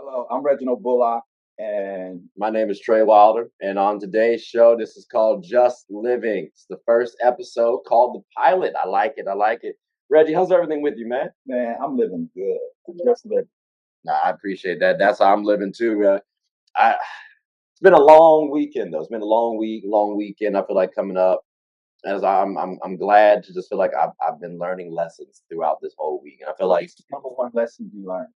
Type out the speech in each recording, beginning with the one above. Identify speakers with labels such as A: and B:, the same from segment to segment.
A: Hello, I'm Reginald Bullock, and
B: My name is Trey Wilder, and on today's show, this is called Just Living. It's the first episode called The Pilot. I like it. I like it. Reggie, how's everything with you, man?
A: man, I'm living good. I'm just living.
B: Nah, I appreciate that. That's how I'm living too. It's been a long weekend, though. It's been a long week, long weekend. I feel like coming up, as I'm glad to just feel like I've been learning lessons throughout this whole week, and I feel like
A: Number one lesson you learned: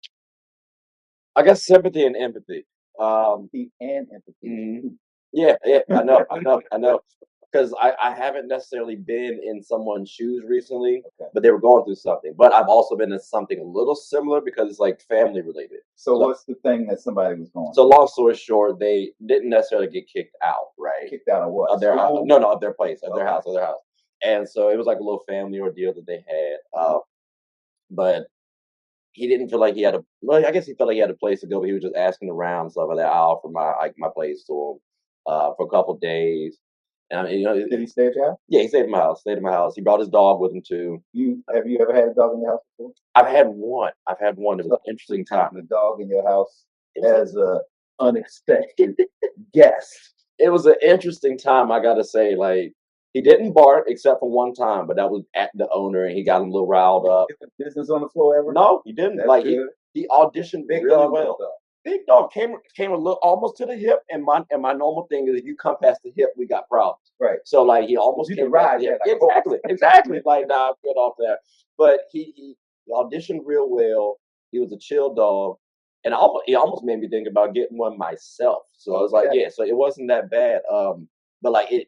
B: I guess sympathy and empathy.
A: empathy and empathy.
B: Mhm. Yeah, I know. Because I haven't necessarily been in someone's shoes recently,
A: Okay.
B: but they were going through something. But I've also been in something a little similar because it's like family related.
A: So,
B: So,
A: what's the thing that somebody was going
B: so long story short, they didn't necessarily get kicked out, right?
A: kicked out of what?
B: Of their house.
A: School?
B: No, of their place, of their
A: Okay.
B: house, of their house. And so it was like a little family ordeal that they had. But he didn't feel like he had a. Well, I guess he felt like he had a place to go, but he was just asking around and stuff like that. I offered my place to him for a couple days. And
A: Did he stay at your house?
B: yeah, he stayed in my house. Stayed in my house. He brought his dog with him too.
A: Have you ever had a dog in your house before?
B: I've had one. I've had one. It was an interesting time.
A: The dog in your house
B: It was,
A: as a unexpected guest.
B: it was an interesting time. I gotta say, like he didn't bark except for one time, but that was at the owner, and he got him a little riled up.
A: Business on the floor ever?
B: No, he didn't.
A: That's
B: Like
A: good.
B: he auditioned
A: Big
B: really
A: dog,
B: well.
A: little dog.
B: Big dog came a little almost to the hip, and my normal thing is if you come past the hip, we got problems.
A: Right.
B: So like he almost
A: You
B: came
A: can
B: past
A: ride
B: the hip.
A: that like a horse.
B: Exactly. Like nah, I'm good off there. But he auditioned real well. He was a chill dog, and he almost made me think about getting one myself. So I was like,
A: Okay.
B: yeah. So it wasn't that bad. But like it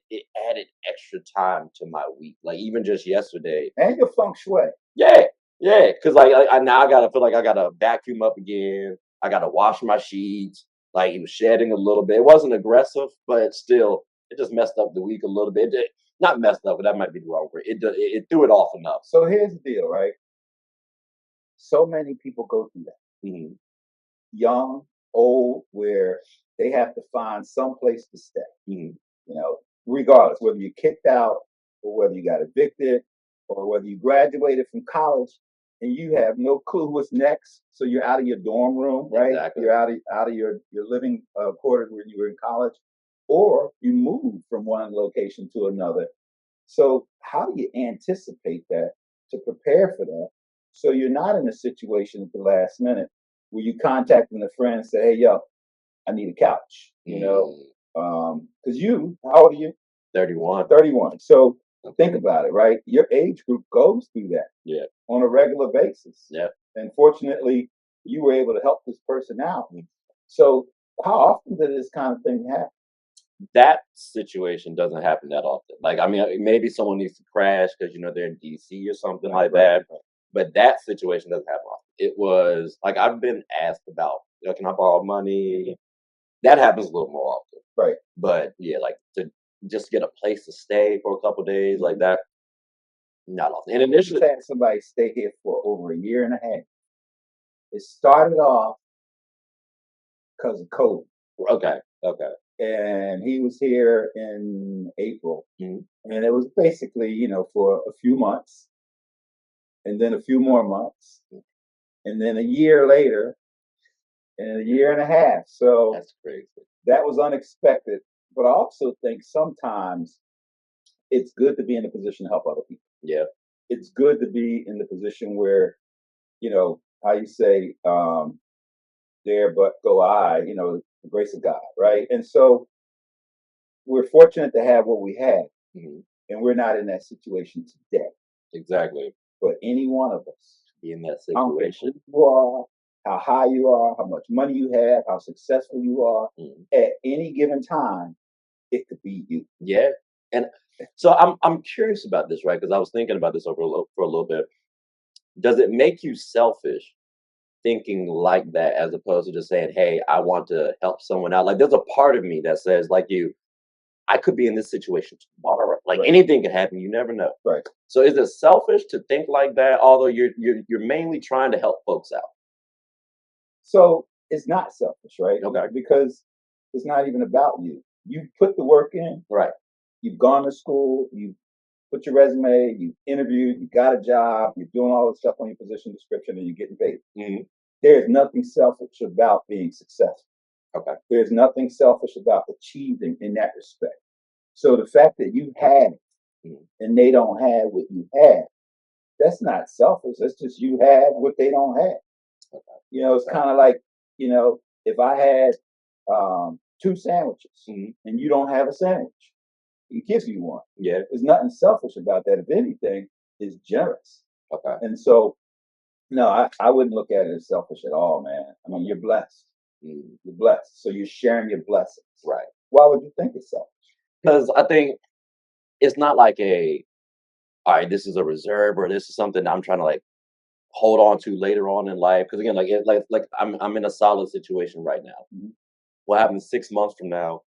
B: added extra time to my week. Like even just yesterday.
A: And your feng shui.
B: Yeah, yeah, because I now I gotta feel like I gotta vacuum up again. I gotta wash my sheets. Like he was shedding a little bit. It wasn't aggressive, but still, it just messed up the week a little bit. Not messed up, but that might be the wrong word. It threw it off enough.
A: So here's the deal, right? So many people go through that.
B: Mhm.
A: Young, old, where they have to find some place to stay.
B: Mhm.
A: Regardless whether you're kicked out or whether you got evicted or whether you graduated from college and you have no clue what's next. So you're out of your dorm room, right?
B: Exactly.
A: You're out of your living quarters when you were in college, or you move from one location to another. So how do you anticipate that to prepare for that? So you're not in a situation at the last minute where you contacting a friend and say, "Hey, yo, I need a couch," because how old are you?
B: 31.
A: 31. So think about it, right? Your age group goes through that
B: Yeah,
A: on a regular basis.
B: yeah.
A: And fortunately, you were able to help this person out.
B: Mm.
A: So how often does this kind of thing happen?
B: That situation doesn't happen that often. Like I mean, maybe someone needs to crash because they're in DC or something like that. But that situation doesn't happen often. It was like I've been asked about, can I borrow money? That happens a little more often.
A: Right.
B: But yeah, like to just get a place to stay for a couple days like that, not often. And
A: Initially,
B: initially,
A: had somebody stay here for over a year and a half. It started off because of COVID,
B: okay.
A: and he was here in April,
B: Mhm.
A: and it was basically, for a few months, and then a few more months, and then a year later, and a year and a half. So
B: That's crazy.
A: that was unexpected. But I also think sometimes it's good to be in a position to help other people.
B: Yeah.
A: It's good to be in the position where, how you say, there but go I, the grace of God, right? And so we're fortunate to have what we have,
B: Mhm.
A: and we're not in that situation today.
B: Exactly.
A: But any one of us,
B: Be in that
A: I don't care who
B: situation.
A: you are, how high you are, how much money you have, how successful you are,
B: Mhm.
A: at any given time, it could be you.
B: Yeah. And so I'm curious about this, right? Because I was thinking about this for a little bit. Does it make you selfish thinking like that as opposed to just saying, "Hey, I want to help someone out"? Like, there's a part of me that says, like you, I could be in this situation tomorrow. Like
A: Right.
B: anything could happen. You never know.
A: Right.
B: So, is it selfish to think like that? Although you're mainly trying to help folks out.
A: So it's not selfish, right?
B: Okay.
A: Because it's not even about you. You put the work in,
B: Right.
A: you've gone to school, you put your resume, you interviewed, you got a job, you're doing all the stuff on your position description, and you're getting paid.
B: Mhm.
A: There's nothing selfish about being successful.
B: Okay.
A: There's nothing selfish about achieving in that respect. So the fact that you had it
B: Mhm.
A: and they don't have what you have, that's not selfish. That's just you have what they don't have.
B: Okay.
A: You know, it's
B: Okay.
A: kind of like, if I had two sandwiches
B: Mhm.
A: and you don't have a sandwich, you give you one.
B: Yeah.
A: There's nothing selfish about that. If anything, it's generous.
B: Okay.
A: And so, no, I wouldn't look at it as selfish at all, man. I mean, you're blessed.
B: Mm.
A: You're blessed. So you're sharing your blessings.
B: Right.
A: Why would you think it's selfish?
B: Because I think it's not like all right, this is a reserve or this is something I'm trying to like hold on to later on in life. Because again, like I'm in a solid situation right now.
A: Mhm.
B: What happens 6 months from now?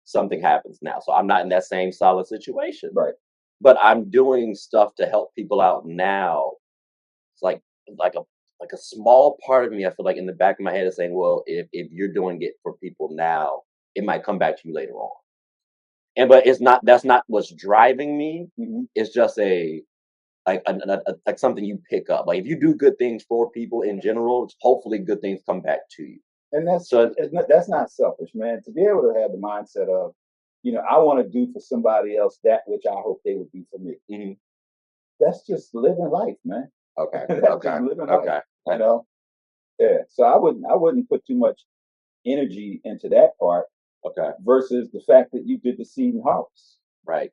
B: Something happens now, so I'm not in that same solid situation.
A: Right.
B: But I'm doing stuff to help people out now. It's like a like a small part of me, I feel like in the back of my head is saying, well, if you're doing it for people now, it might come back to you later on. And but it's not that's not what's driving me.
A: Mm-hmm.
B: It's just like something you pick up. Like if you do good things for people in general, hopefully good things come back to you.
A: And
B: So
A: that's not selfish, man. To be able to have the mindset of, I want to do for somebody else that which I hope they would do for me.
B: mhm.
A: That's just living life, man.
B: Okay,
A: That's
B: okay,
A: just living life.
B: okay,
A: You know. Yeah. So I wouldn't put too much energy into that part
B: okay,
A: versus the fact that you did the seed and harvest.
B: right,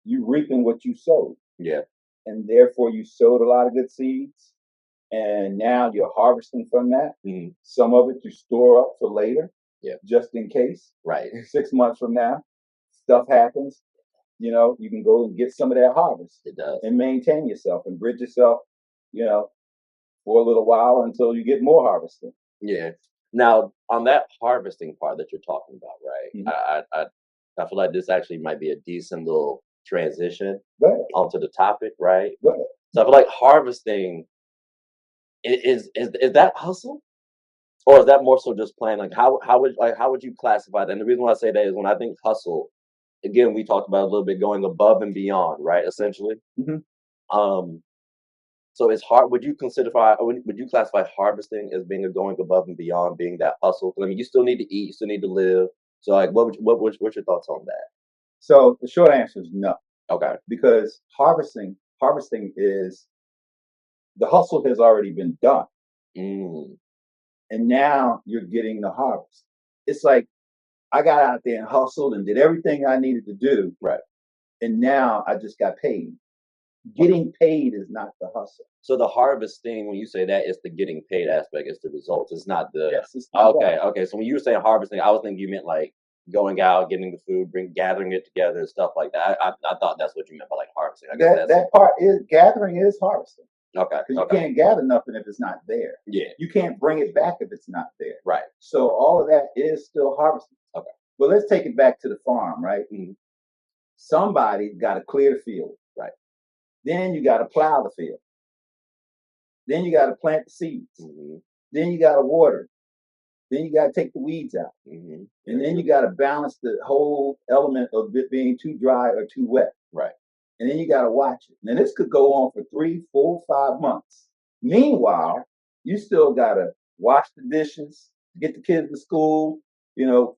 A: You reaping what you sowed,
B: yeah,
A: and therefore you sowed a lot of good seeds, and now you're harvesting from that.
B: mhm,
A: Some of it you store up for later,
B: yeah,
A: just in case.
B: right.
A: 6 months from now, stuff happens. You can go and get some of that harvest
B: It does.
A: and maintain yourself and bridge yourself, you know, for a little while until you get more harvesting.
B: Yeah. Now, on that harvesting part that you're talking about, right?
A: Mhm.
B: I feel like this actually might be a decent little transition
A: Go ahead.
B: onto the topic, right?
A: Go ahead.
B: So I feel like harvesting is that hustle, or is that more so just plan? Like how would you classify that? And the reason why I say that is when I think hustle, again, we talked about a little bit going above and beyond, right? Essentially.
A: Mhm.
B: Um, So it's hard. Would you classify harvesting as being a going above and beyond, being that hustle? 'Cause, I mean, you still need to eat, you still need to live. So, like, what's your thoughts on that?
A: So the short answer is no,
B: Okay.
A: because harvesting is the hustle has already been done,
B: Mm,
A: and now you're getting the harvest. It's like I got out there and hustled and did everything I needed to do,
B: right.
A: and now I just got paid.
B: Okay.
A: Getting paid is not the hustle.
B: So the harvesting, when you say that, it's the getting paid aspect. It's the results. It's not the.
A: Yes, it's the result.
B: Okay. Okay. So when you were saying harvesting, I was thinking you meant like going out, getting the food, gathering it together, stuff like that. I thought that's what you meant by like harvesting. I guess
A: That
B: that's
A: that part is gathering is harvesting.
B: okay.
A: Because you
B: Okay.
A: can't gather nothing if it's not there.
B: Yeah.
A: You can't bring it back if it's not there.
B: Right.
A: So all of that is still harvesting.
B: Okay.
A: But let's take it back to the farm, right?
B: Mhm.
A: Somebody's got to clear the field.
B: Right.
A: Then you got to plow the field. Then you got to plant the seeds.
B: Mhm.
A: Then you got to water it. Then you got to take the weeds out.
B: Mhm.
A: And then you got to balance the whole element of it being too dry or too wet.
B: Right.
A: And then you got to watch it. Now, this could go on for 3, 4, 5 months. Meanwhile, you still got to wash the dishes, get the kids to school,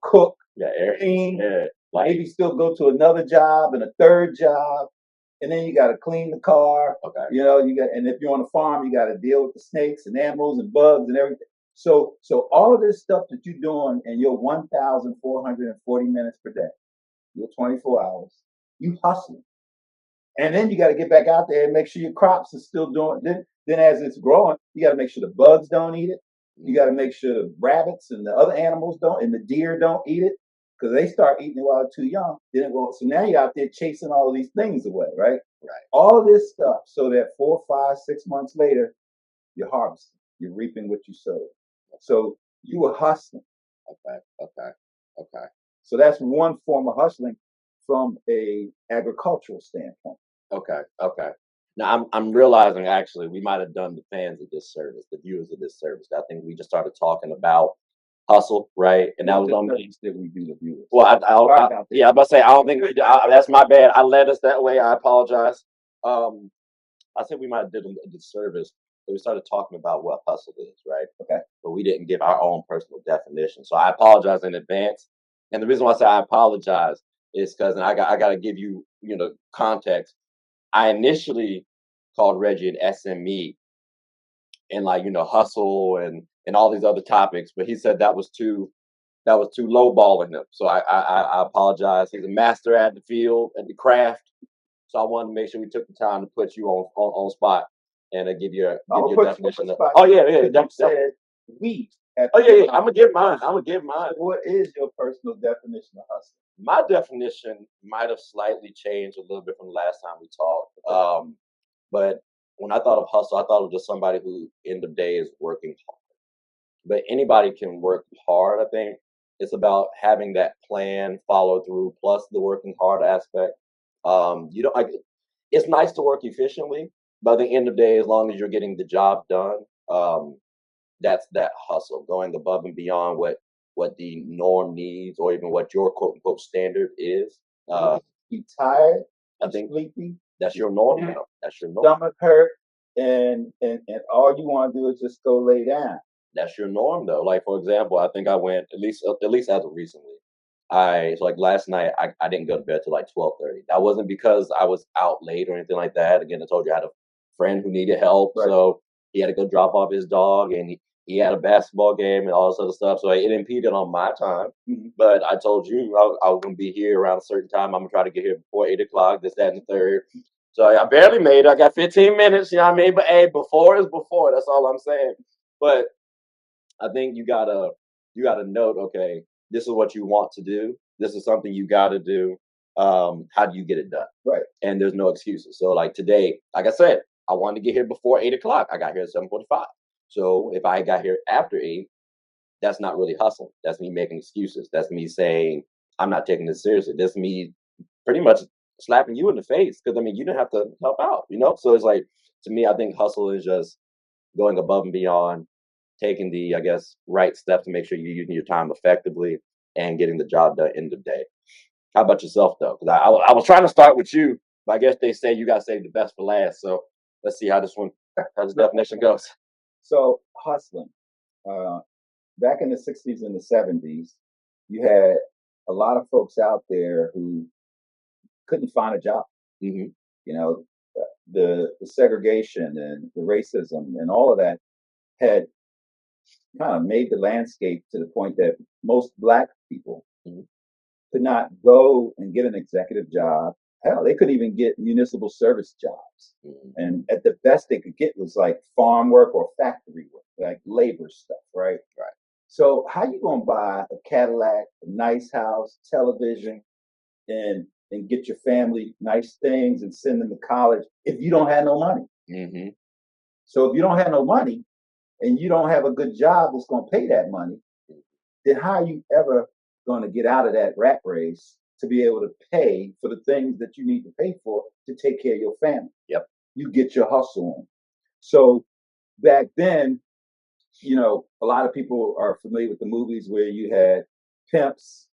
A: cook,
B: Yeah.
A: clean,
B: Yeah.
A: maybe still go to another job and a third job. And then you got to clean the car.
B: Okay.
A: And if you're on a farm, you got to deal with the snakes and animals and bugs and everything. So all of this stuff that you're doing in your 1,440 minutes per day, your 24 hours, you hustling. And then you got to get back out there and make sure your crops are still doing. Then as it's growing, you got to make sure the bugs don't eat it. You got to make sure the rabbits and the other animals don't, and the deer don't eat it, because they start eating it while they're too young. So now you're out there chasing all of these things away, right?
B: Right.
A: All of this stuff, so that 4, 5, 6 months later, you're harvesting. You're reaping what you sowed. So you were hustling.
B: Okay. Okay. Okay.
A: So that's one form of hustling from a agricultural standpoint.
B: Okay. Okay. Now I'm realizing actually we might have done the fans a disservice, the viewers a disservice. I think we just started talking about hustle, right? And that was on me.
A: That we do the viewers.
B: Well,
A: Sorry about that.
B: yeah, I'm about to say I don't think that's my bad. I led us that way. I apologize. I think we might have did them a disservice we started talking about what hustle is, right?
A: Okay.
B: But we didn't give our own personal definition. So I apologize in advance. And the reason why I say I apologize is because, and I got to give you, context. I initially called Reggie an SME and like, hustle and all these other topics, but he said that was too lowballing him. So I apologize. He's a master at the field, at the craft. So I wanted to make sure we took the time to put you on spot and give you
A: I'm
B: your
A: gonna put you on
B: definition.
A: the spot.
B: Oh yeah.
A: You said we.
B: Oh yeah. I'm gonna give mine. I'm gonna give mine.
A: What is your personal definition of hustle?
B: My definition might have slightly changed a little bit from the last time we talked. But when I thought of hustle, I thought of just somebody who, in the day, is working hard. But anybody can work hard. I think it's about having that plan, follow through, plus the working hard aspect. You don't. It's nice to work efficiently, but at the end of the day, as long as you're getting the job done, that's that hustle, going above and beyond what the norm needs, or even what your quote unquote standard is.
A: You tired?
B: I think
A: sleepy.
B: that's your norm now. That's your norm.
A: Stomach hurt, and all you want to do is just go lay down.
B: That's your norm though. Like for example, I think I went at least as of recently. So like last night I didn't go to bed till like 12:30. That wasn't because I was out late or anything like that. Again, I told you I had a friend who needed help,
A: Right.
B: so he had to go drop off his dog, and he had a basketball game and all this other stuff. So it impeded on my time.
A: Mhm.
B: But I told you I was gonna be here around a certain time. I'm gonna try to get here before 8 o'clock. This, that, and the third. So I barely made it. I got 15 minutes. You know what I mean? But hey, before is before. That's all I'm saying. But I think you gotta note, okay, this is what you want to do. This is something you gotta do. How do you get it done?
A: Right.
B: And there's no excuses. So like today, like I said, I wanted to get here before 8 o'clock. I got here at 7:45. So if I got here after 8, that's not really hustling. That's me making excuses. That's me saying I'm not taking this seriously. That's me pretty much slapping you in the face, because I mean you didn't have to help out. So it's like, to me, I think hustle is just going above and beyond, taking the, I guess, right steps to make sure you're using your time effectively and getting the job done end of day. How about yourself though? Because I was trying to start with you, but I guess they say you gotta save the best for last. So let's see how this definition goes.
A: So hustling. Uh, Back in the 60s and the 70s, you had a lot of folks out there who couldn't find a job.
B: Hmm.
A: You know, the segregation and the racism and all of that had kind of made the landscape to the point that most black people
B: Hmm.
A: could not go and get an executive job. Hell, they couldn't even get municipal service jobs.
B: Hmm.
A: And at the best they could get was like farm work or factory work, like labor stuff, right?
B: Right.
A: So how you gonna buy a Cadillac, a nice house, television, and get your family nice things and send them to college if you don't have no money?
B: Hmm.
A: So if you don't have no money and you don't have a good job that's gonna pay that money, then how are you ever gonna get out of that rat race to be able to pay for the things that you need to pay for to take care of your family?
B: Yep.
A: You get your hustle on. So back then, a lot of people are familiar with the movies where you had pimps,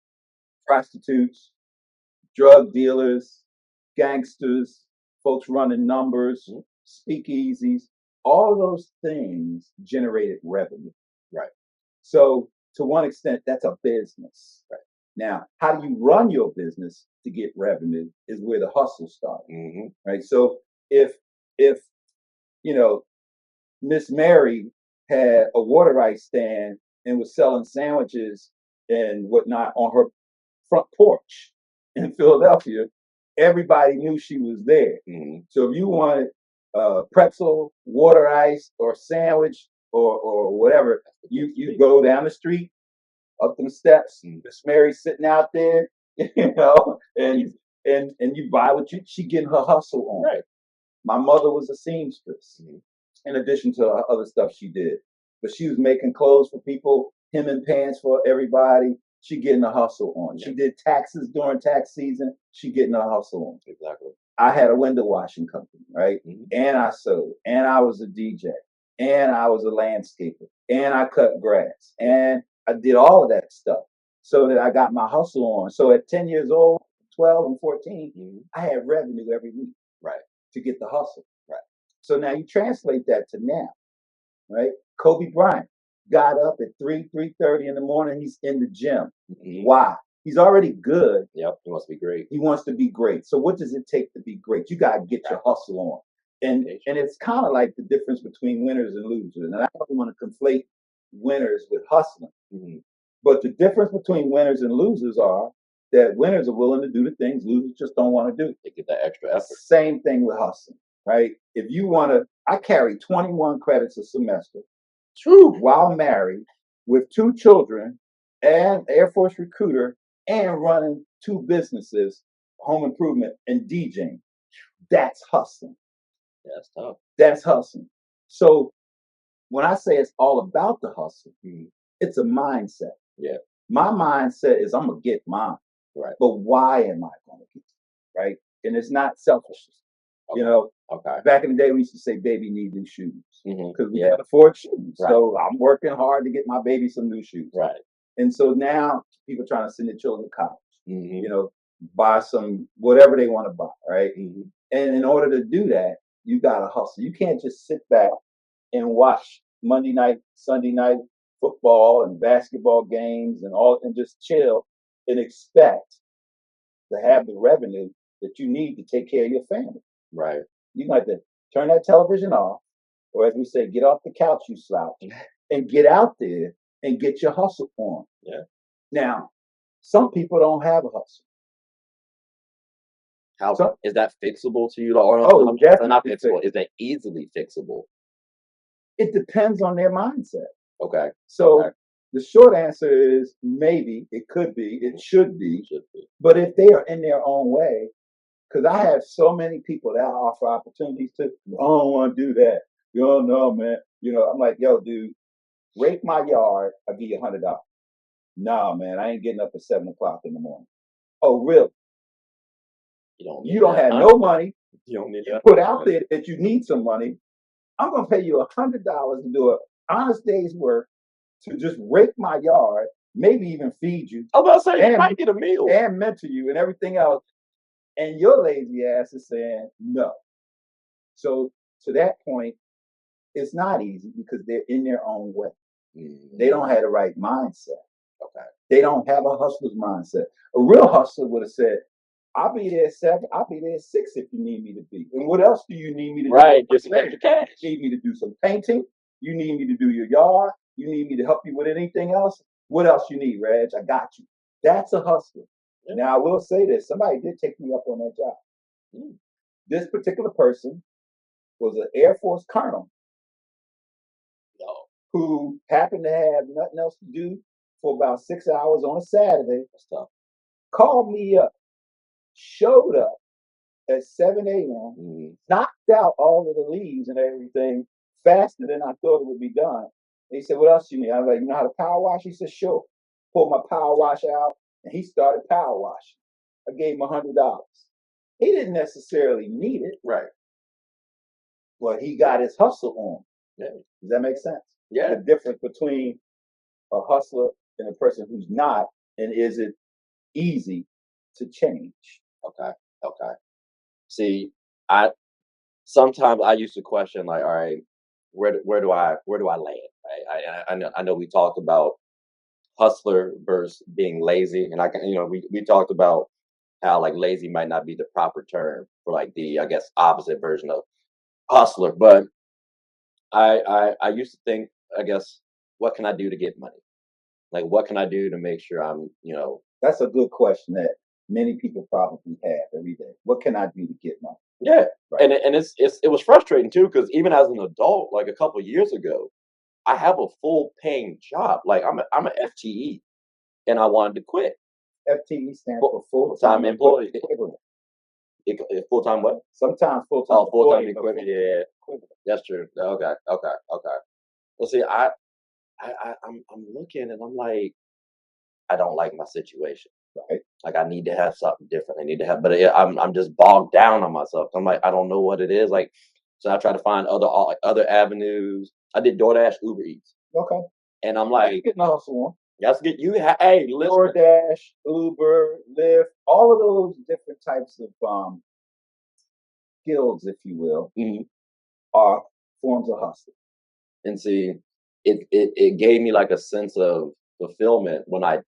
A: prostitutes, drug dealers, gangsters, folks running numbers,
B: Mhm.
A: speakeasies. All of those things generated revenue.
B: Right.
A: So, to one extent, that's a business.
B: Right.
A: Now, how do you run your business to get revenue is where the hustle starts.
B: Hmm.
A: Right. So, if you know Miss Mary had a water ice stand and was selling sandwiches and whatnot on her front porch in Philadelphia, everybody knew she was there.
B: Hmm.
A: So if you wanted pretzel, water ice, or sandwich, or whatever, you go down the street, up them steps. Miss Mary sitting out there, and you buy what she getting her hustle on.
B: Right.
A: My mother was a seamstress,
B: Mhm.
A: in addition to other stuff she did. But she was making clothes for people, hemming pants for everybody. She getting a hustle on.
B: Yeah.
A: She did taxes during tax season. She getting a hustle on.
B: Exactly.
A: I had a window washing company, right?
B: Mhm.
A: And I sewed, and I was a DJ, and I was a landscaper, and I cut grass, and I did all of that stuff so that I got my hustle on. So at 10 years old, 12 and 14,
B: Mhm.
A: I had revenue every week
B: Right.
A: to get the hustle.
B: Right.
A: So now you translate that to now. right? Kobe Bryant got up at 3:30 in the morning. He's in the gym.
B: Mhm.
A: Why? He's already good.
B: Yep, he wants to be great.
A: He wants to be great. So what does it take to be great? You got to get your hustle on. And it's kind of like the difference between winners and losers. And I don't want to conflate winners with hustling.
B: Mhm.
A: But the difference between winners and losers are that winners are willing to do the things losers just don't want to do.
B: They get that extra effort.
A: Same thing with hustling, right? If you want to, I carry 21 credits a semester while married with 2 children and Air Force recruiter and running 2 businesses, home improvement and DJing. That's hustling.
B: Yeah, that's tough.
A: That's hustling. So when I say it's all about the hustle, it's a mindset.
B: Yeah.
A: My mindset is I'm gonna get mine.
B: Right.
A: But why am I gonna get it? Right? And it's not selfishness.
B: Okay.
A: You know,
B: Okay.
A: back in the day we used to say baby need new shoes because we
B: Yeah.
A: can't afford shoes.
B: Right.
A: So I'm working hard to get my baby some new shoes.
B: Right.
A: And so now people trying to send their children to college.
B: Mhm.
A: You know, buy some whatever they want to buy, right?
B: Mhm.
A: And in order to do that, you gotta hustle. You can't just sit back and watch Monday night, Sunday night football and basketball games and just chill and expect to have the revenue that you need to take care of your family.
B: Right.
A: You have to turn that television off, or as we say, get off the couch, you slouch, and get out there and get your hustle on.
B: Yeah.
A: Now, some people don't have a hustle.
B: How
A: So-
B: is that fixable to you? Or
A: Oh, definitely
B: not fixable.
A: fixable.
B: Is that easily fixable?
A: It depends on their mindset.
B: Okay.
A: So
B: Okay.
A: the short answer is maybe, it could be, it should be.
B: Should be.
A: But if they are in their own way, because I have so many people that I offer opportunities to, I don't want to do that. You don't know, man. You know, I'm like, yo, dude, rake my yard, I'll give you $100. Nah, man, I ain't getting up at 7 o'clock in the morning. Oh, really? You don't have no money.
B: You don't need
A: You put out there that you need some money. I'm gonna pay you $100 to do an honest day's work to just rake my yard, maybe even feed you.
B: I was about to say, you
A: and,
B: might get a meal.
A: and mentor you and everything else. And your lazy ass is saying no. So to that point, it's not easy because they're in their own way.
B: Mhm.
A: They don't have the right mindset.
B: Okay.
A: They don't have a hustler's mindset. A real hustler would have said, I'll be there at 7, I'll be there at 6 if you need me to be. And what else do you need me to do?
B: Right, just some extra cash.
A: You need me to do some painting. You need me to do your yard. You need me to help you with anything else. What else you need, Reg? I got you. That's a hustler.
B: Yeah.
A: Now, I will say this. Somebody did take me up on that job. This particular person was an Air Force colonel who happened to have nothing else to do for about 6 hours on a Saturday. Called me up, showed up at 7 a.m., knocked out all of the leaves and everything faster than I thought it would be done. And he said, what else you need? I was like, you know how to power wash? He said, sure. Pulled my power wash out and he started power washing. I gave him $100. He didn't necessarily need it.
B: Right.
A: But he got his hustle on.
B: Yeah.
A: Does that make sense?
B: Yeah.
A: The difference between a hustler and a person who's not, and is it easy to change?
B: Okay. Okay. See, sometimes I used to question, like, all right, where do I land? Right? I know we talked about hustler versus being lazy, and we talked about how, like, lazy might not be the proper term for, like, the, I guess, opposite version of hustler. But I used to think, I guess, what can I do to get money? Like, what can I do to make sure I'm,
A: That's a good question that many people probably have every day. What can I do to get money?
B: Yeah.
A: Right.
B: And it was frustrating too, because even as an adult, like a couple of years ago, I have a full paying job. Like I'm an FTE, and I wanted to quit.
A: FTE stands for full-time
B: employee.
A: equivalent.
B: Full time what?
A: Sometimes full-time.
B: Oh, full time equipment. Yeah, that's true. Okay. Well, see, I'm looking and I'm like, I don't like my situation.
A: Right.
B: Like, I need to have something different. I need to have, but I'm just bogged down on myself. I'm like, I don't know what it is. Like, so I try to find other avenues. I did DoorDash, Uber Eats.
A: Okay.
B: And I'm like,
A: getting a hustle on.
B: Let's get you. Hey, listen.
A: DoorDash, Uber, Lyft, all of those different types of skills, if you will, are forms of hustle.
B: And see, it gave me like a sense of fulfillment when I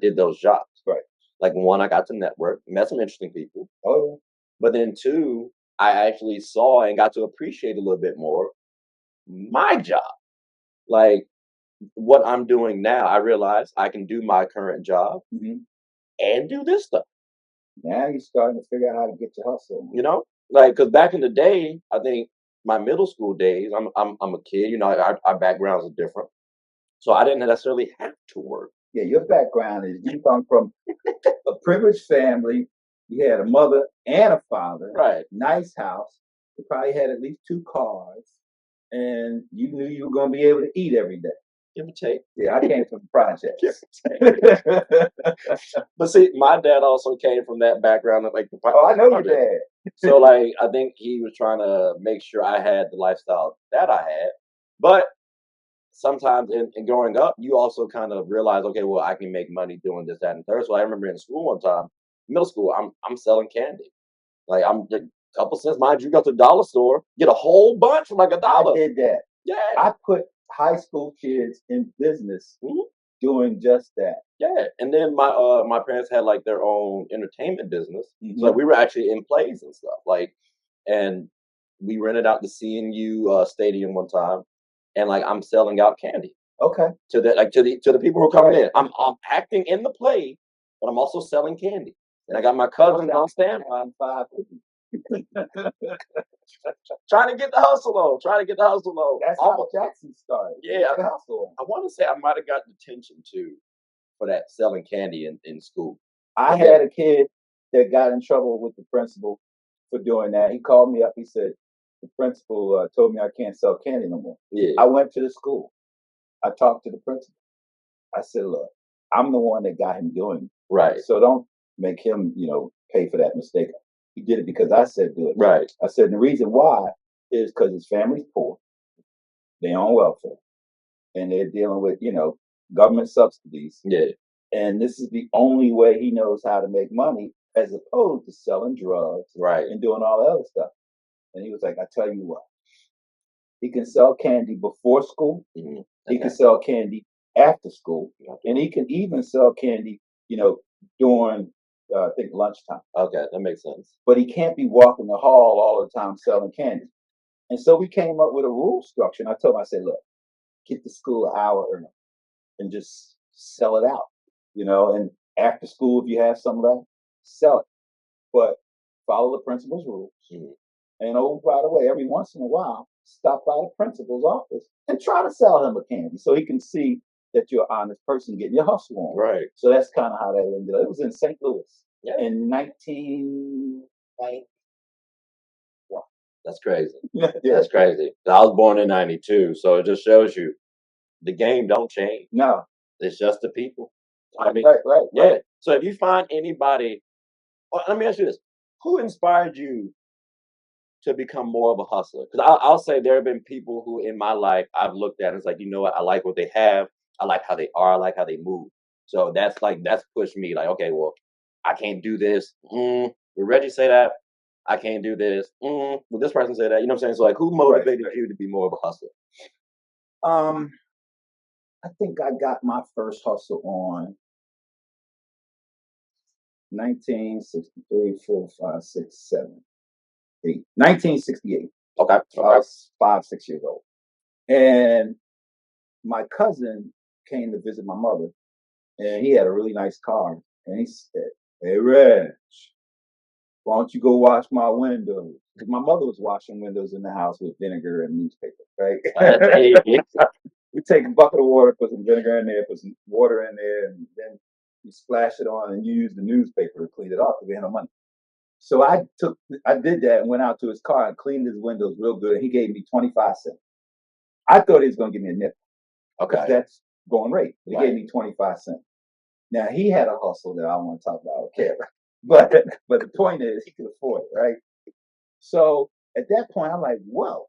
B: did those jobs.
A: Right.
B: Like one, I got to network, met some interesting people,
A: Oh,
B: but then two, I actually saw and got to appreciate a little bit more my job. Like what I'm doing now, I realize I can do my current job
A: yeah.
B: and do this stuff.
A: Now you're starting to figure out how to get your hustle.
B: You know, like because back in the day, I think my middle school days, I'm a kid. You know, our backgrounds are different, so I didn't necessarily have to work.
A: Yeah, your background is you come from a privileged family. You had a mother and a father,
B: Right.
A: nice house. You probably had at least 2 cars, and you knew you were going to be able to eat every day.
B: Give or take.
A: Yeah, I came from the projects.
B: But see, my dad also came from that background of like the
A: Oh, I know your
B: project.
A: dad.
B: So like I think he was trying to make sure I had the lifestyle that I had. But sometimes in growing up, you also kind of realize, okay, well, I can make money doing this, that, and third. So I remember in school one time, middle school, I'm selling candy. Like I'm a couple cents, mind you, go to the dollar store, get a whole bunch for like a
A: I
B: dollar.
A: did that.
B: Yeah.
A: I put high school kids in business
B: Mhm.
A: doing just that.
B: Yeah. And then my parents had like their own entertainment business. So like,
A: Mhm.
B: we were actually in plays and stuff. Like and we rented out the CNU stadium one time and like I'm selling out candy
A: Okay.
B: to the people who are coming
A: Right.
B: in. I'm acting in the play, but I'm also selling candy. And I got my cousins on standby.
A: 550.
B: Trying to get the hustle on. Trying to get the hustle on.
A: That's how Jackson started.
B: Yeah,
A: The hustle.
B: I want to say I might have got detention too for that selling candy in school.
A: I had a kid that got in trouble with the principal for doing that. He called me up. He said, the principal told me I can't sell candy no more.
B: Yeah.
A: I went to the school. I talked to the principal. I said, look, I'm the one that got him doing it.
B: Right.
A: So don't make him, pay for that mistake. He did it because I said do it.
B: Right.
A: I said, the reason why is because his family's poor. They're on welfare. And they're dealing with, government subsidies.
B: Yeah.
A: And this is the only way he knows how to make money as opposed to selling drugs
B: Right.
A: and doing all the other stuff. And he was like, I tell you what, he can sell candy before school.
B: Mm-hmm.
A: He can sell candy after school. And he can even sell candy, during, I think, lunchtime.
B: Okay, that makes sense.
A: But he can't be walking the hall all the time selling candy. And so we came up with a rule structure. And I told him, I said, look, get to school an hour early and just sell it out, and after school, if you have some left, sell it. But follow the principal's rules.
B: Mm-hmm.
A: And oh, by the way, every once in a while, stop by the principal's office and try to sell him a candy so he can see that you're an honest person getting your hustle on.
B: Right.
A: So that's kind of how that ended up. It was in St. Louis in 1990.
B: That's crazy.
A: Yeah.
B: That's crazy. I was born in '92, so it just shows you the game don't change.
A: No.
B: It's just the people. I mean,
A: right.
B: yeah. So if you find anybody, let me ask you this: who inspired you to become more of a hustler? Because I'll say there have been people who in my life I've looked at and it's like, you know what, I like what they have, I like how they are, I like how they move. So that's pushed me like, okay, well, I can't do this. Would Reggie say that? I can't do this. Would this person say that? You know what I'm saying? So like, who motivated you to be more of a hustler?
A: I think I got my first hustle on 1963, 4, 5, 6, 7, 8. 1968.
B: Okay.
A: I was 5, 6 years old. And my cousin came to visit my mother, and he had a really nice car. And he said, hey, Reg, why don't you go wash my windows? Because my mother was washing windows in the house with vinegar and newspaper, right? We take a bucket of water, put some vinegar in there, put some water in there, and then you splash it on and you use the newspaper to clean it off because we had no money. So I did that and went out to his car and cleaned his windows real good. And he gave me 25 cents. I thought he was going to give me a nickel.
B: Okay.
A: That's going rate. He gave me 25 cents. Now he had a hustle that I don't want to talk about. Okay. But the point is he could afford it, right? So at that point, I'm like, whoa,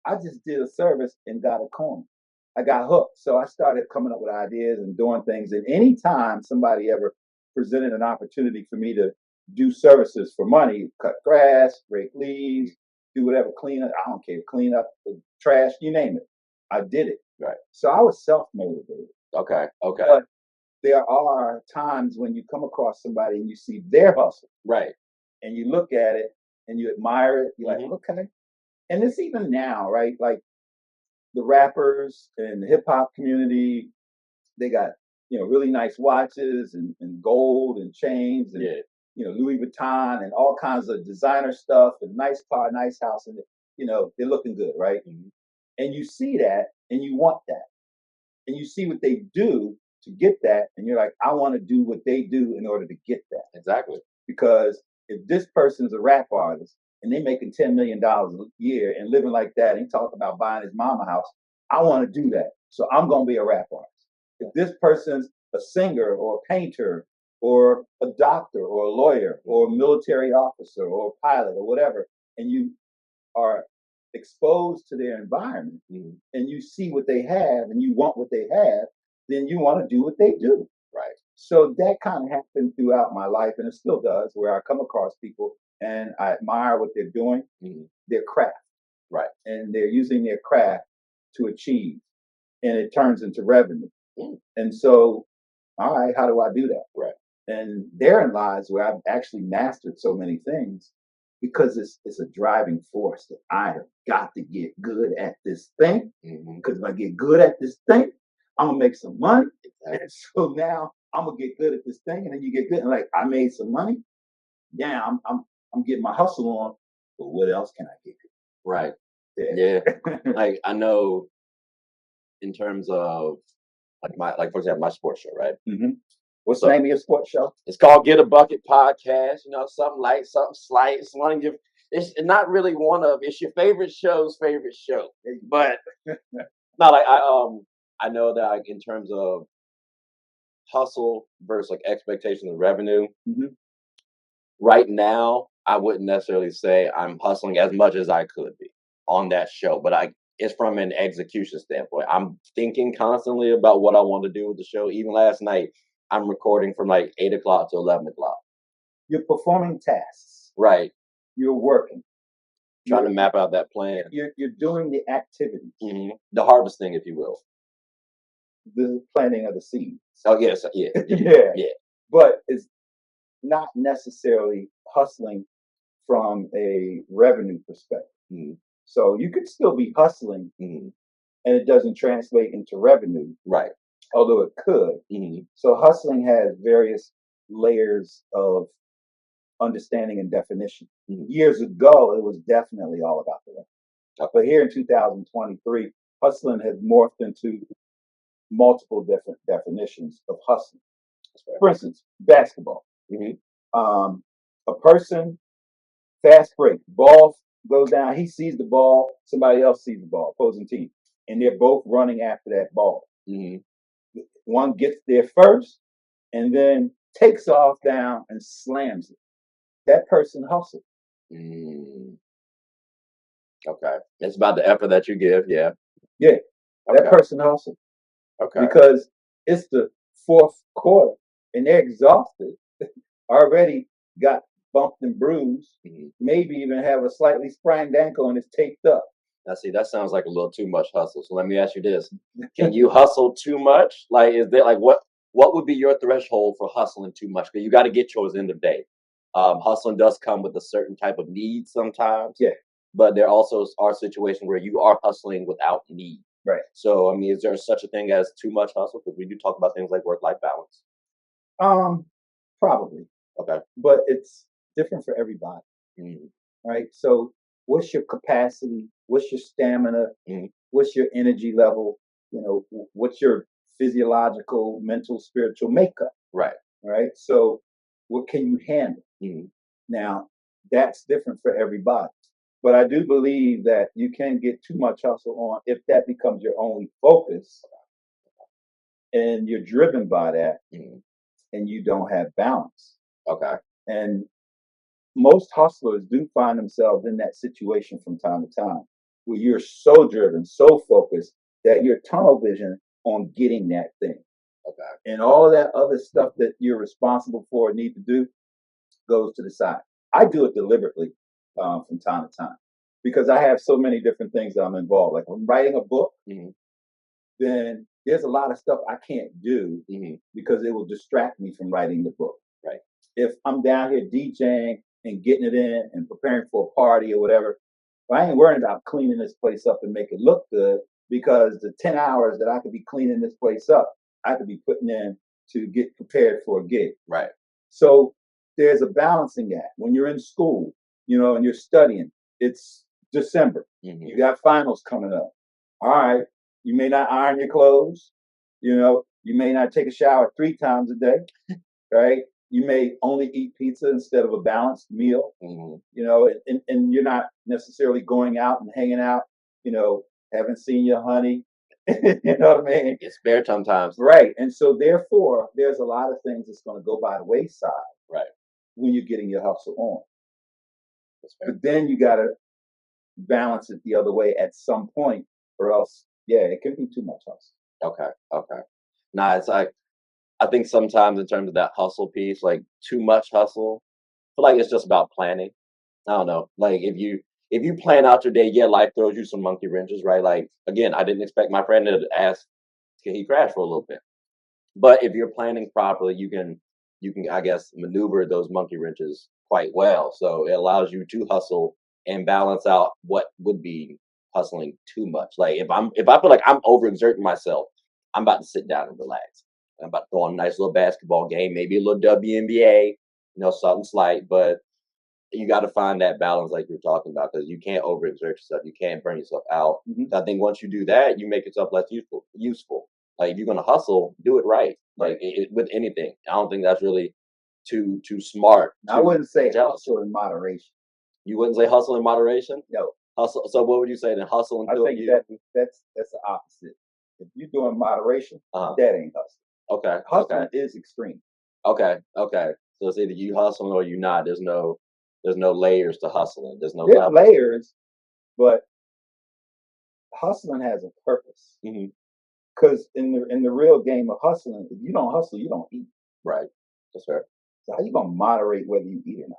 A: I just did a service and got a coin. I got hooked. So I started coming up with ideas and doing things. And anytime somebody ever presented an opportunity for me to do services for money, cut grass, rake leaves, do whatever, clean up. I don't care, clean up the trash, you name it. I did it.
B: Right.
A: So I was self-motivated.
B: Okay.
A: But there are times when you come across somebody and you see their hustle.
B: Right.
A: And you look at it and you admire it. You're like, okay. And it's even now, right? Like the rappers and the hip hop community, they got, really nice watches and gold and chains and, Louis Vuitton and all kinds of designer stuff and nice car, nice house. And, they're looking good, right? And you see that and you want that. And you see what they do to get that. And you're like, I want to do what they do in order to get that.
B: Exactly.
A: Because if this person's a rap artist and they're making $10 million a year and living like that, and he talking about buying his mama house, I want to do that. So I'm going to be a rap artist. If this person's a singer or a painter or a doctor or a lawyer or a military officer or a pilot or whatever, and you are exposed to their environment and you see what they have and you want what they have, then you want to do what they do.
B: Right.
A: So that kind of happened throughout my life, and it still does, where I come across people and I admire what they're doing, their craft.
B: Right.
A: And they're using their craft to achieve, and it turns into revenue. And so, all right, how do I do that?
B: Right.
A: And therein lies where I've actually mastered so many things, because it's a driving force that I have got to get good at this thing. Because if I get good at this thing, I'm gonna make some money. And so now I'm gonna get good at this thing, and then you get good, and like, I made some money. Yeah, I'm getting my hustle on. But what else can I get good?
B: Right. Yeah. Like, I know in terms of for example, my sports show, right?
A: What's the name of your sports show?
B: It's called Get a Bucket Podcast. Something light, something slight. It's one of your. It's not really one of. It's your favorite show's favorite show. But not like I know that, like, in terms of hustle versus like expectations of revenue. Right now, I wouldn't necessarily say I'm hustling as much as I could be on that show, but it's from an execution standpoint. I'm thinking constantly about what I want to do with the show. Even last night, I'm recording from like 8 o'clock to 11 o'clock.
A: You're performing tasks.
B: Right.
A: You're working.
B: Trying to map out that plan.
A: You're doing the activities.
B: The harvesting, if you will.
A: The planting of the seeds.
B: Oh, yes. Yeah.
A: Yeah. But it's not necessarily hustling from a revenue perspective. So you could still be hustling and it doesn't translate into revenue.
B: Right.
A: Although it could. So hustling has various layers of understanding and definition. Years ago, it was definitely all about the revenue. But here in 2023, hustling has morphed into multiple different definitions of hustling. For instance, basketball. A person, fast break, ball goes down, he sees the ball, somebody else sees the ball, opposing team, and they're both running after that ball. One gets there first and then takes off down and slams it. That person hustled.
B: Okay. It's about the effort that you give. Yeah.
A: Yeah. That person hustled.
B: Okay.
A: Because it's the fourth quarter and they're exhausted, already got bumped and bruised, maybe even have a slightly sprained ankle and it's taped up.
B: Now, see, that sounds like a little too much hustle. So let me ask you this: can you hustle too much? Like, is there like what would be your threshold for hustling too much? Because you got to get yours end of day. Hustling does come with a certain type of need sometimes.
A: Yeah.
B: But there also are situations where you are hustling without need.
A: Right.
B: So, I mean, is there such a thing as too much hustle? Because we do talk about things like work-life balance.
A: Probably.
B: Okay.
A: But it's different for everybody. Right. So what's your capacity? What's your stamina? What's your energy level? What's your physiological, mental, spiritual makeup?
B: Right.
A: Right. So what can you handle? Now, that's different for everybody. But I do believe that you can get too much hustle on if that becomes your only focus and you're driven by that and you don't have balance.
B: Okay.
A: And most hustlers do find themselves in that situation from time to time where you're so driven, so focused that you're tunnel vision on getting that thing.
B: Okay.
A: And all of that other stuff that you're responsible for and need to do goes to the side. I do it deliberately from time to time. because I have so many different things that I'm involved. Like when I'm writing a book, then there's a lot of stuff I can't do because it will distract me from writing the book.
B: Right.
A: If I'm down here DJing and getting it in and preparing for a party or whatever, I ain't worrying about cleaning this place up and make it look good, because the 10 hours that I could be cleaning this place up, I could be putting in to get prepared for a gig.
B: Right.
A: So there's a balancing act. When you're in school, and you're studying, it's December. You got finals coming up. All right. You may not iron your clothes. You may not take a shower 3 times a day. Right. You may only eat pizza instead of a balanced meal. And you're not necessarily going out and hanging out, haven't seen your honey. You know what I mean?
B: It's spare sometimes.
A: Right. And so therefore, there's a lot of things that's going to go by the wayside.
B: Right.
A: When you're getting your hustle on. But then you got to balance it the other way at some point, or else, it can be too much hustle.
B: Okay. Nah, it's like, I think sometimes in terms of that hustle piece, like too much hustle, I feel like it's just about planning. I don't know. Like if you plan out your day, life throws you some monkey wrenches, right? Like again, I didn't expect my friend to ask, can he crash for a little bit? But if you're planning properly, you can I guess maneuver those monkey wrenches quite well. So it allows you to hustle and balance out what would be hustling too much. Like if I feel like I'm overexerting myself, I'm about to sit down and relax. I'm about to throw on a nice little basketball game, maybe a little WNBA, something slight, but you got to find that balance like you're talking about, because you can't overexert yourself. You can't burn yourself out. I think once you do that, you make yourself less useful. Like if you're going to hustle, do it right. Like with anything. I don't think that's really too smart.
A: I wouldn't say hustle in moderation.
B: You wouldn't say hustle in moderation?
A: No.
B: Hustle. So what would you say then? Hustle until
A: I think that's the opposite. If you're doing moderation, that ain't hustle.
B: Okay.
A: Hustling is extreme.
B: Okay. So it's either you hustling or you not. There's no layers to hustling. There's
A: layers, but hustling has a purpose. Because in the real game of hustling, if you don't hustle, you don't eat.
B: Right. That's fair.
A: So how you gonna moderate whether you eat or not?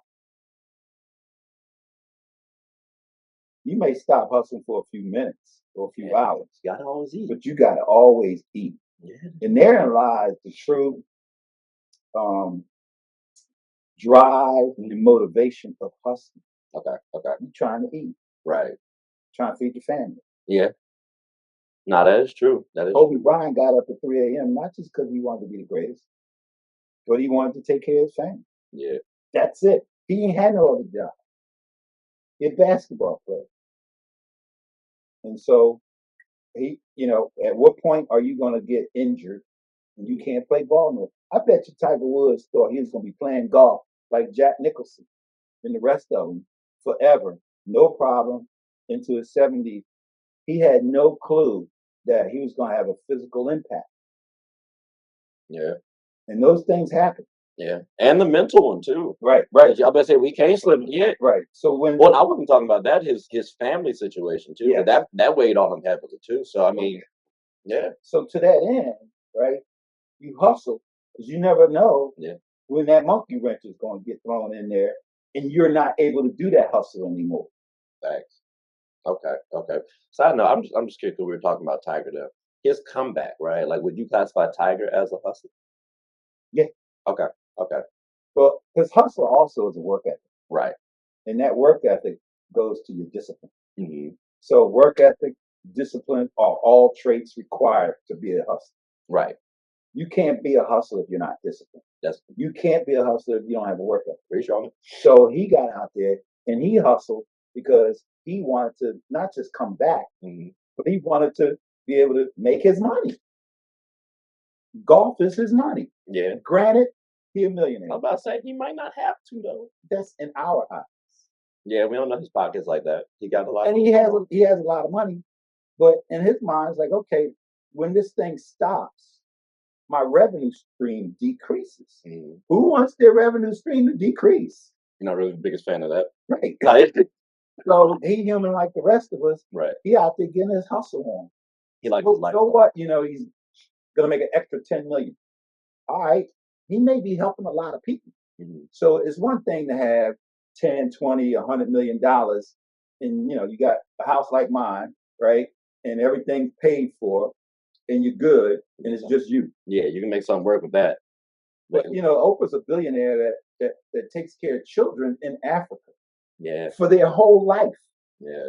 A: You may stop hustling for a few minutes or a few hours.
B: You gotta always eat.
A: But you gotta always eat. Yeah. And therein lies the true drive and motivation of hustling.
B: Okay.
A: You're trying to eat.
B: Right.
A: Trying to feed your family.
B: Yeah. No, that is true.
A: Kobe Bryant got up at 3 a.m. not just because he wanted to be the greatest, but he wanted to take care of his family.
B: Yeah.
A: That's it. He ain't had no other job. He's a basketball player. And so he, at what point are you going to get injured and you can't play ball no more? I bet you Tiger Woods thought he was going to be playing golf like Jack Nicholson and the rest of them forever. No problem. Into his 70s. He had no clue that he was going to have a physical impact.
B: Yeah.
A: And those things happen.
B: Yeah. And the mental one too.
A: Right.
B: I was about to say we can't slip yet.
A: Right. So
B: I wasn't talking about that, his family situation too. Yeah. But that weighed on him heavily too. So I mean, yeah.
A: So to that end, right, you hustle because you never know when that monkey wrench is going to get thrown in there and you're not able to do that hustle anymore.
B: Thanks. Okay. So I know I'm just curious because we were talking about Tiger there. His comeback, right? Like, would you classify Tiger as a hustler?
A: Yeah.
B: Okay.
A: Well, his hustle also is a work ethic.
B: Right.
A: And that work ethic goes to your discipline. So work ethic, discipline are all traits required to be a hustler.
B: Right.
A: You can't be a hustler if you're not disciplined. You can't be a hustler if you don't have a work ethic.
B: Pretty strong.
A: So he got out there and he hustled because he wanted to not just come back, but he wanted to be able to make his money. Golf is his money.
B: Yeah.
A: Granted, he's a millionaire.
B: I was about to say he might not have to though.
A: That's in our eyes.
B: Yeah, we don't know his pockets like that. He got a lot.
A: And he has a lot of money, but in his mind, it's like, okay, when this thing stops, my revenue stream decreases. Who wants their revenue stream to decrease?
B: You're not really the biggest fan of that.
A: Right. So he human like the rest of us.
B: Right.
A: He out there getting his hustle on.
B: He likes his life.
A: So what? He's gonna make an extra 10 million. All right. He may be helping a lot of people. So it's one thing to have 10, 20, $100 million and you got a house like mine, right? And everything's paid for, and you're good, and it's just you.
B: Yeah, you can make something work with that.
A: But Oprah's a billionaire that takes care of children in Africa.
B: Yeah.
A: For their whole life.
B: Yeah.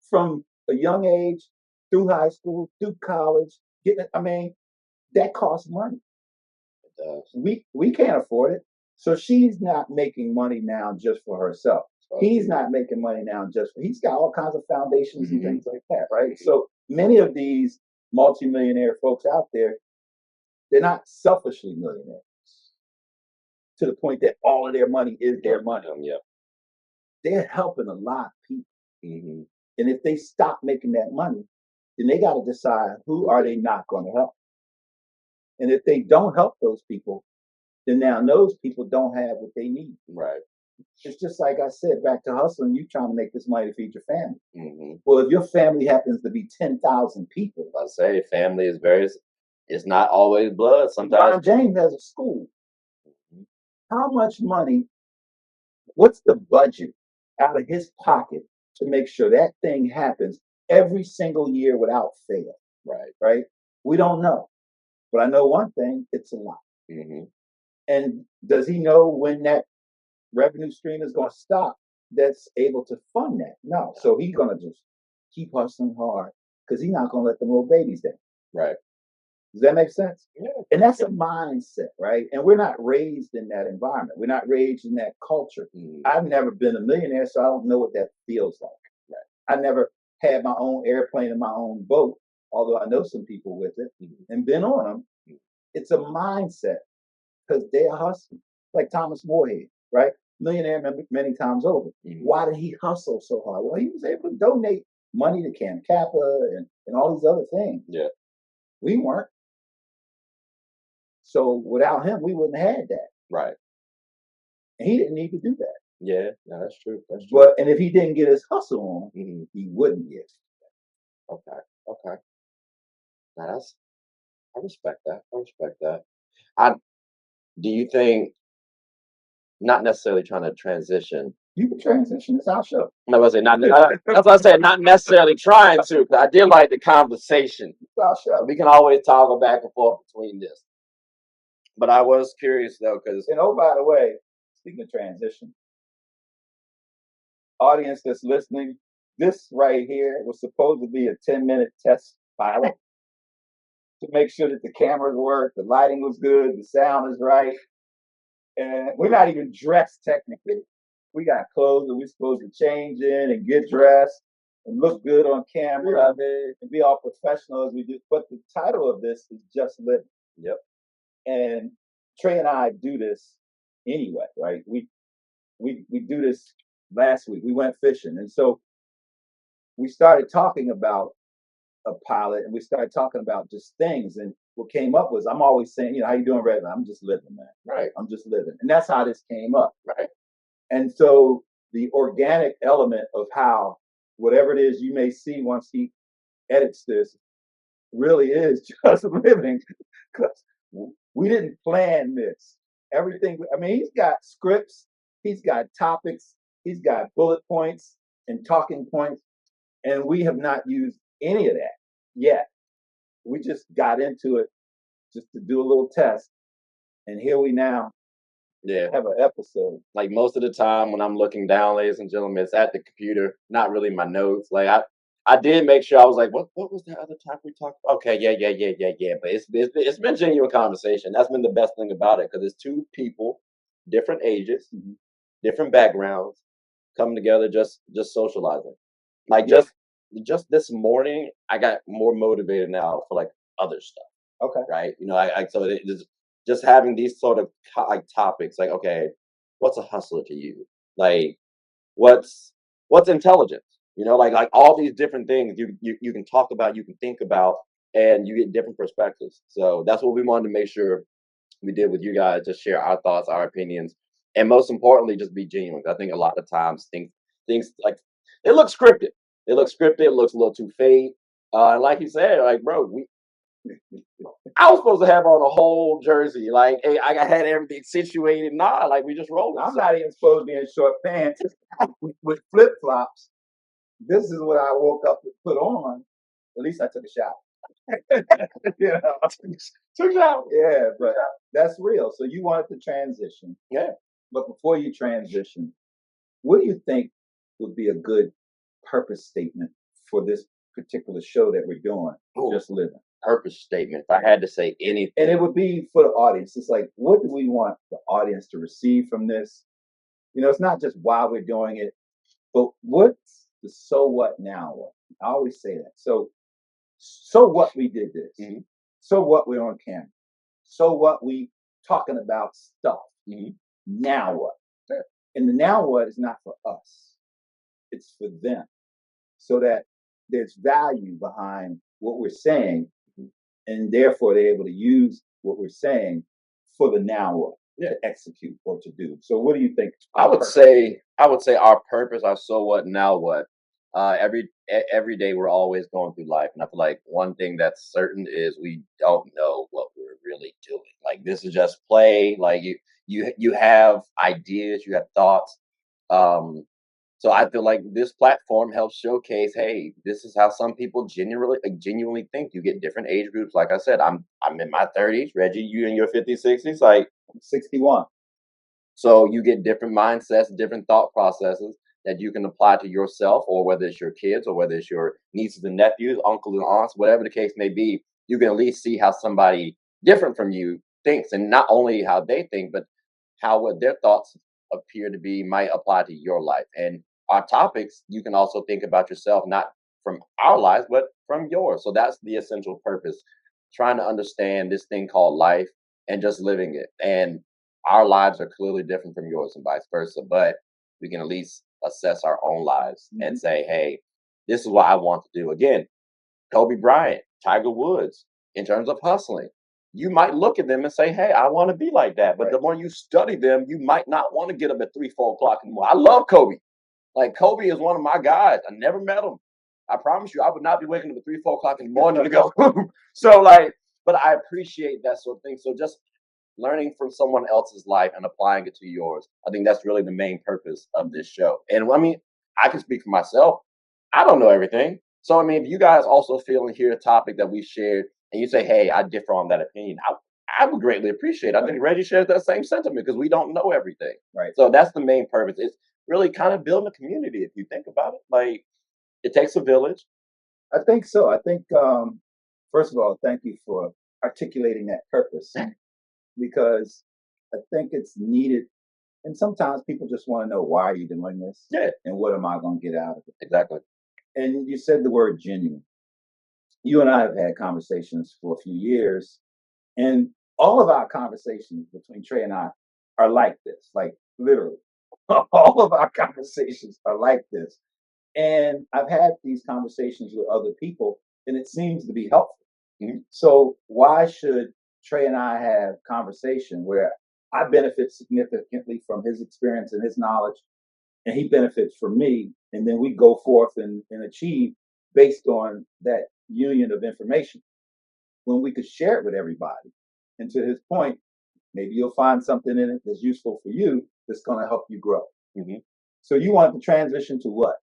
A: From a young age through high school, through college, that costs money.
B: It does.
A: We can't afford it. So she's not making money now just for herself. He's not making money now he's got all kinds of foundations and things like that, right? So many of these multimillionaire folks out there, they're not selfishly millionaires to the point that all of their money is their money.
B: Yeah.
A: They're helping a lot of people. And if they stop making that money, then they got to decide who are they not going to help. And if they don't help those people, then now those people don't have what they need.
B: Right.
A: It's just like I said, back to hustling, you trying to make this money to feed your family. Well, if your family happens to be 10,000 people.
B: I say family is it's not always blood. Sometimes.
A: James has a school. How much money, what's the budget out of his pocket to make sure that thing happens every single year without fail? Right. We don't know. But I know one thing, it's a lot. And does he know when that revenue stream is going to stop that's able to fund that? No. So he's going to just keep hustling hard because he's not going to let the little babies down.
B: Right.
A: Does that make sense?
B: Yeah.
A: And that's a mindset, right? And we're not raised in that environment. We're not raised in that culture. I've never been a millionaire, so I don't know what that feels like. Right. I never had my own airplane and my own boat, although I know some people with it and been on them. It's a mindset because they're hustling. Like Thomas Moorhead, right? Millionaire many times over. Why did he hustle so hard? Well, he was able to donate money to Camp Kappa and all these other things.
B: Yeah.
A: We weren't. So without him, we wouldn't have had that.
B: Right.
A: And he didn't need to do that.
B: Yeah, no, that's true. That's true.
A: And if he didn't get his hustle on, he wouldn't get.
B: Okay. Now I respect that. Do you think, not necessarily trying to transition?
A: You can transition. It's our show.
B: No, I say not. That's what I said. Not necessarily trying to, because I did like the conversation.
A: It's our show.
B: We can always toggle back and forth between this. But I was curious though, because
A: by the way, speaking of transition, audience that's listening, this right here was supposed to be a 10-minute test pilot to make sure that the cameras work, the lighting was good, the sound is right. And we're not even dressed technically. We got clothes that we're supposed to change in and get dressed and look good on camera and be all professional as we do. But the title of this is Just Living.
B: Yep.
A: And Trey and I do this anyway, right? We do this last week. We went fishing. And so we started talking about a pilot and we started talking about just things. And what came up was, I'm always saying, how you doing, Reginald? I'm just living, man.
B: Right.
A: I'm just living. And that's how this came up.
B: Right.
A: And so the organic element of how whatever it is you may see once he edits this really is just living, because we didn't plan this. Everything, he's got scripts, he's got topics, he's got bullet points and talking points, and we have not used any of that yet. We just got into it just to do a little test, and here we now have an episode.
B: Like most of the time when I'm looking down, ladies and gentlemen, it's at the computer, not really my notes. Like I did make sure I was like, what was that other topic we talked about? Okay, yeah. But it's been genuine conversation. That's been the best thing about it, because it's two people, different ages, different backgrounds, coming together, just socializing. Like just this morning, I got more motivated now for like other stuff.
A: Okay.
B: Right. So it is just having these sort of like topics, like, okay, what's a hustler to you? Like, what's intelligence? Like all these different things you can talk about, you can think about, and you get different perspectives. So that's what we wanted to make sure we did with you guys, just share our thoughts, our opinions, and most importantly, just be genuine. I think a lot of times things like it looks scripted. It looks a little too fake. And like you said, like, bro, I was supposed to have on a whole jersey. Like, hey, I had everything situated. Nah, like we just rolled.
A: I'm not even supposed to be in short pants with flip flops. This is what I woke up to put on. At least I took a shower. You know?
B: Took it out.
A: Yeah, but that's real. So you wanted to transition.
B: Yeah.
A: But before you transition, what do you think would be a good purpose statement for this particular show that we're doing,
B: Ooh.
A: Just Living?
B: Purpose statement. If I had to say anything.
A: And it would be for the audience. It's like, what do we want the audience to receive from this? You know, it's not just why we're doing it, but what's the so what now what? I always say that. So what we did this.
B: Mhm.
A: So what we're on camera. So what we talking about stuff.
B: Mhm.
A: Now what?
B: Yeah.
A: And the now what is not for us. It's for them. So that there's value behind what we're saying, and therefore they're able to use what we're saying for the now what to execute or to do. So what do you think?
B: I would say our purpose, our so what, now what. Every day we're always going through life, and I feel like one thing that's certain is we don't know what we're really doing. Like this is just play. Like you have ideas, you have thoughts. Um, so I feel like this platform helps showcase, hey, this is how some people genuinely think. You get different age groups. Like I said, I'm in my 30s. Reggie, you in your 50s, 60s. Like
A: 61.
B: so you get different mindsets, different thought processes that you can apply to yourself, or whether it's your kids, or whether it's your nieces and nephews, uncles and aunts, whatever the case may be. You can at least see how somebody different from you thinks, and not only how they think, but how what their thoughts appear to be might apply to your life. And our topics, you can also think about yourself, not from our lives, but from yours. So that's the essential purpose, trying to understand this thing called life and just living it. And our lives are clearly different from yours and vice versa, but we can at least assess our own lives and say, hey, this is what I want to do. Again, Kobe Bryant, Tiger Woods, in terms of hustling, you might look at them and say, hey, I want to be like that. But the more you study them, you might not want to get up at 3, 4 o'clock in the morning. I love Kobe. Like Kobe is one of my guys. I never met him. I promise you, I would not be waking up at 3, 4 o'clock in the morning to go. So like, but I appreciate that sort of thing. So just learning from someone else's life and applying it to yours. I think that's really the main purpose of this show. And I mean, I can speak for myself. I don't know everything. So I mean, if you guys also feel and hear a topic that we shared and you say, hey, I differ on that opinion, I would greatly appreciate it. I think Reggie shares that same sentiment because we don't know everything.
A: Right.
B: So that's the main purpose. It's really kind of building a community if you think about it. Like it takes a village.
A: I think so. I think first of all, thank you for articulating that purpose because I think it's needed. And sometimes people just want to know why are you doing this?
B: Yeah.
A: And what am I going to get out of it?
B: Exactly.
A: And you said the word genuine. You and I have had conversations for a few years, and all of our conversations between Trey and I are like this, like literally. All of our conversations are like this. And I've had these conversations with other people, and it seems to be helpful. Mm-hmm. So why should Trey and I have conversation where I benefit significantly from his experience and his knowledge, and he benefits from me, and then we go forth and achieve based on that union of information when we could share it with everybody. And to his point, maybe you'll find something in it that's useful for you that's going to help you grow. Mm-hmm. So you want to transition to what?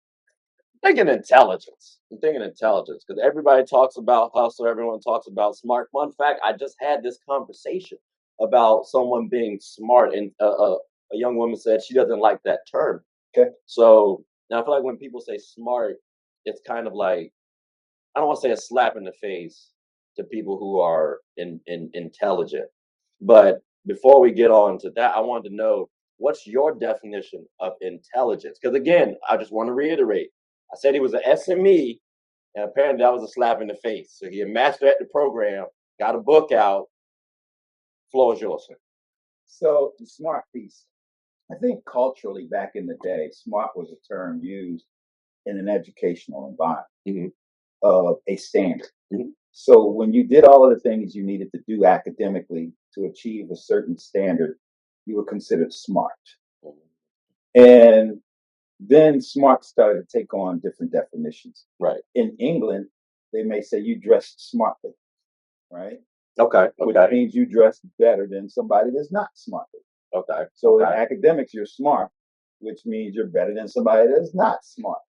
B: Thinking intelligence. I'm thinking intelligence because everybody talks about hustle. Everyone talks about smart. Fun fact: I just had this conversation about someone being smart, and a young woman said she doesn't like that term.
A: Okay.
B: So now I feel like when people say smart, it's kind of like I don't want to say a slap in the face to people who are intelligent. But before we get on to that, I wanted to know what's your definition of intelligence? Because again, I just want to reiterate. I said he was an SME, and apparently that was a slap in the face. So he had mastered at the program, got a book out. Floor is yours, sir.
A: So the smart piece. I think culturally back in the day, smart was a term used in an educational environment of a standard. Mm-hmm. So when you did all of the things you needed to do academically to achieve a certain standard, you were considered smart. Mm-hmm. And then smart started to take on different definitions.
B: Right.
A: In England, they may say you dressed smartly. right?
B: Okay.
A: Which
B: Okay.
A: means you dress better than somebody that's not smart.
B: Okay.
A: So in
B: Okay.
A: academics, you're smart, which means you're better than somebody that's not smart.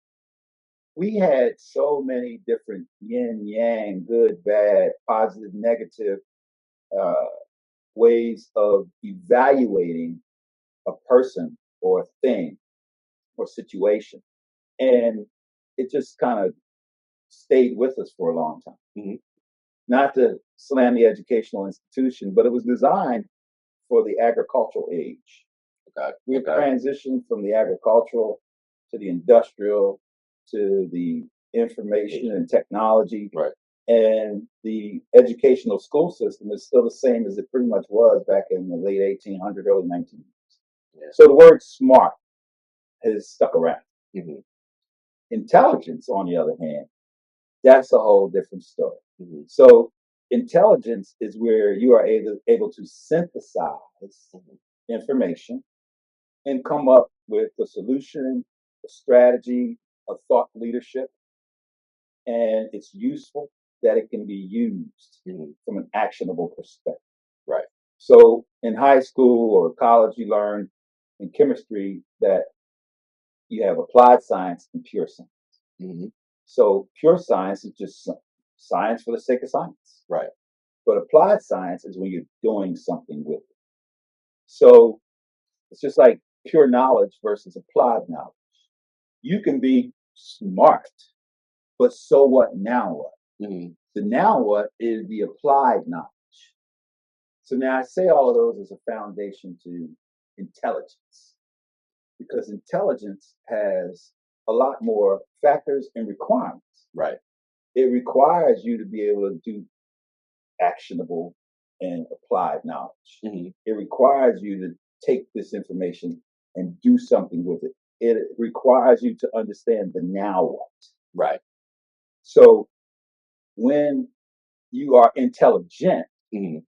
A: We had so many different yin yang, good, bad, positive, negative uh, ways of evaluating a person or a thing or situation. And it just kind of stayed with us for a long time.
B: Mm-hmm.
A: Not to slam the educational institution, but it was designed for the agricultural age.
B: Okay.
A: We've
B: Okay.
A: transitioned from the agricultural to the industrial to the information and technology.
B: Right.
A: And the educational school system is still the same as it pretty much was back in the late 1800s, early 1900s.
B: Yeah.
A: So the word smart has stuck around.
B: Mm-hmm.
A: Intelligence, on the other hand, that's a whole different story.
B: Mm-hmm.
A: So intelligence is where you are able to synthesize information and come up with a solution, a strategy, a thought leadership, and it's useful that it can be used from an actionable perspective.
B: Right.
A: So in high school or college, you learn in chemistry that you have applied science and pure science.
B: Mm-hmm.
A: So pure science is just science for the sake of science.
B: Right.
A: But applied science is when you're doing something with it. So it's just like pure knowledge versus applied knowledge. You can be smart, but so what now what?
B: Mm-hmm.
A: The now what is the applied knowledge. So now I say all of those as a foundation to intelligence, because intelligence has a lot more factors and requirements.
B: Right.
A: It requires you to be able to do actionable and applied knowledge.
B: Mm-hmm.
A: It requires you to take this information and do something with it. It requires you to understand the now what.
B: Right.
A: So when you are intelligent,
B: Mm-hmm.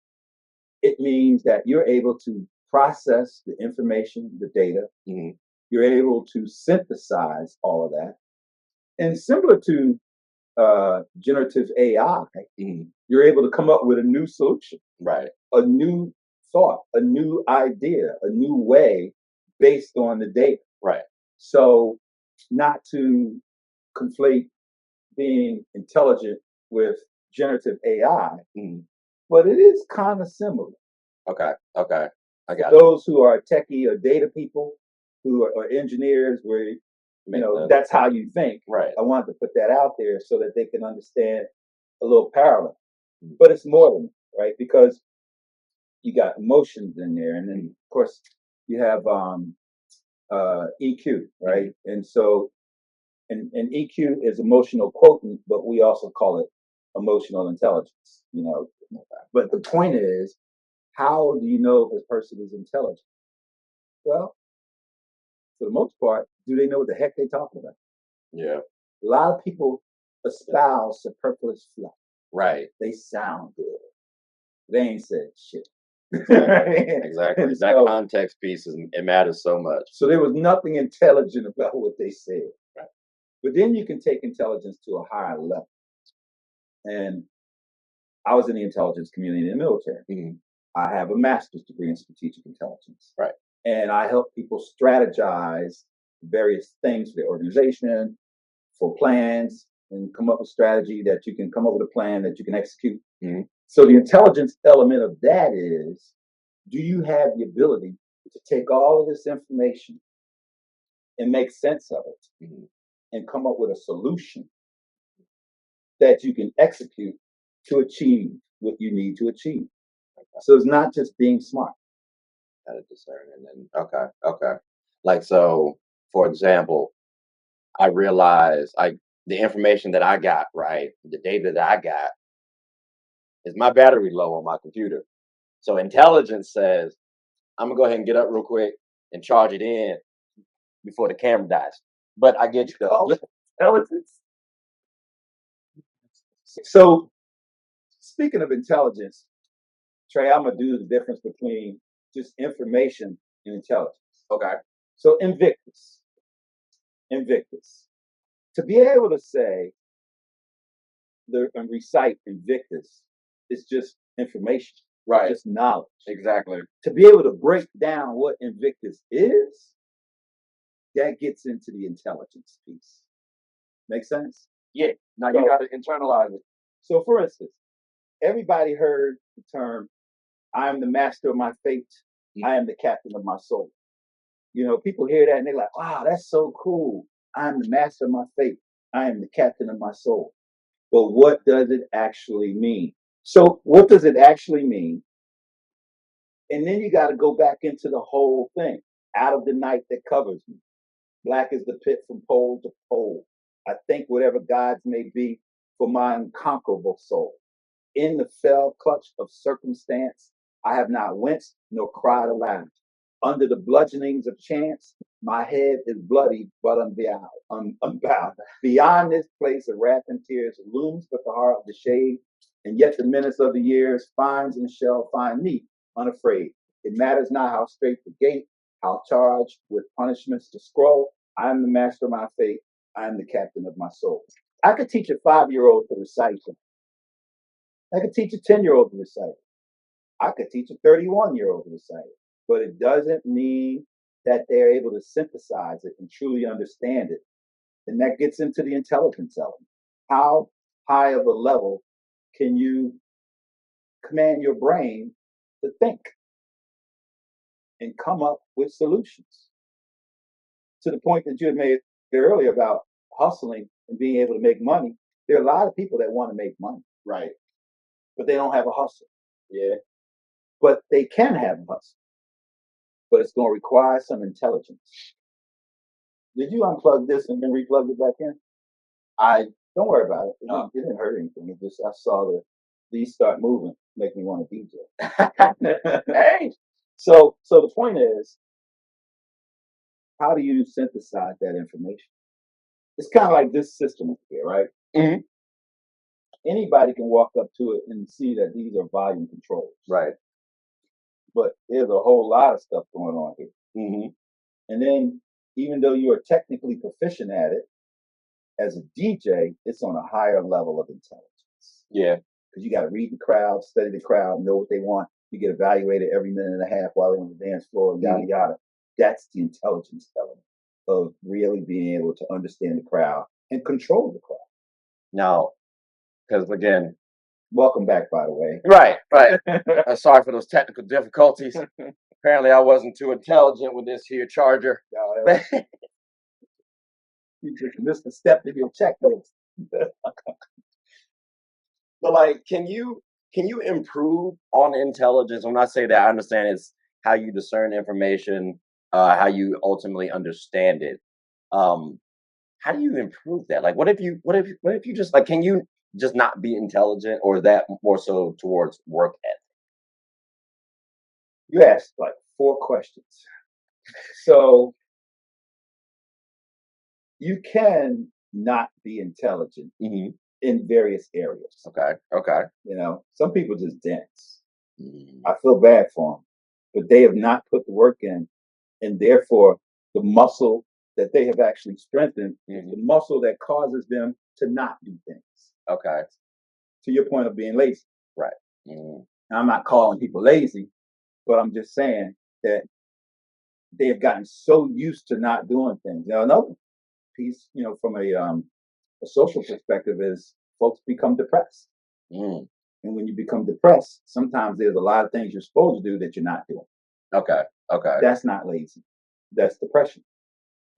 A: it means that you're able to process the information, the data.
B: Mm-hmm.
A: You're able to synthesize all of that. And similar to generative AI,
B: Mm-hmm.
A: you're able to come up with a new solution,
B: Right.
A: a new thought, a new idea, a new way based on the data.
B: Right.
A: So, not to conflate being intelligent with generative AI,
B: Mm-hmm.
A: but it is kind of similar.
B: Okay. Okay. I
A: For
B: got
A: those who are techie or data people, who are engineers, where that's how you think.
B: Right.
A: I wanted to put that out there so that they can understand a little parallel.
B: Mm-hmm.
A: But it's more than that, right? Because you got emotions in there, and then of course you have EQ, right?
B: Mm-hmm.
A: And so, and EQ is emotional quotient, but we also call it emotional intelligence. But the point is, how do you know if a person is intelligent? Well, for the most part, do they know what the heck they're talking about?
B: Yeah.
A: A lot of people espouse superfluous fluff.
B: Right.
A: They sound good. They ain't said shit.
B: Exactly. That
A: So,
B: context piece it matters so much.
A: so there was nothing intelligent about what they said.
B: Right.
A: But then you can take intelligence to a higher level. And I was in the intelligence community in the military.
B: Mm-hmm.
A: I have a master's degree in strategic intelligence.
B: Right.
A: And I help people strategize various things for their organization, for plans, and come up with strategy that you can come up with a plan that you can execute.
B: Mm-hmm.
A: So the intelligence element of that is, do you have the ability to take all of this information and make sense of it,
B: Mm-hmm.
A: and come up with a solution that you can execute to achieve what you need to achieve? Okay. So it's not just being smart.
B: Got to discern. And then, okay. Like, so, for example, I realize the information that I got, right, the data that I got, is my battery low on my computer. So intelligence says, I'm gonna go ahead and get up real quick and charge it in before the camera dies. But I get you though.
A: Intelligence. So speaking of intelligence, Trey, I'm gonna do the difference between just information and intelligence.
B: Okay.
A: So Invictus. To be able to say and recite Invictus it's just information,
B: Right.
A: just knowledge.
B: Exactly.
A: To be able to break down what Invictus is, that gets into the intelligence piece. Make sense?
B: Yeah. Now you got to internalize it.
A: So, for instance, everybody heard the term, I am the master of my fate. I am the captain of my soul. You know, people hear that and they're like, wow, that's so cool. I am the master of my fate. I am the captain of my soul. But what does it actually mean? So, what does it actually mean? And then you got to go back into the whole thing. Out of the night that covers me. Black is the pit from pole to pole. I think whatever gods may be for my unconquerable soul. In the fell clutch of circumstance, I have not winced nor cried aloud. Under the bludgeonings of chance, my head is bloody but unbowed. Beyond this place of wrath and tears looms but the heart of the shade, and yet the menace of the years finds and shall find me unafraid. It matters not how straight the gate, how charged with punishments to scroll. I am the master of my fate. I am the captain of my soul. I could teach a 5-year-old to recite them. I could teach a 10-year-old to recite it. I could teach a 31-year-old to recite it. But it doesn't mean that they're able to synthesize it and truly understand it. And that gets into the intelligence element. How high of a level can you command your brain to think and come up with solutions? To the point that you had made earlier about hustling and being able to make money, there are a lot of people that want to make money.
B: Right.
A: But they don't have a hustle.
B: Yeah.
A: But they can have a hustle. But it's going to require some intelligence. Did you unplug this and then replug it back in? I don't worry about it. It didn't hurt anything. It just I saw these start moving, make me want to DJ. Hey. So the point is, how do you synthesize that information? It's kind of like this system here, right?
B: Mm-hmm.
A: Anybody can walk up to it and see that these are volume controls.
B: Right.
A: But there's a whole lot of stuff going on here.
B: Mm-hmm.
A: And then, even though you are technically proficient at it, as a DJ, it's on a higher level of intelligence.
B: Yeah.
A: Because you got to read the crowd, study the crowd, know what they want. You get evaluated every minute and a half while they're on the dance floor, yada, yada. That's the intelligence element of really being able to understand the crowd and control the crowd.
B: Now, because again,
A: welcome back, by the way.
B: Right. Sorry for those technical difficulties. Apparently, I wasn't too intelligent with this here charger.
A: You just missed a step in your checklist.
B: But like, can you improve on intelligence? When I say that, I understand it's how you discern information, how you ultimately understand it. How do you improve that? Like, what if you just like, can you just not be intelligent, or is that more so towards work ethic?
A: You asked like 4 questions. So you can not be intelligent in various areas.
B: Okay.
A: You know, some people just dance. I feel bad for them, but they have not put the work in, and therefore the muscle that they have actually strengthened is the muscle that causes them to not do things.
B: Okay.
A: To your point of being lazy.
B: Right.
A: I'm not calling people lazy, but I'm just saying that they have gotten so used to not doing things. Now, another piece, you know, from a social perspective, is folks become depressed. And when you become depressed, sometimes there's a lot of things you're supposed to do that you're not doing.
B: Okay.
A: That's not lazy. That's depression.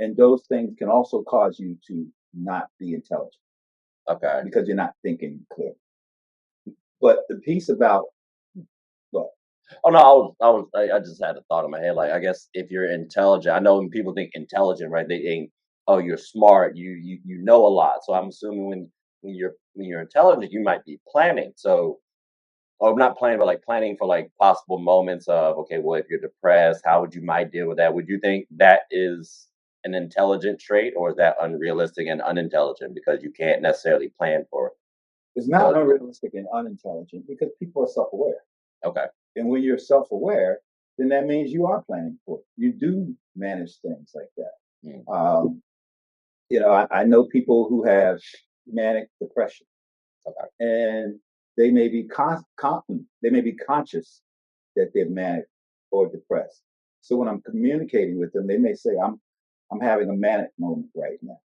A: And those things can also cause you to not be intelligent.
B: Okay.
A: Because you're not thinking clearly. But the piece about what?
B: Oh no, I just had a thought in my head. Like, I guess if you're intelligent, I know when people think intelligent, right? They think, oh, you're smart, you know a lot. So I'm assuming when you're intelligent, you might be planning. So, or not planning, but like planning for like possible moments of, okay, well, if you're depressed, how would you might deal with that? Would you think that is an intelligent trait, or is that unrealistic and unintelligent because you can't necessarily plan for it?
A: It's not unrealistic and unintelligent because people are self-aware.
B: Okay.
A: And when you're self-aware, then that means you are planning for it. You do manage things like that. You know, I know people who have manic depression.
B: Okay.
A: And They may be they may be conscious that they're manic or depressed. So when I'm communicating with them, they may say, I'm having a manic moment right now.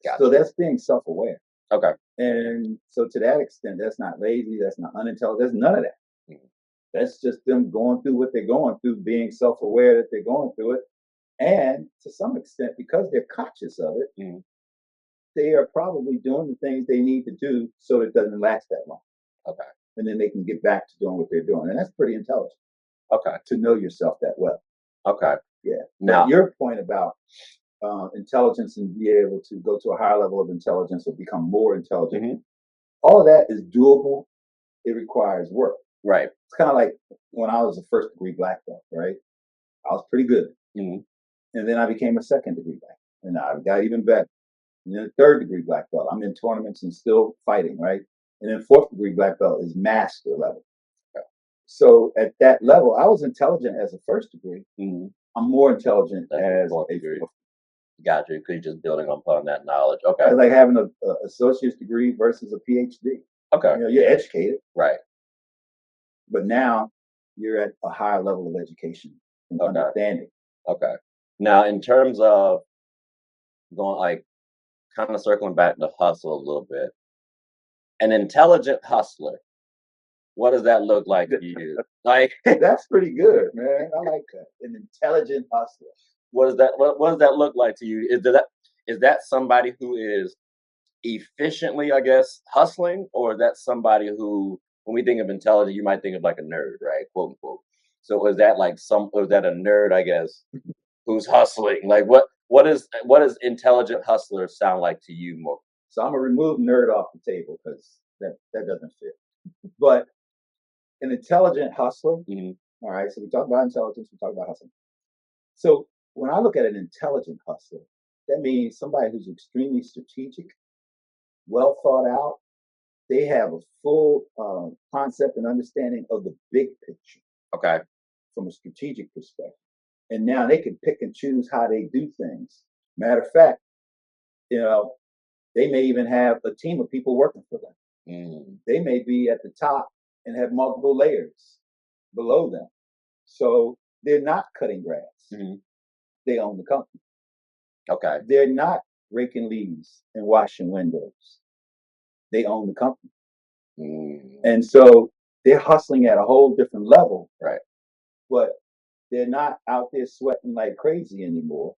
B: Gotcha.
A: So that's being self-aware.
B: Okay.
A: And so to that extent, that's not lazy, that's not unintelligent, there's none of that.
B: Mhm.
A: That's just them going through what they're going through, being self-aware that they're going through it. And to some extent, because they're conscious of it,
B: Mhm.
A: they are probably doing the things they need to do so it doesn't last that long.
B: Okay.
A: And then they can get back to doing what they're doing. And that's pretty intelligent
B: Okay.
A: to know yourself that well.
B: Okay.
A: Yeah.
B: Now,
A: But your point about intelligence and be able to go to a higher level of intelligence or become more intelligent,
B: Mhm.
A: all of that is doable. It requires work.
B: Right.
A: It's kind of like when I was a first degree black belt, right? I was pretty good.
B: Mhm.
A: And then I became a second degree black, and I got even better. And then a third degree black belt, I'm in tournaments and still fighting, right? And then fourth degree black belt is master level.
B: Okay.
A: So at that level, I was intelligent as a first degree.
B: Mhm.
A: I'm more intelligent
B: That's
A: as
B: fourth
A: a
B: degree.
A: fourth.
B: Gotcha. Because you're just building upon that knowledge. Okay.
A: It's like having a associate's degree versus a PhD.
B: Okay.
A: You know, you're educated,
B: Right.
A: but now you're at a higher level of education and
B: Okay.
A: understanding.
B: Okay. Now, in terms of going like kind of circling back to hustle a little bit, an intelligent hustler, what does that look like to you? Like,
A: That's pretty good, man. I like that. An intelligent hustler.
B: what does that look like to you? Is that somebody who is efficiently, I guess, hustling, or is that somebody who, when we think of intelligent, you might think of like a nerd, right? Quote unquote. So is that like or is that a nerd, I guess, who's hustling? Like what does intelligent hustler sound like to you more?
A: So I'm gonna remove nerd off the table because that doesn't fit. But an intelligent hustler.
B: Mhm.
A: All right. So we talk about intelligence. We talk about hustling. So when I look at an intelligent hustler, that means somebody who's extremely strategic, well thought out. They have a full concept and understanding of the big picture
B: Okay.
A: from a strategic perspective. And now they can pick and choose how they do things. Matter of fact, you know, they may even have a team of people working for them.
B: Mm.
A: They may be at the top and have multiple layers below them. So they're not cutting grass.
B: Mhm.
A: They own the company.
B: Okay.
A: They're not raking leaves and washing windows. They own the company.
B: Mm.
A: And so they're hustling at a whole different level,
B: Right.
A: but they're not out there sweating like crazy anymore.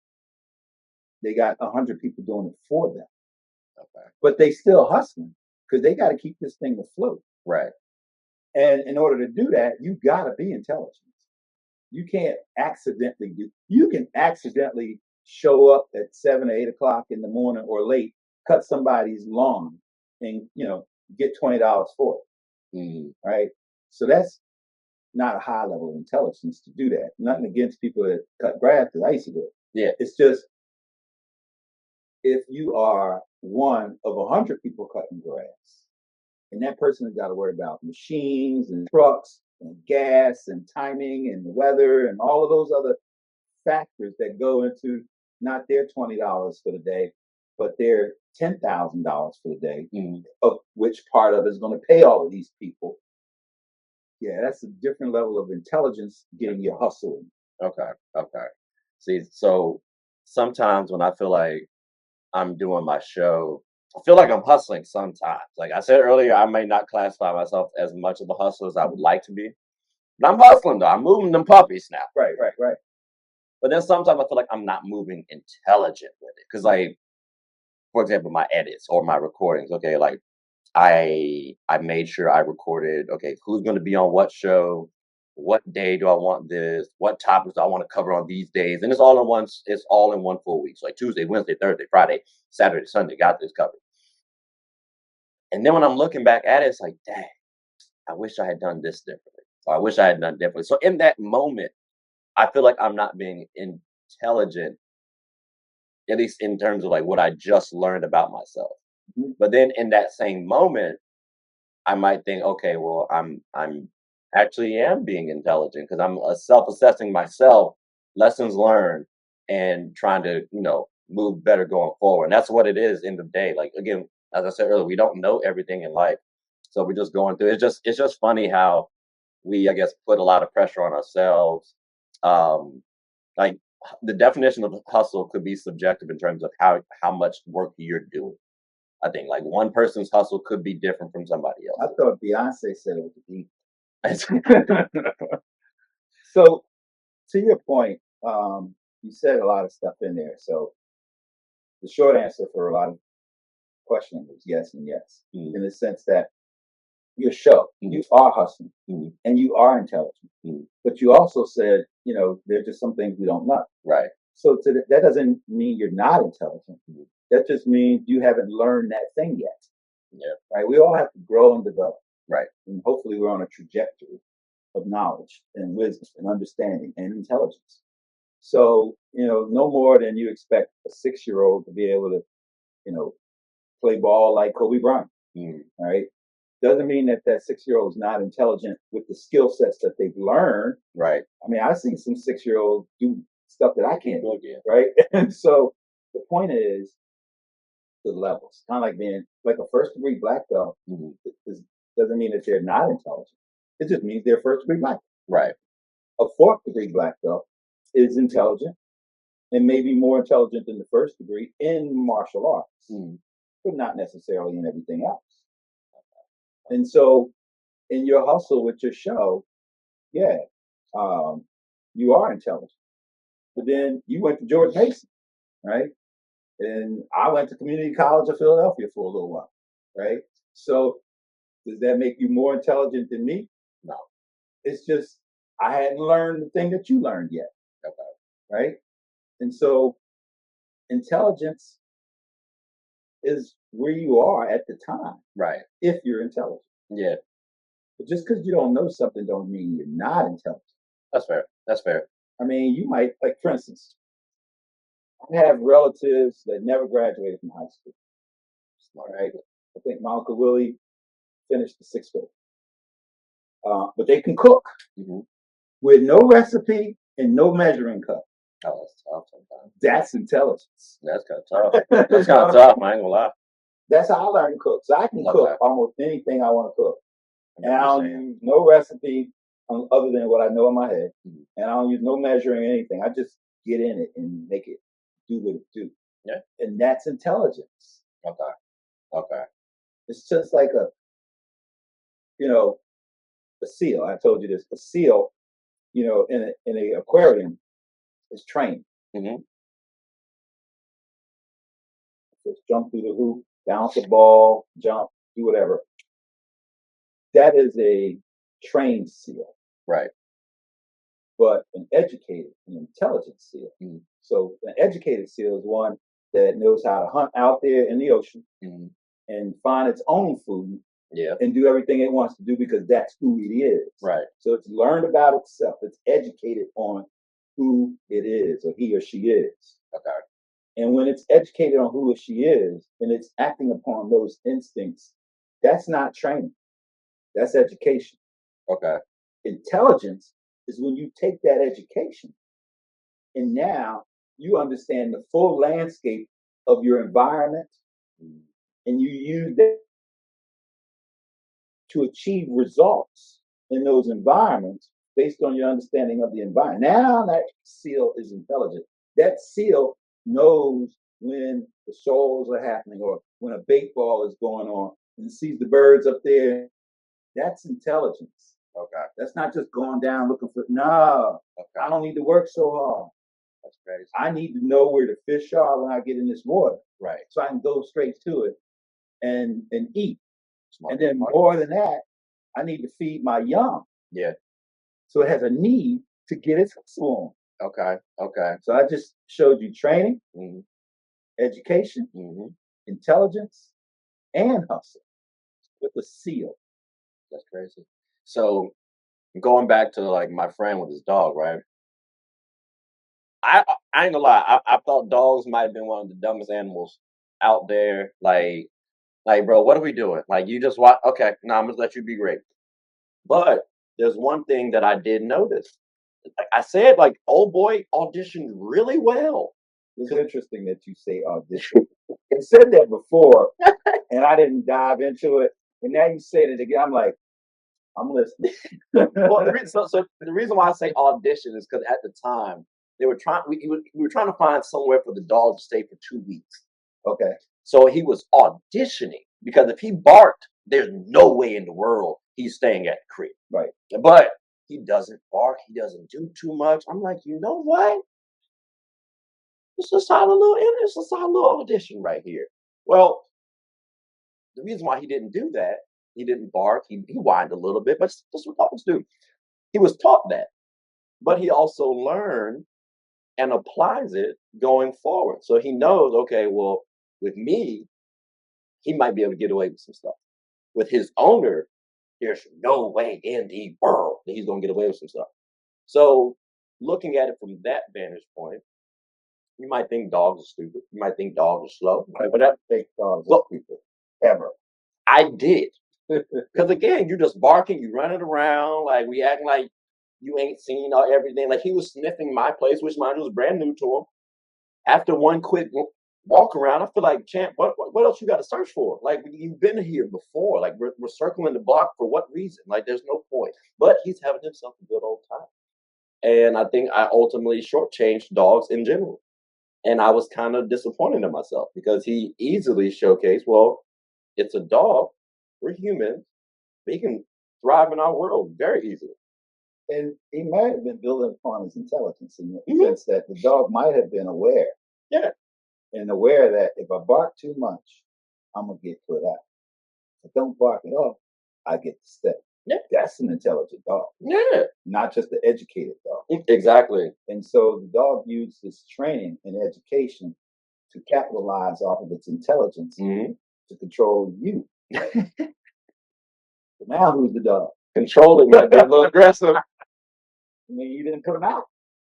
A: They got 100 people doing it for them,
B: Okay.
A: but they still hustling because they got to keep this thing afloat.
B: Right.
A: And in order to do that, you got to be intelligent. You can't accidentally do. You can accidentally show up at 7 or 8 o'clock in the morning or late, cut somebody's lawn, and get $20 for it.
B: Mm.
A: Right. So that's not a high level of intelligence to do that. Nothing against people that cut grass because I used to do it.
B: Yeah.
A: It's just if you are one of 100 people cutting grass, and that person has got to worry about machines and trucks and gas and timing and the weather and all of those other factors that go into not their $20 for the day, but their $10,000 for the day, of which part of it is going to pay all of these people. Yeah, that's a different level of intelligence getting your hustle.
B: Okay. Okay. See, so sometimes when I feel like I'm doing my show, I feel like I'm hustling sometimes. Like I said earlier, I may not classify myself as much of a hustler as I would like to be. But I'm hustling though. I'm moving them puppies now.
A: Right, right, right.
B: But then sometimes I feel like I'm not moving intelligent with it. Cause like, for example, my edits or my recordings, okay, like I made sure I recorded, okay, who's gonna be on what show, what day do I want this, what topics do I want to cover on these days. And it's all in one full week. So like Tuesday, Wednesday, Thursday, Friday, Saturday, Sunday, got this covered. And then when I'm looking back at it, it's like, dang, I wish I had done this differently. Or I wish I had done differently. So in that moment, I feel like I'm not being intelligent, at least in terms of like what I just learned about myself.
A: Mm-hmm.
B: But then in that same moment, I might think, okay, well, I'm actually am being intelligent because I'm self-assessing myself, lessons learned, and trying to move better going forward. And that's what it is in the day. Like again, as I said earlier, we don't know everything in life. So we're just going through. It's just funny how we, I guess, put a lot of pressure on ourselves. Um, like the definition of hustle could be subjective in terms of how much work you're doing. I think like one person's hustle could be different from somebody
A: I
B: else's.
A: thought Beyonce said it was deep. So to your point, you said a lot of stuff in there. So the short answer for a lot of questioning was yes and yes, in the sense that your show, you are hustling and you are intelligent, but you also said, there's just some things we don't know.
B: Right.
A: So that doesn't mean you're not intelligent. That just means you haven't learned that thing yet.
B: Yeah.
A: Right. We all have to grow and develop.
B: Right.
A: And hopefully we're on a trajectory of knowledge and wisdom and understanding and intelligence. So, no more than you expect a 6-year-old to be able to, play ball like Kobe Bryant. Right. Doesn't mean that 6-year-old is not intelligent with the skill sets that they've learned.
B: Right.
A: I mean, I've seen some 6-year-olds do stuff that I can't do. Right. And so the point is the levels, kind of like being like a first degree black belt doesn't mean that they're not intelligent. It just means they're first degree black.
B: Right.
A: A fourth degree black belt is intelligent and maybe more intelligent than the first degree in martial arts, but not necessarily in everything else. And so in your hustle with your show, you are intelligent. But then you went to George Mason, right? And I went to Community College of Philadelphia for a little while, right? So does that make you more intelligent than me? No. It's just I hadn't learned the thing that you learned yet. Okay. Right? And so intelligence is where you are at the time. Right. If you're intelligent. Yeah. But just because you don't know something don't mean you're not intelligent.
B: That's fair. That's fair.
A: I mean, you might, like, for instance, I have relatives that never graduated from high school. All right. I think my Uncle Willie finished the 6th grade. But they can cook with no recipe and no measuring cup.
B: Oh, that's tough sometimes.
A: That's intelligence.
B: That's kind of tough. That's kind of tough. I ain't gonna lie.
A: That's how I learned to cook. So I can cook almost anything I want to cook. And I don't use no recipe other than what I know in my head. And I don't use no measuring anything. I just get in it and make it do what it do. Yeah. And that's intelligence. Okay. Okay. It's just like a seal. I told you this. A seal, in an aquarium is trained. Just jump through the hoop, bounce the ball, jump, do whatever. That is a trained seal. Right. But an educated, an intelligent seal. So an educated seal is one that knows how to hunt out there in the ocean and find its own food. Yeah. And do everything it wants to do because that's who it is. Right. So it's learned about itself. It's educated on who it is or he or she is. Okay. And when it's educated on who she is and it's acting upon those instincts, that's not training. That's education. Okay. Intelligence is when you take that education and now you understand the full landscape of your environment and you use that to achieve results in those environments based on your understanding of the environment. Now that seal is intelligent. That seal knows when the shoals are happening or when a bait ball is going on and sees the birds up there. That's intelligence. Okay. That's not just going down looking for, no. Okay. I don't need to work so hard. That's crazy. I need to know where the fish are when I get in this water. Right. So I can go straight to it and eat. Smart. And then more than that, I need to feed my young. Yeah. So it has a need to get its hustle on. Okay. Okay. So I just showed you training, education, intelligence, and hustle with a seal.
B: That's crazy. So going back to like my friend with his dog, right? I ain't gonna lie. I thought dogs might have been one of the dumbest animals out there. Like, bro, what are we doing? Like, you just watch. Okay, now I'm gonna let you be great. But there's one thing that I did notice. Like I said, like, old boy auditioned really well.
A: It's interesting that you say audition. I said that before, and I didn't dive into it. And now you say it again. I'm like, I'm listening.
B: Well, so the reason why I say audition is because at the time they were trying. We were trying to find somewhere for the dog to stay for 2 weeks.
A: Okay.
B: So he was auditioning because if he barked, there's no way in the world he's staying at the crib.
A: Right.
B: But he doesn't bark. He doesn't do too much. I'm like, you know what? It's a solid little audition right here. Well, the reason why he didn't do that, he didn't bark. He whined a little bit, but that's what dogs do. He was taught that, but he also learned and applies it going forward. So he knows, okay, well, with me, he might be able to get away with some stuff. With his owner, there's no way in the world that he's going to get away with some stuff. So looking at it from that vantage point, you might think dogs are stupid. You might think dogs are slow.
A: I would not think dogs are stupid ever.
B: I did. Because again, you're just barking, you running around, like we acting like you ain't seen everything. Like he was sniffing my place, which mine was brand new to him. After one quick walk around, I feel like, champ, what else you got to search for? Like you've been here before. Like we're circling the block for what reason? Like there's no point. But he's having himself a good old time. And I think I ultimately shortchanged dogs in general. And I was kind of disappointed in myself because he easily showcased, well, it's a dog. We're humans. We can thrive in our world very easily.
A: And he might have been building upon his intelligence in the sense that the dog might have been aware.
B: Yeah.
A: And aware that if I bark too much, I'm going to get put out. If I don't bark at all, I get to stay.
B: Yeah.
A: That's an intelligent dog.
B: Yeah.
A: Not just an educated dog.
B: Exactly.
A: And so the dog used this training and education to capitalize off of its intelligence to control you. But now who's the dog?
B: Controlling might be a little aggressive.
A: I mean, you didn't put him out.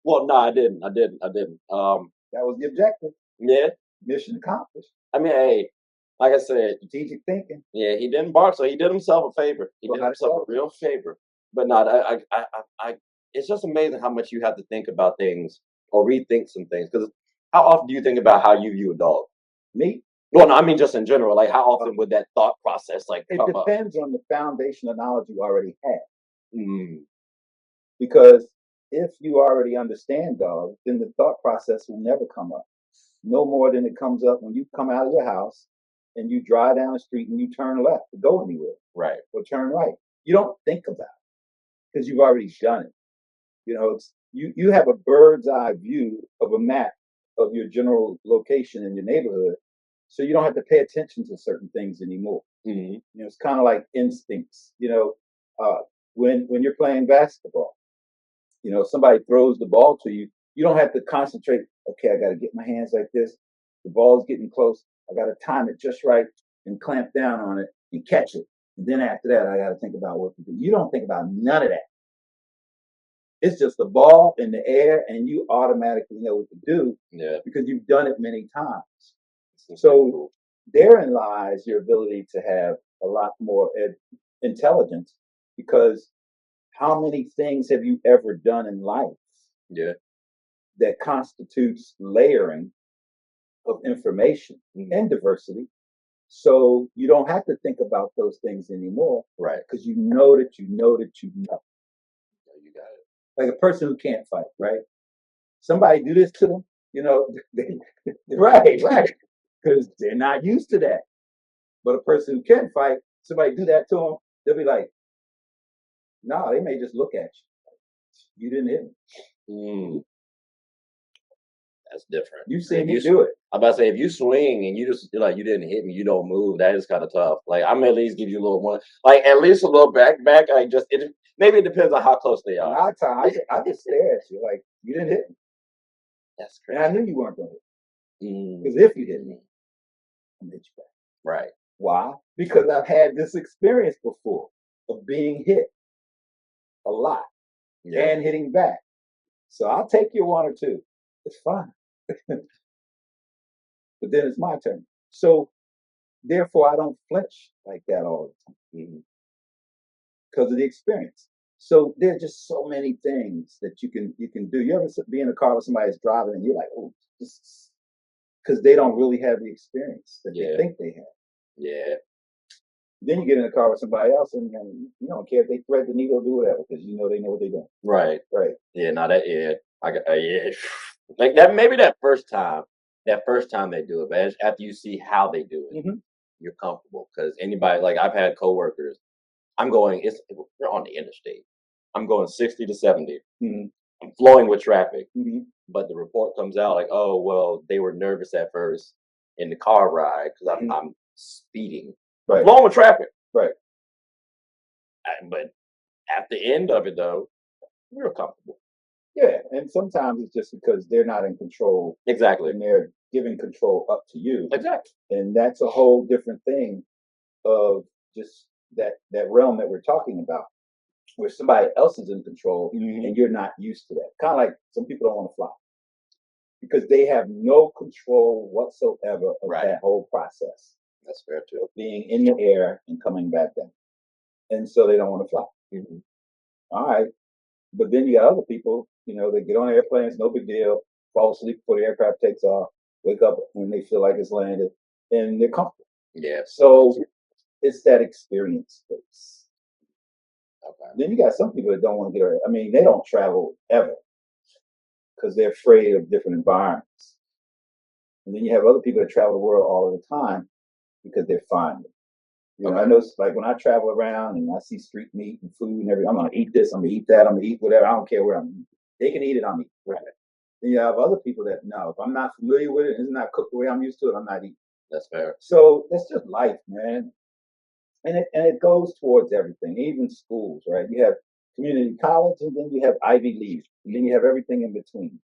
B: Well, no, I didn't.
A: That was the objective.
B: Yeah.
A: Mission accomplished.
B: I mean, hey, like I said,
A: strategic thinking.
B: Yeah, he didn't bark, so he did himself a favor. He did himself a real favor. But no, it's just amazing how much you have to think about things or rethink some things. Because how often do you think about how you view a dog?
A: Me?
B: Well, no, I mean just in general. Like, how often would that thought process like
A: it
B: come
A: depends on the foundation of knowledge you already have.
B: Mm.
A: Because if you already understand dogs, then the thought process will never come up. No more than it comes up when you come out of your house and you drive down the street and you turn left to go anywhere.
B: Right.
A: Or turn right. You don't think about it because you've already done it. You know, it's you have a bird's eye view of a map of your general location in your neighborhood. So you don't have to pay attention to certain things anymore.
B: Mm-hmm.
A: You know, it's kind of like instincts. You know, when you're playing basketball, you know, somebody throws the ball to you, you don't have to concentrate. Okay, I got to get my hands like this. The ball's getting close. I got to time it just right and clamp down on it and catch it. And then after that, I got to think about what to do. You don't think about none of that. It's just the ball in the air, and you automatically know what to do because you've done it many times. So therein lies your ability to have a lot more intelligence, because how many things have you ever done in life that constitutes layering of information and diversity? So you don't have to think about those things anymore,
B: right?
A: Because you know that you know that you know.
B: You got it.
A: Like a person who can't fight, right? Somebody do this to them, you know, right, because they're not used to that. But a person who can fight, somebody do that to them, they'll be like, no, they may just look at you. You didn't hit me.
B: That's different.
A: You've seen me do it.
B: I'm about to say, if you swing and you're like, you didn't hit me, you don't move, that is kind of tough. Like, I'm at least give you a little more, like at least a little back. Maybe it depends on how close they are.
A: I just stare at you like, you didn't hit me.
B: That's crazy.
A: And I knew you weren't going to hit me. Because if you hit me, I'm hit you back.
B: Right.
A: Why? Because I've had this experience before of being hit a lot and hitting back. So I'll take your one or two. It's fine. But then it's my turn. So therefore, I don't flinch like that all the time because of the experience. So there are just so many things that you can do. You ever be in a car with somebody that's driving and you're like, oh, because they don't really have the experience that they think they have.
B: Yeah.
A: Then you get in the car with somebody else, and you don't care if they thread the needle or do whatever because you know they know what they're doing.
B: Right.
A: Right.
B: Yeah. No. I got. Yeah. Like that. Maybe that first time. That first time they do it, but after you see how they do it,
A: Mm-hmm.
B: you're comfortable. Because anybody, like I've had coworkers, we're on the interstate. I'm going 60 to 70.
A: Mm-hmm.
B: I'm flowing with traffic.
A: Mm-hmm.
B: But the report comes out like, oh well, they were nervous at first in the car ride because I'm speeding. I'm
A: Right.
B: flowing with traffic.
A: Right.
B: But at the end of it though, we're comfortable.
A: Yeah, and sometimes it's just because they're not in control
B: Exactly.
A: and they're giving control up to you,
B: Exactly.
A: and that's a whole different thing of just that realm that we're talking about, where somebody else is in control and you're not used to that. Kind of like some people don't want to fly because they have no control whatsoever of that whole process.
B: That's fair too.
A: Of being in the air and coming back down, and so they don't want to fly. All right, but then you got other people, they get on airplanes, no big deal, fall asleep before the aircraft takes off, wake up when they feel like it's landed, and they're comfortable.
B: Yeah.
A: So it's that experience space.
B: Okay.
A: Then you got some people that don't want to get around. I mean, they don't travel ever because they're afraid of different environments. And then you have other people that travel the world all the time because they're fine. I know, like when I travel around and I see street meat and food and everything, I'm gonna eat this, I'm gonna eat that, I'm gonna eat whatever. I don't care where I'm eating. They can eat it, I'm eating. Right. Then you have other people that no, if I'm not familiar with it and it's not cooked the way I'm used to it, I'm not eating.
B: That's fair.
A: So that's just life, man. And it goes towards everything, even schools, right? You have community college, and then you have Ivy League, and then you have everything in between.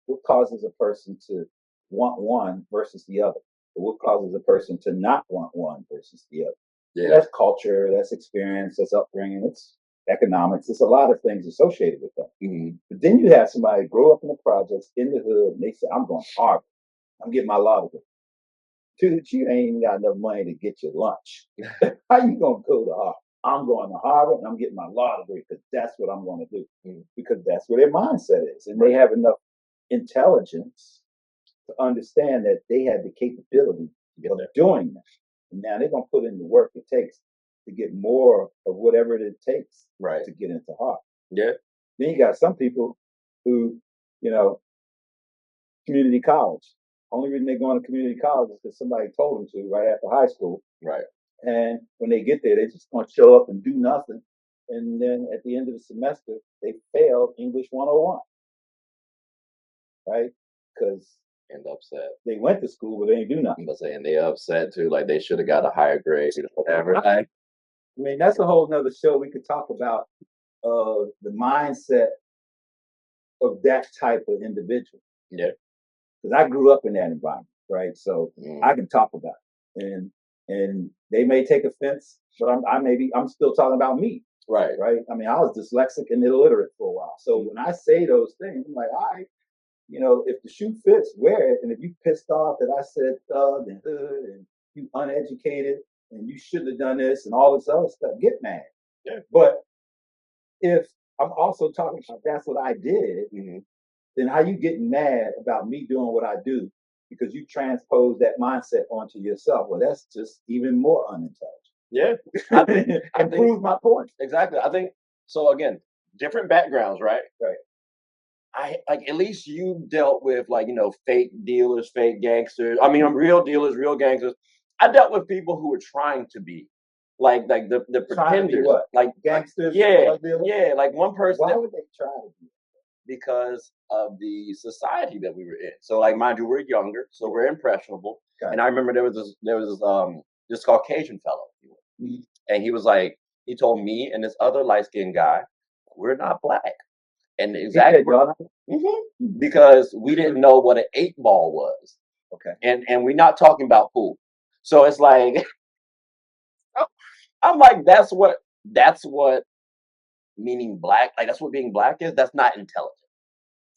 A: What causes a person to want one versus the other? Or what causes a person to not want one versus the other? Yeah. That's culture, that's experience, that's upbringing, it's economics, it's a lot of things associated with that. Mm-hmm. But then you have somebody grow up in the projects in the hood, and they say, I'm going to Harvard, I'm getting my law degree. Dude, you ain't even got enough money to get your lunch. How you gonna go to Harvard? I'm going to Harvard and I'm getting my law degree because that's what I'm going to do. Because that's where their mindset is. And they have enough intelligence to understand that they have the capability of doing that. And now they're going to put in the work it takes to get more of whatever it takes to get into Harvard. Yeah. Then you got some people who, community college. Only reason they're going to community college is because somebody told them to right after high school. Right. And when they get there, they're just going to show up and do nothing. And then at the end of the semester, they failed English 101. Right? Because
B: and upset.
A: They went to school, but they didn't do nothing.
B: I'm saying they upset too, like they should have got a higher grade or whatever.
A: I mean, that's a whole nother show. We could talk about the mindset of that type of individual. Yeah. Because I grew up in that environment, right? So I can talk about it. And they may take offense, but I'm still talking about me. Right. Right. I mean, I was dyslexic and illiterate for a while. So when I say those things, I'm like, all right, if the shoe fits, wear it. And if you pissed off that I said thug and hood and you uneducated and you shouldn't have done this and all this other stuff, get mad. Yeah. But if I'm also talking about that's what I did, then how you getting mad about me doing what I do because you transpose that mindset onto yourself? Well, that's just even more unintelligent.
B: Yeah.
A: And prove my point.
B: Exactly. I think so. Again, different backgrounds, right?
A: Right.
B: I like at least you dealt with fake dealers, fake gangsters. I mean, real dealers, real gangsters. I dealt with people who were trying to be like the pretenders,
A: what? Like gangsters.
B: Yeah. Like one person.
A: Why would they try to be?
B: Because of the society that we were in. So, like, mind you, we're younger, so we're impressionable. Okay. And I remember there was this Caucasian fellow, and he was like, he told me and this other light skinned guy, we're not black. And exactly because we didn't know what an 8-ball was. Okay. And we're not talking about pool. So it's like I'm like, that's what meaning black, like that's what being black is. That's not intelligent.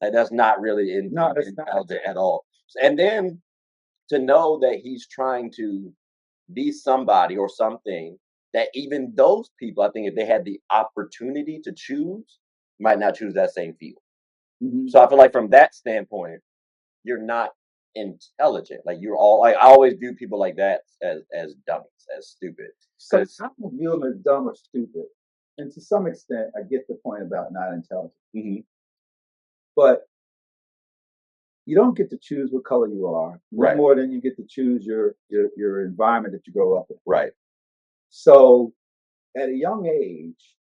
B: Like that's not really intelligent at all. And then to know that he's trying to be somebody or something that even those people, I think if they had the opportunity to choose, might not choose that same field. So I feel like from that standpoint, you're not intelligent. Like you're all like I always view people like that as dummies, as stupid.
A: So I
B: 'Cause
A: don't view them as dumb or stupid. And to some extent, I get the point about not intelligent.
B: mhm,
A: But you don't get to choose what color you are, no
B: right,
A: more than you get to choose your environment that you grow up in.
B: right,
A: So at a young age,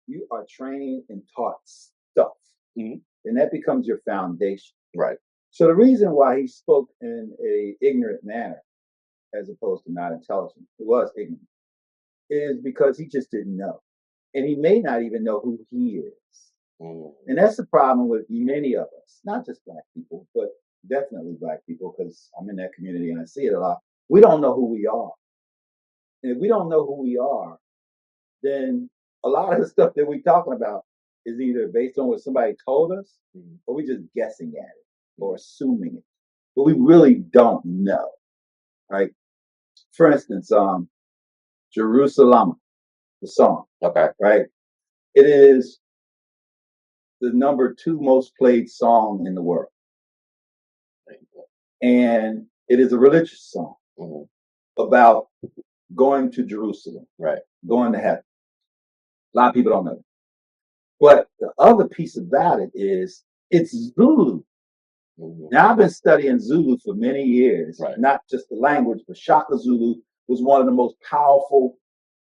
A: you are trained and taught stuff,
B: mhm,
A: and that becomes your foundation.
B: right,
A: So the reason why he spoke in a ignorant manner, as opposed to not intelligent, it was ignorant, is because he just didn't know, and he may not even know who he is.
B: mhm,
A: And that's the problem with many of us, not just black people, but definitely black people, because I'm in that community and I see it a lot. We don't know who we are. And if we don't know who we are, then a lot of the stuff that we're talking about is either based on what somebody told us
B: mhm,
A: or we're just guessing at it or assuming it. But we really don't know. Right? For instance, Jerusalem, the song,
B: okay,
A: right? It is the number 2 most played song in the world. And it is a religious song
B: mhm,
A: about going to Jerusalem,
B: right,
A: going to heaven. A lot of people don't know that. But the other piece about it is it's Zulu.
B: mhm,
A: Now, I've been studying Zulu for many years,
B: right,
A: not just the language, but Shaka Zulu was one of the most powerful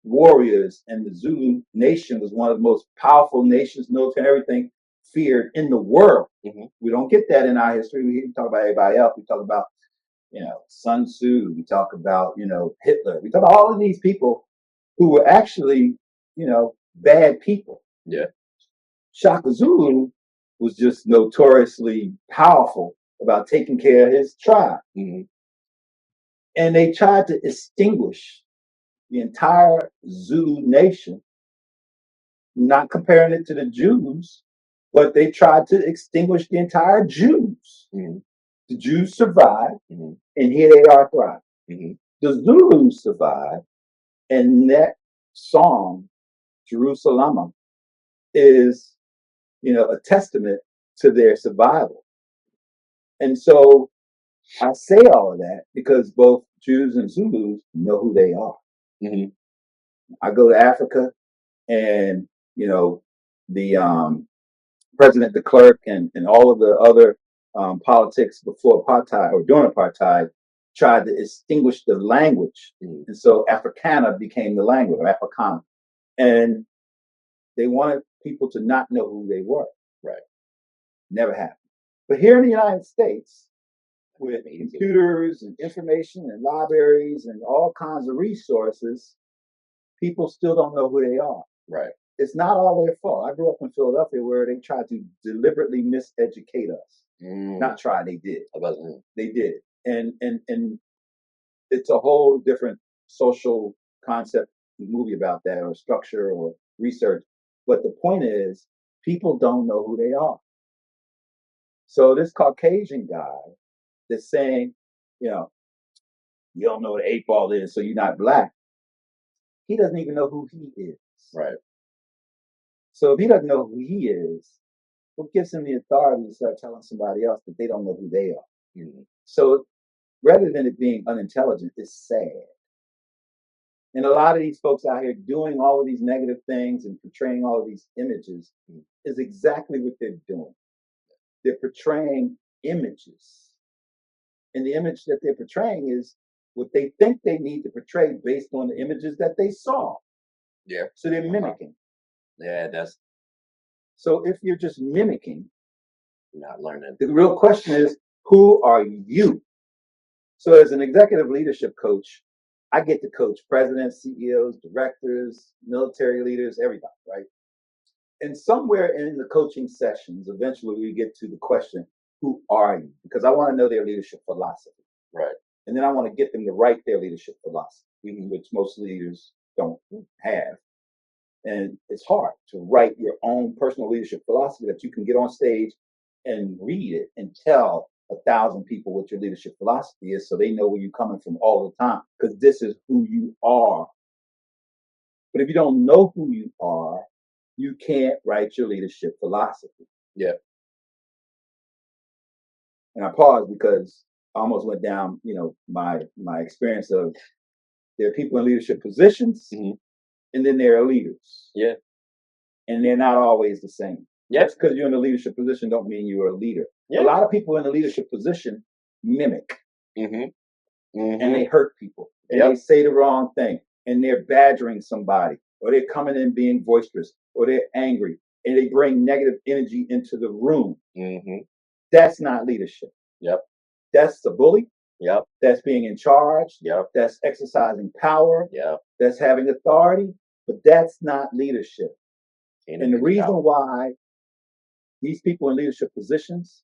A: warriors, and the Zulu nation was one of the most powerful nations, military, everything feared in the world.
B: mhm,
A: We don't get that in our history. We talk about everybody else. We talk about, Sun Tzu. We talk about, Hitler. We talk about all of these people who were actually, bad people.
B: yeah,
A: Shaka Zulu was just notoriously powerful about taking care of his tribe.
B: mhm,
A: And they tried to extinguish the entire Zulu nation, not comparing it to the Jews, but they tried to extinguish the entire Jews.
B: mhm,
A: The Jews survived,
B: mhm,
A: and here they are thriving.
B: mhm,
A: The Zulus survived, and that song, Jerusalem, is, a testament to their survival. And so I say all of that because both Jews and Zulus know who they are.
B: mhm,
A: I go to Africa, and the president, the clerk, and all of the other politics before apartheid or during apartheid tried to extinguish the language,
B: mhm,
A: and so Africana became the language, or Afrikaans, and they wanted people to not know who they were.
B: right.
A: Never happened. But here in the United States, with
B: Amazing.
A: computers and information and libraries and all kinds of resources, people still don't know who they are.
B: Right.
A: It's not all their fault. I grew up in Philadelphia where they tried to deliberately miseducate us. Not try, they did. They did. And it's a whole different social concept movie about that, or structure, or research. But the point is, people don't know who they are. So this Caucasian guy that's saying, you know, you don't know what an 8 ball is, so you're not black. He doesn't even know who he is.
B: Right.
A: So if he doesn't know who he is, what gives him the authority to start telling somebody else that they don't know who they are?
B: Mm-hmm.
A: So rather than it being unintelligent, it's sad. And a lot of these folks out here doing all of these negative things and portraying all of these images is exactly what they're doing. They're portraying images. And the image that they're portraying is what they think they need to portray based on the images that they saw.
B: Yeah.
A: So they're mimicking.
B: Yeah, that's
A: So if you're just mimicking,
B: not learning.
A: the real question is, who are you? So as an executive leadership coach, I get to coach presidents, CEOs, directors, military leaders, everybody, right? And somewhere in the coaching sessions, eventually we get to the question, who are you? Because I want to know their leadership philosophy.
B: Right.
A: And then I want to get them to write their leadership philosophy, which most leaders don't have. And it's hard to write your own personal leadership philosophy that you can get on stage and read it and tell 1,000 people what your leadership philosophy is, so they know where you're coming from all the time, because this is who you are. But if you don't know who you are, you can't write your leadership philosophy.
B: Yeah.
A: And I pause because almost went down, my experience of there are people in leadership positions, and then there are leaders.
B: Yeah.
A: And they're not always the same.
B: Yeah.
A: Just because you're in a leadership position don't mean you're a leader.
B: Yeah.
A: A lot of people in a leadership position mimic. And they hurt people. And they say the wrong thing. And they're badgering somebody. Or they're coming in being boisterous. Or they're angry. And they bring negative energy into the room. That's not leadership.
B: Yep.
A: That's the bully.
B: Yep.
A: That's being in charge.
B: Yep.
A: That's exercising power.
B: Yep.
A: That's having authority. But that's not leadership. And the reason why these people in leadership positions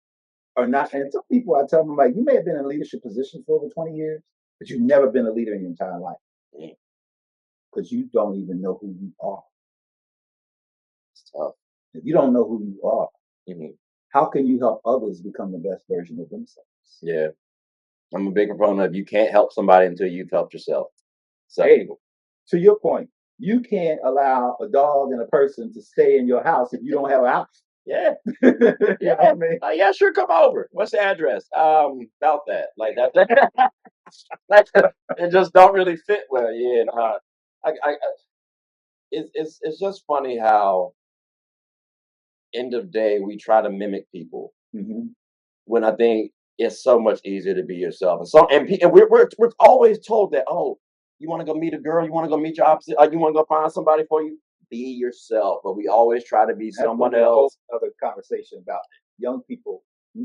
A: are not, and some people I tell them, like, you may have been in a leadership position for over 20 years, but you've never been a leader in your entire life. Because you don't even know who you are.
B: It's tough.
A: If you don't know who you are, how can you help others become the best version of themselves?
B: Yeah. I'm a big proponent of you can't help somebody until you've helped yourself. So,
A: hey, to your point, you can't allow a dog and a person to stay in your house if you don't have a house.
B: Yeah.
A: Yeah. I mean?
B: Yeah, sure, come over. What's the address? About that. Like that. It just don't really fit well. Yeah. It's just funny how end of day we try to mimic people when I think it's so much easier to be yourself. And we're always told that, oh, you want to go meet a girl, you want to go meet your opposite, you want to go find somebody for you, be yourself. But we always try to be someone else.
A: Other conversation about young people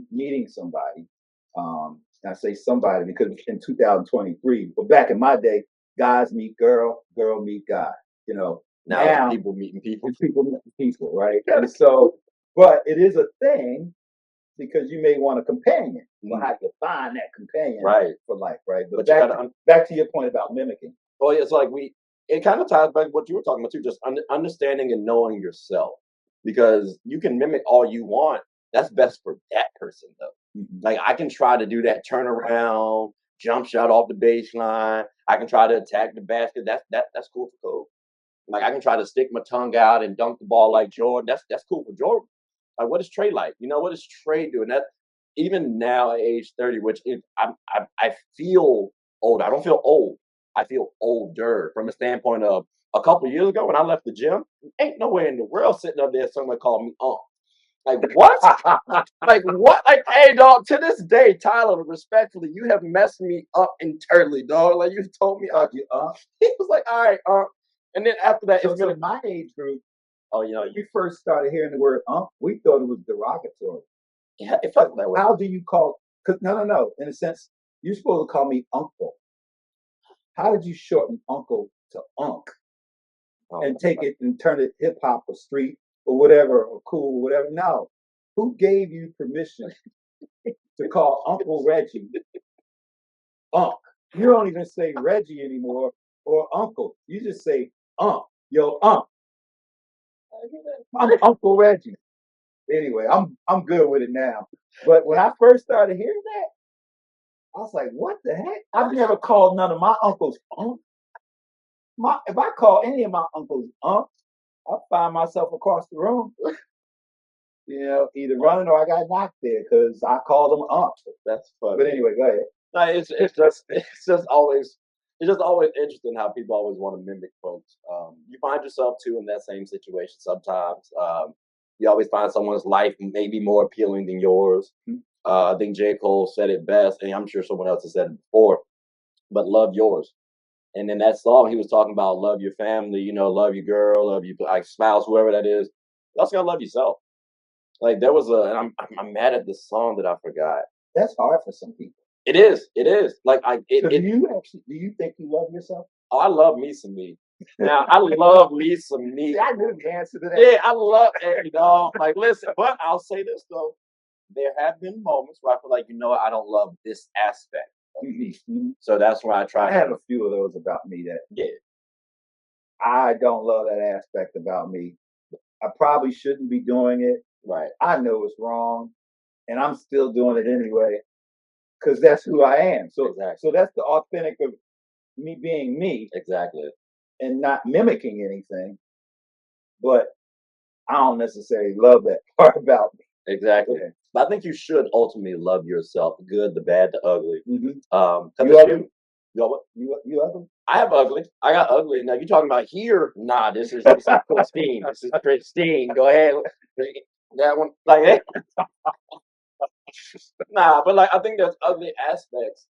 A: meeting somebody. I say somebody because in 2023, but back in my day, guys meet girl, girl meet guy. Now
B: people meeting people,
A: right? And so, but it is a thing because you may want a companion. Well, how you find that companion for life, right? But back to your point about mimicking.
B: Oh, yeah, it's like it kind of ties back to what you were talking about too, just understanding and knowing yourself. Because you can mimic all you want. That's best for that person, though. Like, I can try to do that turnaround, jump shot off the baseline. I can try to attack the basket. That's cool for Cole. Like, I can try to stick my tongue out and dunk the ball like Jordan. That's cool for Jordan. Like, what is Trey like? What is Trey doing? That even now at age 30, which I feel old. I don't feel old. I feel older from a standpoint of a couple of years ago when I left the gym. Ain't nowhere in the world sitting up there someone called me Like, what? Like, what? Like, hey, dog, to this day, Tyler, respectfully, you have messed me up internally, dog. Like, you told me, he was like, all right, and then after that,
A: it's been in my age group.
B: Oh,
A: when you first started hearing the word we thought it was derogatory.
B: Yeah, it felt that way.
A: How do you call? Because no. In a sense, you're supposed to call me uncle. How did you shorten uncle to unk and take it and turn it hip hop or street or whatever or cool or whatever? No. Who gave you permission to call Uncle Reggie Unk? You don't even say Reggie anymore or Uncle. You just say Yo, Unk. I'm Uncle Reggie. Anyway, I'm good with it now. But when I first started hearing that, I was like, what the heck? I've never called none of my uncles Unk. If I call any of my uncles Unk, I'll find myself across the room. Either running or I got knocked there because I called them Unk.
B: That's funny.
A: But anyway, go ahead.
B: No, it's just always interesting how people always want to mimic folks. You find yourself too in that same situation sometimes. You always find someone's life maybe more appealing than yours. I think J. Cole said it best, and I'm sure someone else has said it before, but love yours. And in that song, he was talking about love your family, love your girl, love your spouse, whoever that is. You also gotta love yourself. Like there was and I'm mad at this song that I forgot.
A: That's hard for some people.
B: It is. Like
A: do you think you love yourself?
B: Oh, I love me some me. Now I love me some me.
A: See, I knew the answer to that.
B: Yeah, I love it, Like, listen, but I'll say this though. There have been moments where I feel like, I don't love this aspect of me. So that's why I try.
A: I have a few of those about me that I don't love that aspect about me. I probably shouldn't be doing it.
B: Right.
A: I know it's wrong, and I'm still doing it anyway because that's who I am. So, so that's the authentic of me being me.
B: Exactly.
A: And not mimicking anything, but I don't necessarily love that part about me.
B: Exactly. But I think you should ultimately love yourself, the good, the bad, the ugly.
A: Mm-hmm.
B: 'Cause
A: You
B: if
A: ugly?
B: you know what?
A: You ugly?
B: I have ugly. I got ugly. Now you talking about here? Nah, this is pristine. This is pristine. Go ahead. That one, like, nah. But like, I think there's ugly aspects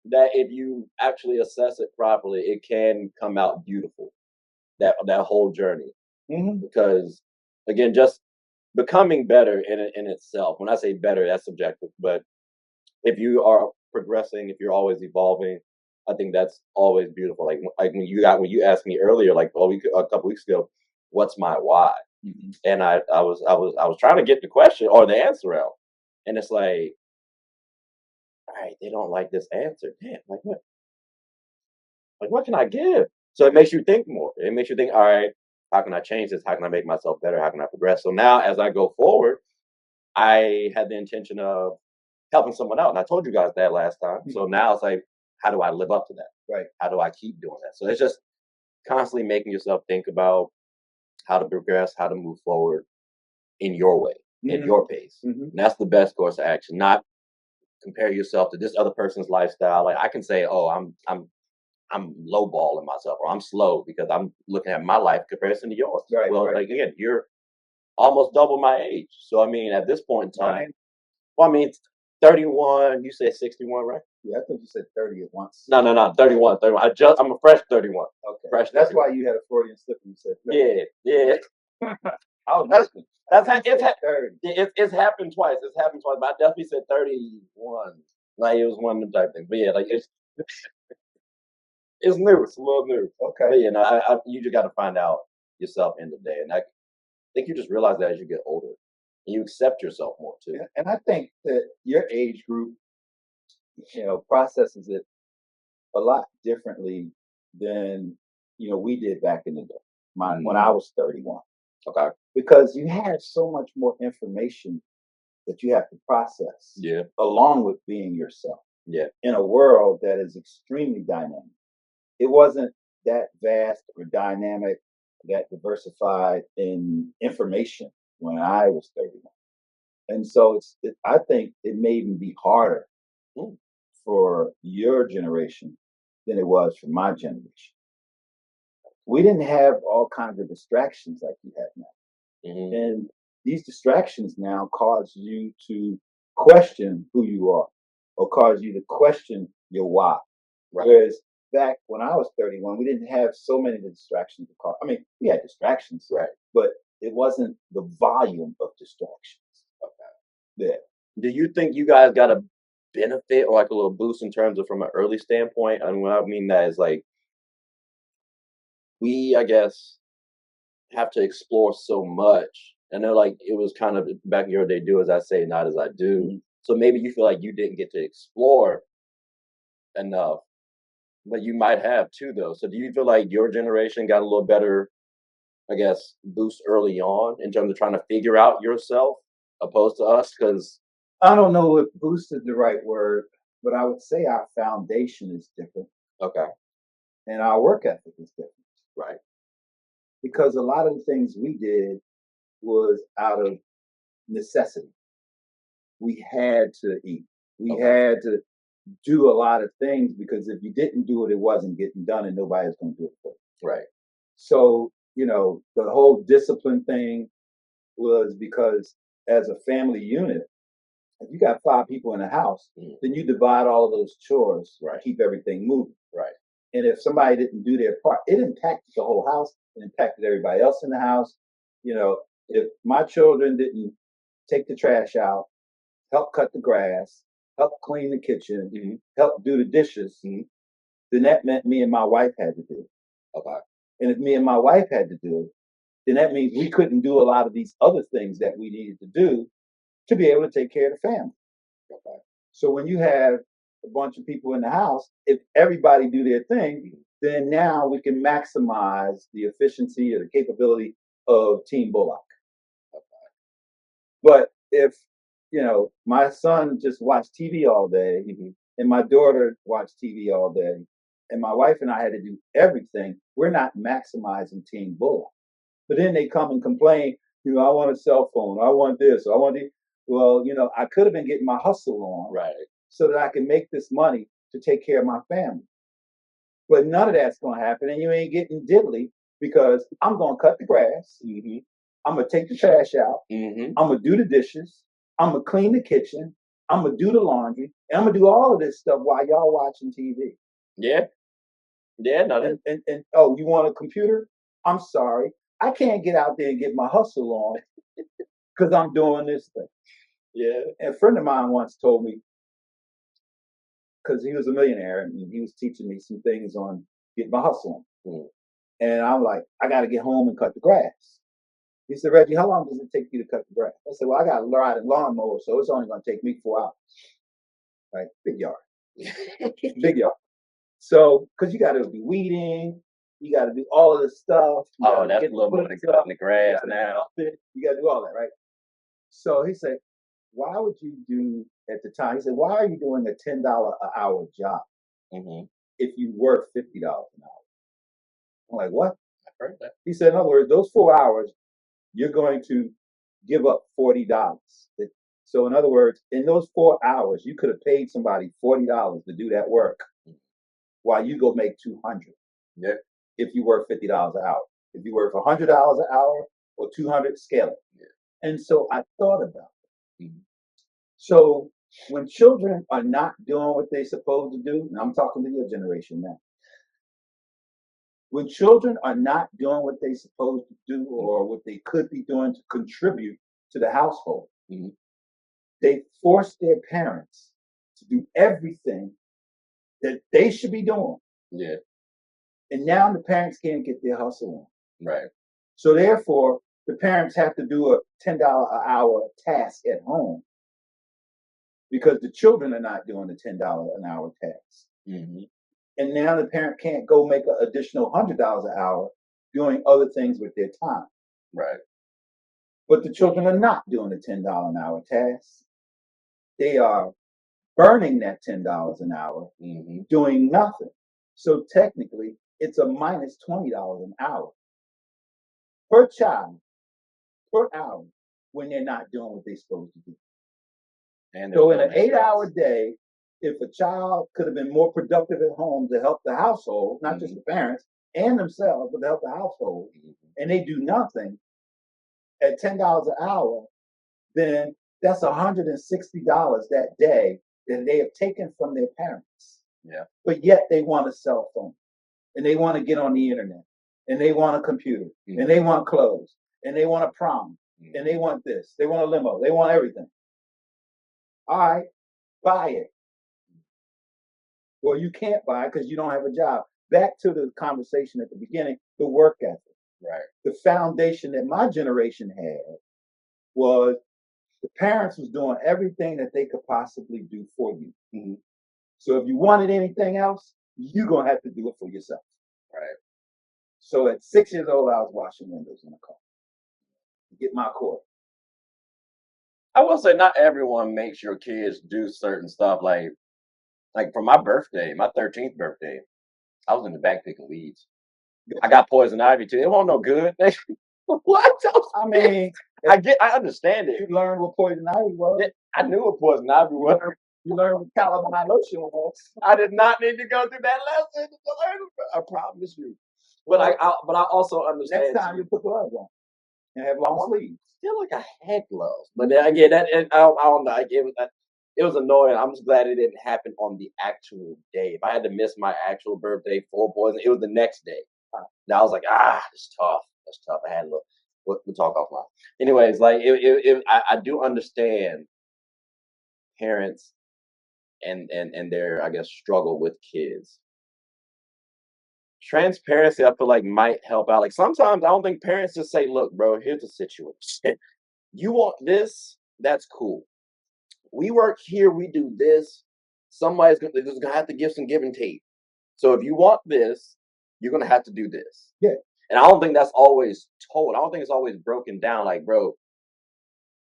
B: that if you actually assess it properly, it can come out beautiful. That whole journey,
A: Mm-hmm.
B: because again, just becoming better in itself. When I say better, that's subjective, but if you are progressing, if you're always evolving, I think that's always beautiful. Like when you asked me earlier, like a couple weeks ago, what's my why?
A: Mm-hmm.
B: And I was trying to get the question or the answer out, and it's like, all right, they don't like this answer. Damn, like what? Like what can I give? So it makes you think more. It makes you think, all right, how can I change this? How can I make myself better? How can I progress? So now as I go forward, I had the intention of helping someone out. And I told you guys that last time. So now it's like, how do I live up to that?
A: Right.
B: How do I keep doing that? So it's just constantly making yourself think about how to progress, how to move forward in your way, in
A: Mm-hmm.
B: your pace.
A: Mm-hmm.
B: And that's the best course of action, not compare yourself to this other person's lifestyle. Like I can say, oh, I'm lowballing myself or I'm slow because I'm looking at my life in comparison to yours.
A: Right.
B: Well,
A: Right.
B: like again, you're almost double my age. So I mean, at this point in time,
A: Right.
B: well, I mean, 31. You said 61, right?
A: Yeah, I thought you said 30 at once.
B: No, 31, 31. I'm a fresh 31.
A: Okay.
B: Fresh
A: That's
B: 31.
A: why you had a Freudian slip when you said 30.
B: Yeah, yeah.
A: I was
B: That's
A: listening.
B: that's
A: You
B: it's
A: said 30.
B: it's happened twice. It's happened twice, but I definitely said 31. Like it was one of them type things. But yeah, like it's new. It's a little new.
A: Okay.
B: But yeah, no, you just got to find out yourself in the day, and I think you just realize that as you get older, and you accept yourself more too.
A: And I think that your age group, processes it a lot differently than we did back in the day. When I was 31,
B: Okay.
A: because you have so much more information that you have to process,
B: Yeah.
A: along with being yourself,
B: Yeah.
A: in a world that is extremely dynamic. It wasn't that vast or dynamic, that diversified in information when I was 31. And so I think it may even be harder
B: Mm.
A: for your generation than it was for my generation. We didn't have all kinds of distractions like you have now.
B: Hmm.
A: And these distractions now cause you to question who you are, or cause you to question your why.
B: Right.
A: Whereas back when I was 31, we didn't have so many distractions to cause. I mean, we had distractions,
B: Right.
A: but it wasn't the volume of distractions. Yeah.
B: Do you think you guys got a benefit or like a little boost in terms of from an early standpoint? And what I mean that is like we, I guess, have to explore so much. I know like it was kind of back in your day, do as I say, not as I do.
A: Mhm.
B: So maybe you feel like you didn't get to explore enough, but you might have too though. So do you feel like your generation got a little better, I guess, boost early on in terms of trying to figure out yourself opposed to us? Because
A: I don't know if boost is the right word, but I would say our foundation is different
B: okay,
A: and our work ethic is different,
B: right,
A: because a lot of the things we did was out of necessity. We had to eat. We
B: okay,
A: had to do a lot of things because if you didn't do it, it wasn't getting done and nobody's going to do it for you.
B: right,
A: So, the whole discipline thing was because as a family unit, if you got 5 people in the house,
B: mm,
A: then you divide all of those chores to
B: right,
A: keep everything moving.
B: right,
A: And if somebody didn't do their part, it impacted the whole house. It impacted everybody else in the house. If my children didn't take the trash out, help cut the grass, help clean the kitchen, help do the dishes, then that meant me and my wife had to do it.
B: okay,
A: And if me and my wife had to do it, then that means we couldn't do a lot of these other things that we needed to do to be able to take care of the family.
B: okay,
A: So when you have a bunch of people in the house, if everybody do their thing, then now we can maximize the efficiency or the capability of Team Bullock. But if my son just watched TV all day, and my daughter watched TV all day, and my wife and I had to do everything, we're not maximizing Team Bullock. But then they come and complain, I want a cell phone, I want this, I want it. Well, I could have been getting my hustle on
B: Right.
A: so that I can make this money to take care of my family. But none of that's going to happen, and you ain't getting diddly because I'm going to cut the grass.
B: Mm-hmm.
A: I'm going to take the trash out.
B: Mm-hmm.
A: I'm going to do the dishes. I'm going to clean the kitchen. I'm going to do the laundry. And I'm going to do all of this stuff while y'all watching TV.
B: Yeah. Yeah. No.
A: And oh, you want a computer? I'm sorry. I can't get out there and get my hustle on because I'm doing this thing.
B: Yeah.
A: And a friend of mine once told me, because he was a millionaire and he was teaching me some things on getting my hustle on.
B: Mm.
A: And I'm like, I got to get home and cut the grass. He said, Reggie, how long does it take you to cut the grass? I said, well, I got to ride a lawnmower, so it's only going to take me 4 hours. Right? Big yard. Big yard. So, because you got to be weeding, you got to do all of this stuff.
B: Oh, that's a little more than cutting the grass now.
A: You got to do all that, right? So he said, why would you do at the time? He said, why are you doing a $10 an hour job if you work $50 an hour? I'm like, what?
B: I've heard that.
A: He said, in other words, those 4 hours, you're going to give up $40. So in other words, in those 4 hours, you could have paid somebody $40 to do that work while you go make $200.
B: Yeah.
A: If you work $50 an hour. If you work $100 an hour or $200, scale it. Yeah. And so I thought about it. Mm-hmm. So when children are not doing what they're supposed to do, and I'm talking to your generation now, when children are not doing what they're supposed to do or what they could be doing to contribute to the household, they force their parents to do everything that they should be doing.
B: Yeah.
A: And now the parents can't get their hustle on.
B: Right.
A: So therefore, the parents have to do a $10 an hour task at home because the children are not doing the $10 an hour task. Mm-hmm. And now the parent can't go make an additional $100 an hour doing other things with their time.
B: Right.
A: But the children are not doing the $10 an hour task. They are burning that $10 an hour, doing nothing. So technically, it's a minus $20 an hour per child, per hour, when they're not doing what they're supposed to do. And so in an 8-hour day, if a child could have been more productive at home to help the household, not just the parents and themselves, but to help the household, and they do nothing at $10 an hour, then that's $160 that day that they have taken from their parents. Yeah. But yet they want a cell phone, and they want to get on the internet, and they want a computer, and they want clothes, and they want a prom, and they want this, they want a limo, they want everything. All right, buy it. Well, you can't buy it because you don't have a job. Back to the conversation at the beginning, the work ethic. Right. The foundation that my generation had was the parents was doing everything that they could possibly do for you. Mm-hmm. So if you wanted anything else, you're going to have to do it for yourself. Right. So at 6 years old, I was washing windows in a car to get my quarter.
B: I will say not everyone makes your kids do certain stuff. Like for my birthday, my 13th birthday, I was in the back picking weeds. I got poison ivy too. It wasn't no good. What?
A: I mean,
B: I understand it.
A: You learned what poison ivy was.
B: I knew what poison ivy was.
A: You learned what calamine lotion was.
B: I did not need to go through that lesson to learn. I promise you. But I also understand.
A: Next time you put gloves on and have long sleeves.
B: I feel like I had gloves, but then again, I don't know. It was annoying. I'm just glad it didn't happen on the actual day. If I had to miss my actual birthday for poison, it was the next day. Now I was like, it's tough. That's tough. I had a little. We'll talk offline. Anyways, like I do understand parents and their, I guess, struggle with kids. Transparency, I feel like, might help out. Like sometimes I don't think parents just say, "Look, bro, here's the situation. You want this? That's cool. We work here. We do this. Somebody's gonna have to give some give and take. So if you want this, you're gonna have to do this."
A: Yeah.
B: And I don't think that's always told. I don't think it's always broken down. Like, bro,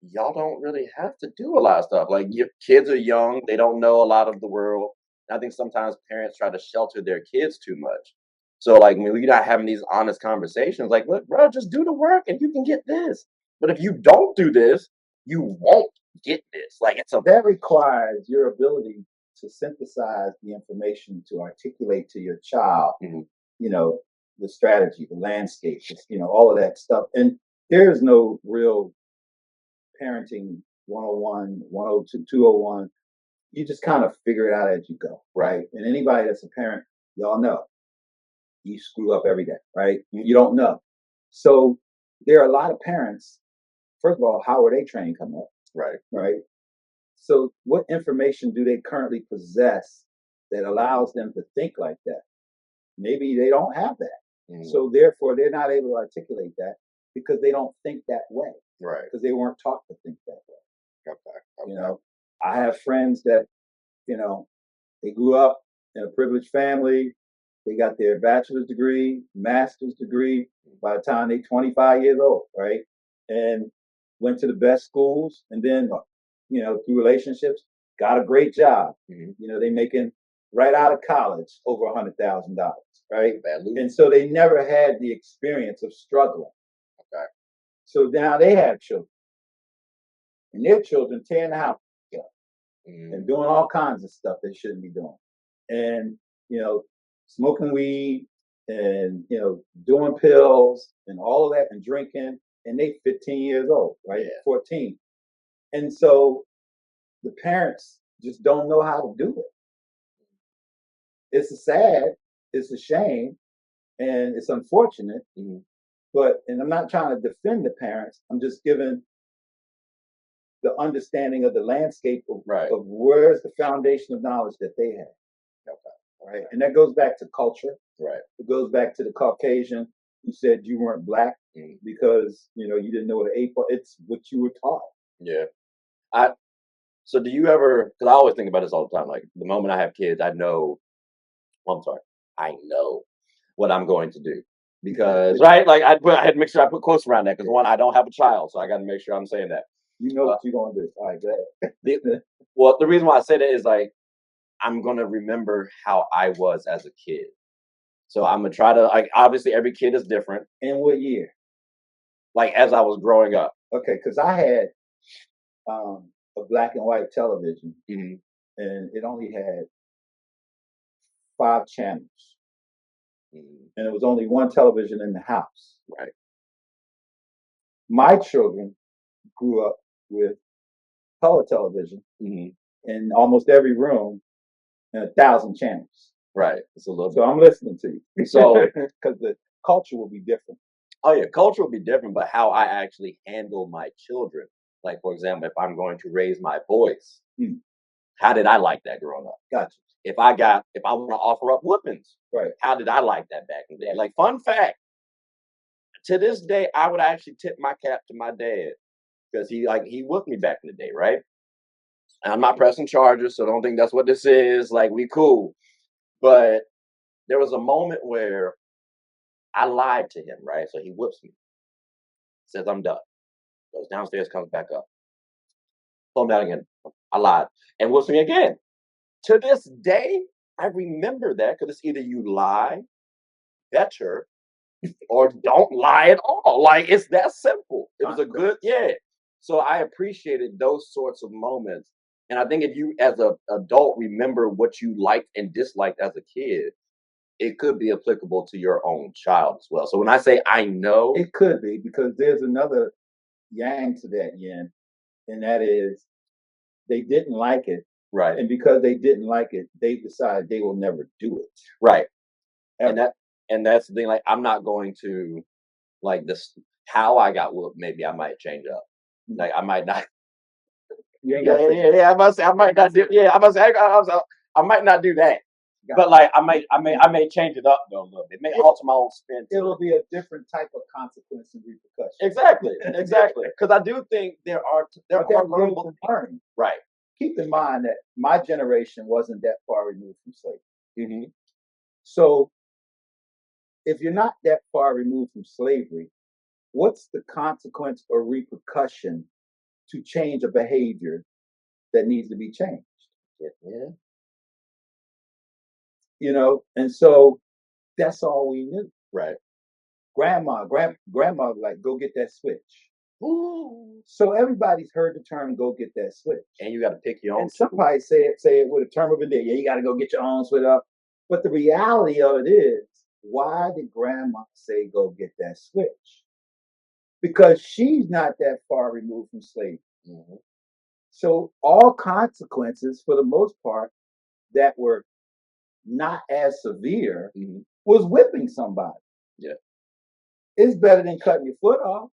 B: y'all don't really have to do a lot of stuff. Like, your kids are young; they don't know a lot of the world. And I think sometimes parents try to shelter their kids too much. So, like, when we're not having these honest conversations, like, look, bro, just do the work and you can get this. But if you don't do this, you won't get this. Like it's a
A: That requires your ability to synthesize the information to articulate to your child,
B: Mhm.
A: you know, the strategy, the landscape, all of that stuff. And there's no real parenting 101, 102, 201. You just kind of figure it out as you go, right? And anybody that's a parent, y'all know you screw up every day, right? You don't know. So there are a lot of parents. First of all, how are they trained coming up?
B: right.
A: Right. So what information do they currently possess that allows them to think like that? Maybe they don't have that.
B: Mhm.
A: So therefore they're not able to articulate that because they don't think that way.
B: Right.
A: Because they weren't taught to think that way.
B: Okay.
A: I have friends that, they grew up in a privileged family. They got their bachelor's degree, master's degree by the time they're 25 years old, right? And went to the best schools, and then, through relationships, got a great job. They making right out of college over $100,000, right? And so they never had the experience of struggling.
B: Okay.
A: So now they have children, and their children tearing the house up and doing all kinds of stuff they shouldn't be doing, and smoking weed and doing pills and all of that and drinking, and they 15 years old, right? 14. And so the parents just don't know how to do it. It's sad, it's a shame, and it's unfortunate. And I'm not trying to defend the parents. I'm just giving the understanding of the landscape of where's the foundation of knowledge that they have. Right. And that goes back to culture.
B: Right.
A: It goes back to the Caucasian who said you weren't black because you didn't know what an ape was. It's what you were taught.
B: Yeah. So do you ever? Because I always think about this all the time. Like the moment I have kids, I know. Well, I'm sorry. I know what I'm going to do because right. Like I had to make sure I put quotes around that because one, I don't have a child, so I got to make sure I'm saying that.
A: You know what you're gonna do. All right, go ahead.
B: Well, the reason why I say that is like I'm gonna remember how I was as a kid. So I'm gonna try to like obviously every kid is different.
A: In what year?
B: Like as I was growing up.
A: Okay, because I had a black and white television, and it only had 5 channels, and it was only one television in the house.
B: Right.
A: My children grew up with color television in almost every room and 1,000 channels.
B: Right. It's a little.
A: So I'm listening to you. So because the culture will be different.
B: Oh yeah, culture will be different, but how I actually handle my children. Like for example, if I'm going to raise my voice, how did I like that growing up?
A: Gotcha.
B: If I want to offer up whoopings,
A: right?
B: How did I like that back in the day? Like fun fact, to this day, I would actually tip my cap to my dad because he whooped me back in the day, right? And I'm not pressing charges, so don't think that's what this is. Like we cool, but there was a moment where I lied to him, right? So he whoops me, says I'm done, goes downstairs, comes back up, pull him down again. I lied and whoops me again. To this day, I remember that because it's either you lie better or don't lie at all. Like it's that simple. It was a good, So I appreciated those sorts of moments. And I think if you as an adult remember what you liked and disliked as a kid, it could be applicable to your own child as well. So when I say I know,
A: it could be because there's another yang to that yin, and that is they didn't like it.
B: Right.
A: And because they didn't like it, they decided they will never do it.
B: Right.
A: Ever.
B: And that's the thing, like I'm not going to like this how I got whooped, maybe I might change up. Like I might not. I must say I might not do. Yeah, I must say I might not do that. But like I may change it up though a little bit. It may alter my own spin.
A: It'll be a different type of consequence and repercussion.
B: Exactly. Because I do think there are learnable
A: learning.
B: Right.
A: Keep in mind that my generation wasn't that far removed from slavery. So if you're not that far removed from slavery, what's the consequence or repercussion to change a behavior that needs to be changed?
B: Yeah.
A: And so that's all we knew.
B: Right.
A: Grandma, like, go get that switch.
B: Ooh.
A: So everybody's heard the term "go get that switch,"
B: And you got to pick your own.
A: and somebody say it with a term of endearment. Yeah, you got to go get your own switch up. But the reality of it is, why did Grandma say "go get that switch"? Because she's not that far removed from slavery.
B: Mm-hmm.
A: So all consequences, for the most part, that were not as severe
B: Mm-hmm.
A: was whipping somebody.
B: Yeah.
A: It's better than cutting your foot off.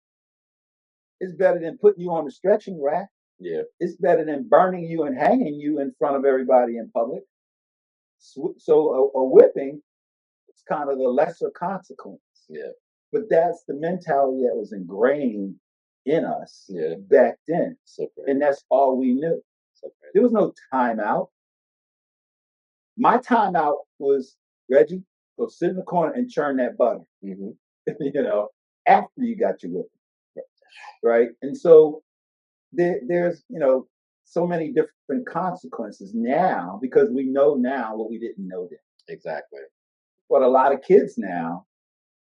A: It's better than putting you on the stretching rack.
B: Yeah.
A: It's better than burning you and hanging you in front of everybody in public. So a whipping is kind of the lesser consequence.
B: Yeah.
A: But that's the mentality that was ingrained in us back then.
B: So
A: and that's all we knew.
B: So
A: there was no timeout. My timeout was, Reggie, go sit in the corner and churn that butter.
B: Mm-hmm.
A: After you got your whipping. Right? And so there's, so many different consequences now because we know now what we didn't know then.
B: Exactly.
A: But a lot of kids now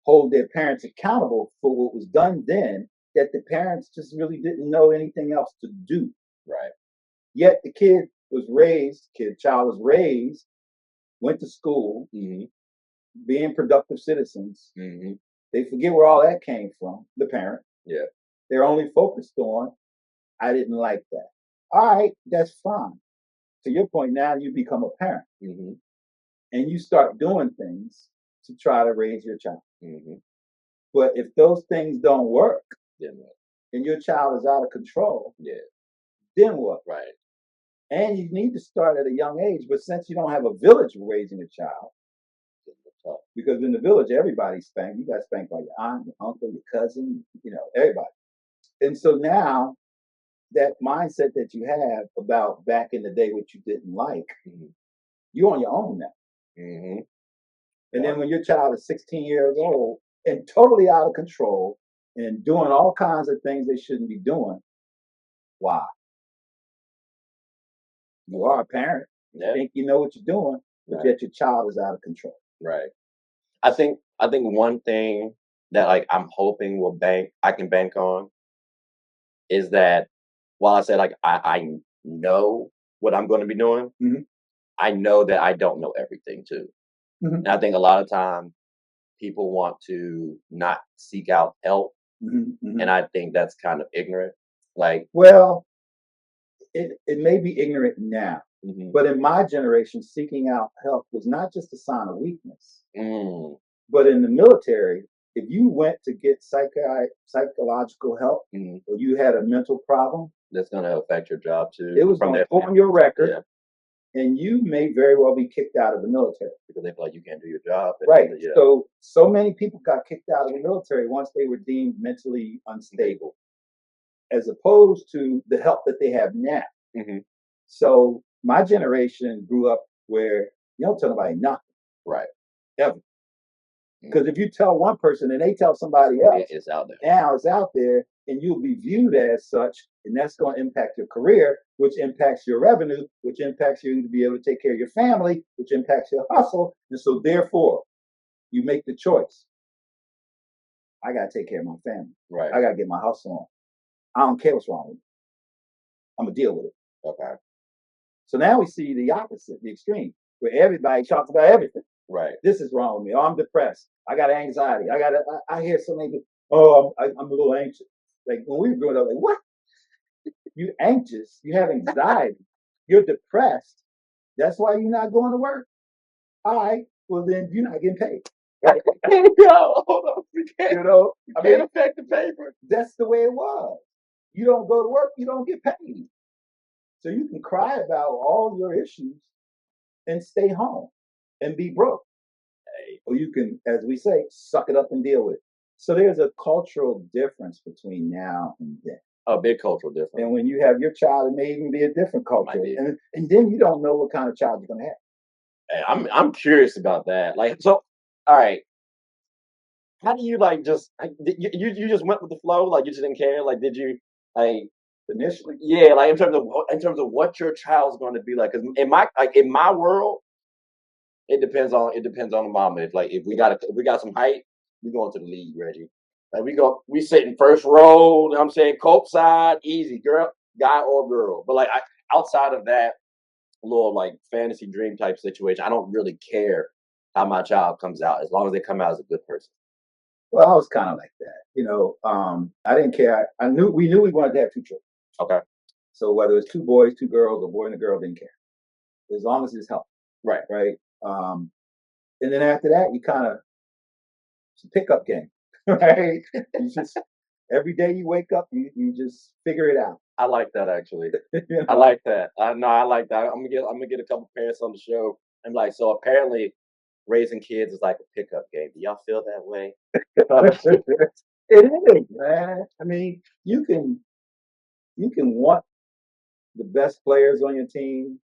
A: hold their parents accountable for what was done then that the parents just really didn't know anything else to do.
B: Right.
A: Yet the child was raised, went to school, being productive citizens.
B: Mm-hmm.
A: They forget where all that came from, the parent.
B: Yeah.
A: They're only focused on, I didn't like that. All right, that's fine. To your point, now you become a parent.
B: Mm-hmm.
A: And you start doing things to try to raise your child.
B: Mm-hmm.
A: But if those things don't work,
B: then what?
A: And your child is out of control,
B: yeah,
A: then what?
B: Right.
A: And you need to start at a young age. But since you don't have a village raising a child, because in the village everybody's spanked. You got spanked by your aunt, your uncle, your cousin, everybody. And so now that mindset that you have about back in the day what you didn't like, you're on your own now.
B: Mm-hmm.
A: And then when your child is 16 years old and totally out of control and doing all kinds of things they shouldn't be doing, why? You are a parent. You think you know what you're doing, but yet your child is out of control.
B: Right. I think one thing that I'm hoping I can bank on is that while I said I know what I'm going to be doing, I know that I don't know everything too. And I think a lot of times people want to not seek out help, and I think that's kind of ignorant.
A: Well, it may be ignorant now, but in my generation, seeking out help was not just a sign of weakness. But in the military, if you went to get psychological help or you had a mental problem,
B: that's going to affect your job too.
A: It was going to go on your record, and you may very well be kicked out of the military
B: because they feel like you can't do your job.
A: Right. So many people got kicked out of the military once they were deemed mentally unstable, as opposed to the help that they have now. So my generation grew up where you don't tell nobody nothing.
B: Right.
A: Ever. Because if you tell one person and they tell somebody else,
B: it's out there.
A: Now it's out there, and you'll be viewed as such, and that's going to impact your career, which impacts your revenue, which impacts you to be able to take care of your family, which impacts your hustle. And so therefore, you make the choice. I got to take care of my family.
B: Right.
A: I got to get my hustle on. I don't care what's wrong with me. I'm going to deal with it.
B: Okay.
A: So now we see the opposite, the extreme, where everybody talks about everything.
B: Right.
A: This is wrong with me. Oh, I'm depressed. I got anxiety. I hear so many people, oh, I'm a little anxious. Like when we were growing up, like, what? You anxious? You have anxiety? You're depressed? That's why you're not going to work? All right. Well, then you're not getting paid. Right?
B: Yo, hold on. You can't affect the paper.
A: That's the way it was. You don't go to work, you don't get paid. So you can cry about all your issues and stay home and be broke. Or you can, as we say, suck it up and deal with it. So there's a cultural difference between now and then.
B: A big cultural difference.
A: And when you have your child, it may even be a different culture. And then you don't know what kind of child you're going to have.
B: Hey, I'm curious about that. So, all right. How do you you just went with the flow? You just didn't care? Did you
A: initially?
B: Yeah, in terms of what your child's going to be like. Because in my world, it depends on the mama. If we got some height, we going to the league, Reggie. Like we sit in first row. You know what I'm saying, court side, easy, girl, guy or girl. But like outside of that little like fantasy dream type situation, I don't really care how my child comes out as long as they come out as a good person.
A: Well, I was kind of like that. I didn't care. We knew we wanted to have two children.
B: Okay.
A: So whether it's two boys, two girls, or boy and a girl, didn't care. As long as it's healthy.
B: Right.
A: Right. And then after that, you kind of, it's a pickup game. Right. You just, every day you wake up, you just figure it out.
B: I like that actually.
A: You know?
B: I like that. I like that. I'm gonna get a couple parents on the show. I'm like, so apparently raising kids is like a pickup game. Do y'all feel that way?
A: It is, man. I mean, you can want the best players on your team.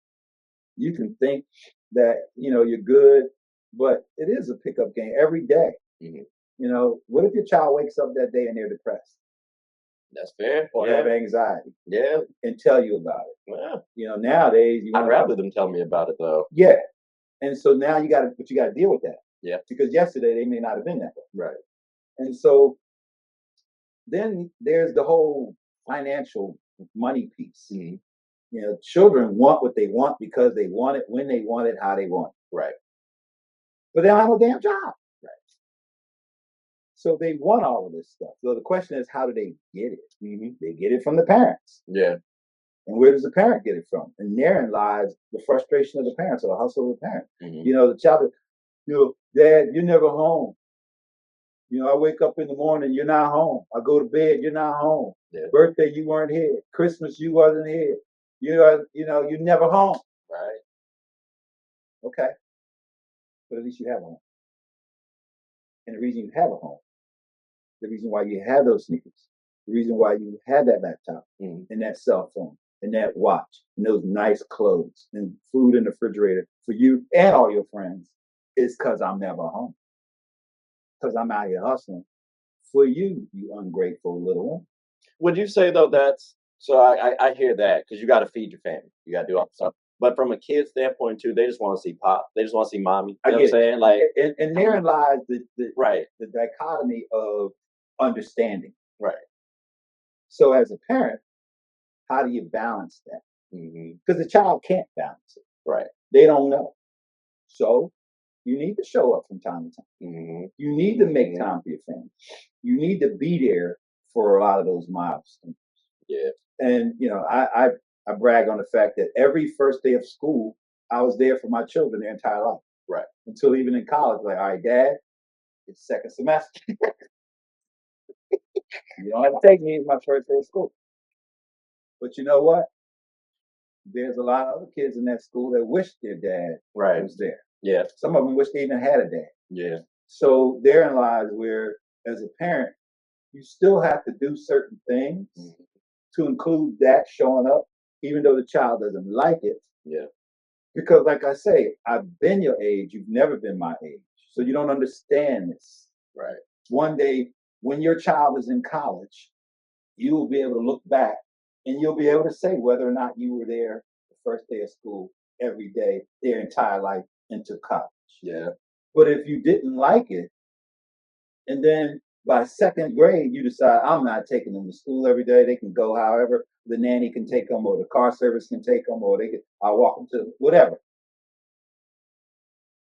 A: You can think that you're good, but it is a pickup game every day.
B: Mm-hmm.
A: What if your child wakes up that day and they're depressed?
B: That's fair.
A: Or have anxiety.
B: Yeah.
A: And tell you about it.
B: Yeah.
A: Nowadays
B: I'd rather them tell me about it though.
A: Yeah. And so now you gotta deal with that.
B: Yeah.
A: Because yesterday they may not have been that way.
B: Right.
A: And so then there's the whole financial money piece.
B: Mm-hmm.
A: Children want what they want because they want it, when they want it, how they want it.
B: Right.
A: But they don't have a damn job. Right. So they want all of this stuff. So the question is, how do they get it?
B: Mm-hmm.
A: They get it from the parents.
B: Yeah.
A: And where does the parent get it from? And therein lies the frustration of the parents or the hustle of the parent.
B: Mm-hmm.
A: The child, Dad, you're never home. I wake up in the morning, you're not home. I go to bed, you're not home.
B: Yeah.
A: Birthday, you weren't here. Christmas, you wasn't here. You're never home.
B: Right.
A: Okay. But at least you have a home. And the reason you have a home, the reason why you have those sneakers, the reason why you have that laptop and that cell phone and that watch and those nice clothes and food in the refrigerator for you and all your friends is because I'm never home. Because I'm out here hustling for you, you ungrateful little one.
B: Would you say though so I hear that because you got to feed your family, you got to do all the stuff. But from a kid's standpoint too, they just want to see pop, they just want to see mommy. You know what I'm saying? Like,
A: and therein lies the
B: right,
A: the dichotomy of understanding.
B: Right.
A: So as a parent, how do you balance that? Because the child can't balance it.
B: Right.
A: They don't know. So you need to show up from time to time.
B: Mm-hmm.
A: You need to make time for your family. You need to be there for a lot of those milestones.
B: Yeah. And
A: I brag on the fact that every first day of school, I was there for my children their entire life.
B: Right.
A: Until even in college, like, all right, Dad, it's second semester. You don't have to take me my first day of school. But you know what? There's a lot of other kids in that school that wish their dad was there.
B: Yeah.
A: Some of them wish they even had a dad.
B: Yeah.
A: So therein lies where, as a parent, you still have to do certain things to include that showing up, even though the child doesn't like it.
B: Yeah.
A: Because, like I say, I've been your age. You've never been my age. So you don't understand this.
B: Right.
A: One day, when your child is in college, you will be able to look back and you'll be able to say whether or not you were there the first day of school every day, their entire life into college.
B: Yeah.
A: But if you didn't like it, and then by second grade, you decide, I'm not taking them to school every day. They can go however. The nanny can take them, or the car service can take them, or I'll walk them to whatever.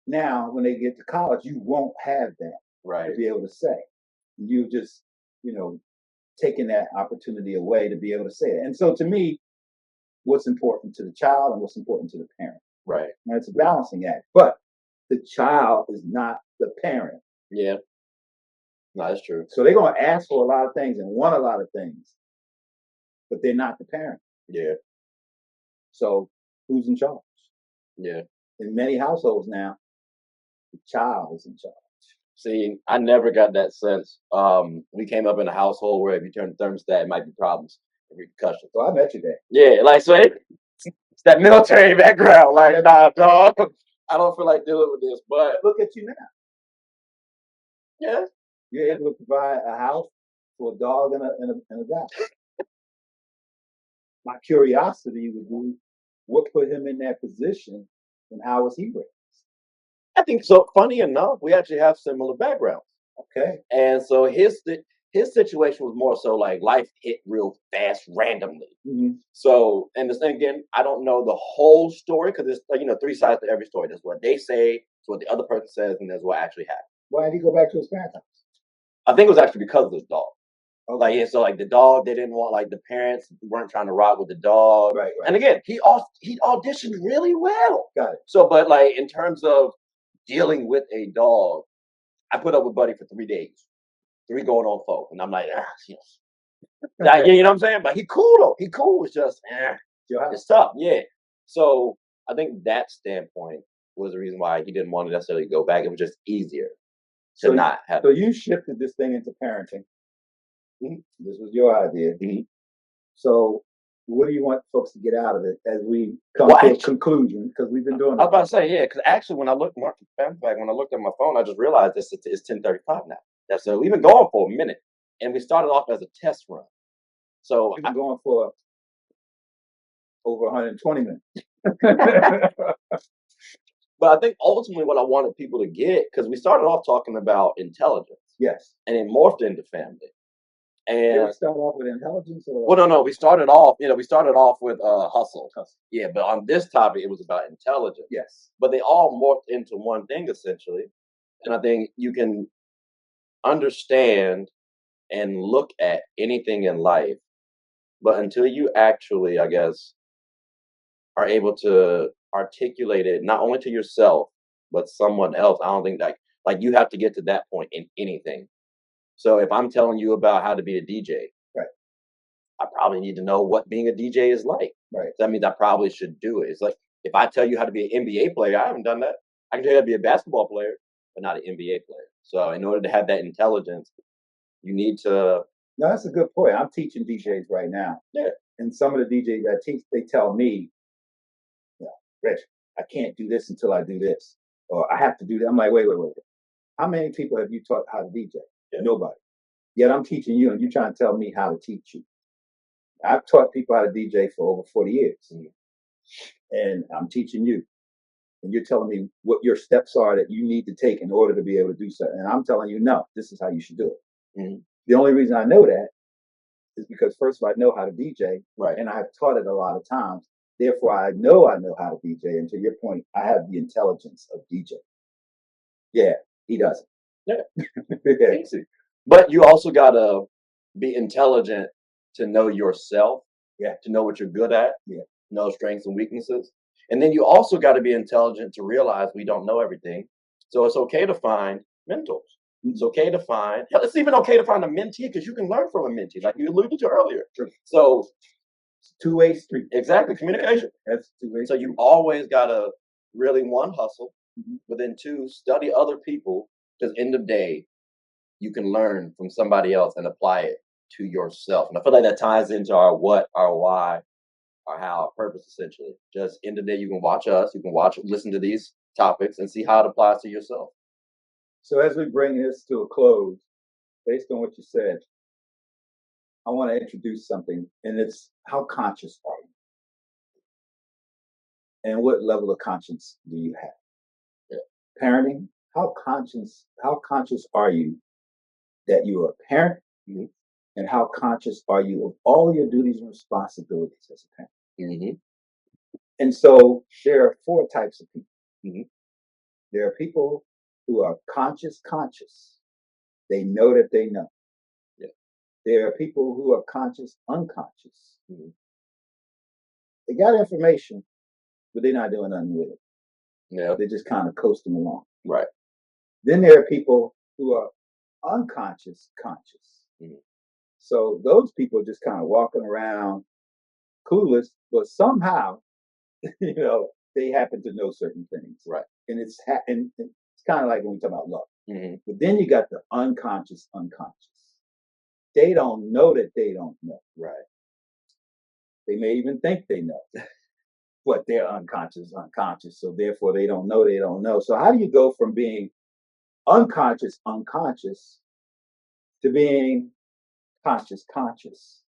A: Now, when they get to college, you won't have that to be able to say. You've just, taken that opportunity away to be able to say it. And so to me, what's important to the child and what's important to the parent.
B: Right.
A: And it's a balancing act. But the child is not the parent.
B: Yeah. No, that's true.
A: So they're going to ask for a lot of things and want a lot of things, but they're not the parent.
B: Yeah.
A: So who's in charge?
B: Yeah.
A: In many households now, the child is in charge.
B: See, I never got that sense. We came up in a household where if you turn the thermostat, it might be problems and repercussions.
A: So I met you there.
B: Yeah, like, so it's that military background. Like, nah, dog, I don't feel like dealing with this. But
A: look at you now.
B: Yeah.
A: You're able to provide a house for a dog and a guy. My curiosity would be, what put him in that position and how was he raised?
B: I think so. Funny enough, we actually have similar backgrounds.
A: Okay.
B: And so his situation was more so like life hit real fast randomly.
A: Mhm.
B: So, and this thing again, I don't know the whole story because there's like, three sides to every story. There's what they say, there's what the other person says, and there's what actually happened.
A: Why did he go back to his parents' house?
B: I think it was actually because of this dog.
A: Okay.
B: Like, yeah, so like the dog, they didn't want, like the parents weren't trying to rock with the dog.
A: Right.
B: And again, he auditioned really well.
A: Got it.
B: So, but like in terms of dealing with a dog, I put up with Buddy for 3 days, 3 going on 4, and I'm like, you know what I'm saying? But he cool though. He cool. It's just, it's tough. Yeah. So I think that standpoint was the reason why he didn't want to necessarily go back. It was just easier to not have.
A: So you shifted this thing into parenting.
B: Mhm.
A: This was your idea.
B: Mhm.
A: So what do you want folks to get out of it as we come to a conclusion? Because we've been doing
B: I was about to say, yeah, because actually when I looked, when I looked at my phone, I just realized it's 10:35 now. So we've been going for a minute, and we started off as a test run. So
A: we've been going for over 120 minutes.
B: But I think ultimately what I wanted people to get, because we started off talking about intelligence.
A: Yes.
B: And it morphed into family. And
A: did we start off with intelligence? Or?
B: Well, no. We started off with hustle. Yeah, but on this topic, it was about intelligence.
A: Yes.
B: But they all morphed into one thing essentially. And I think you can understand and look at anything in life, but until you actually, I guess, are able to articulate it not only to yourself but someone else, I don't think that like you have to get to that point in anything. So if I'm telling you about how to be a DJ,
A: right,
B: I probably need to know what being a DJ is like.
A: Right.
B: So that means I probably should do it. It's like if I tell you how to be an NBA player, I haven't done that. I can tell you how to be a basketball player, but not an NBA player. So in order to have that intelligence, you need to.
A: No, that's a good point. I'm teaching DJs right now.
B: Yeah.
A: And some of the DJs I teach, they tell me, Reggie, I can't do this until I do this. Or I have to do that. I'm like, wait. How many people have you taught how to DJ? Yeah. Nobody. Yet I'm teaching you and you're trying to tell me how to teach you. I've taught people how to DJ for over 40 years. Mm-hmm. And I'm teaching you. And you're telling me what your steps are that you need to take in order to be able to do something. And I'm telling you, no, this is how you should do it. Mm-hmm. The only reason I know that is because first of all, I know how to DJ. Right. And I've taught it a lot of times. Therefore, I know how to DJ. And to your point, I have the intelligence of DJ. Yeah, he doesn't.
B: Yeah. Easy. But you also got to be intelligent to know yourself. Yeah. To know what you're good at. Yeah. Know strengths and weaknesses. And then you also got to be intelligent to realize we don't know everything. So it's okay to find mentors. Mm-hmm. It's okay to find, hell, it's even okay to find a mentee because you can learn from a mentee, like you alluded to earlier. Sure. So two-way street. Exactly. Communication. That's two-way. So you always got to really, one, hustle, mm-hmm. but then two, study other people, because end of day, you can learn from somebody else and apply it to yourself. And I feel like that ties into our what, our why, our how, our purpose, essentially. Just end of the day, you can watch us, listen to these topics and see how it applies to yourself.
A: So as we bring this to a close, based on what you said, I want to introduce something, and it's how conscious are you? And what level of conscience do you have? Yeah. Parenting, how conscious are you that you are a parent? Mm-hmm. And how conscious are you of all your duties and responsibilities as a parent? Mm-hmm. And so there are 4 types of people. Mm-hmm. There are people who are conscious. They know that they know. Yeah. There are people who are conscious, unconscious. Mm-hmm. They got information, but they're not doing nothing with it. Yeah. They're just kind of coasting along. Right. Then there are people who are unconscious, conscious. Mm-hmm. So those people are just kind of walking around clueless, but somehow, they happen to know certain things. Right. And it's kind of like when we talk about love. Mm-hmm. But then you got the unconscious. They don't know that they don't know. Right. They may even think they know, but they're unconscious. So therefore they don't know. So how do you go from being unconscious to being conscious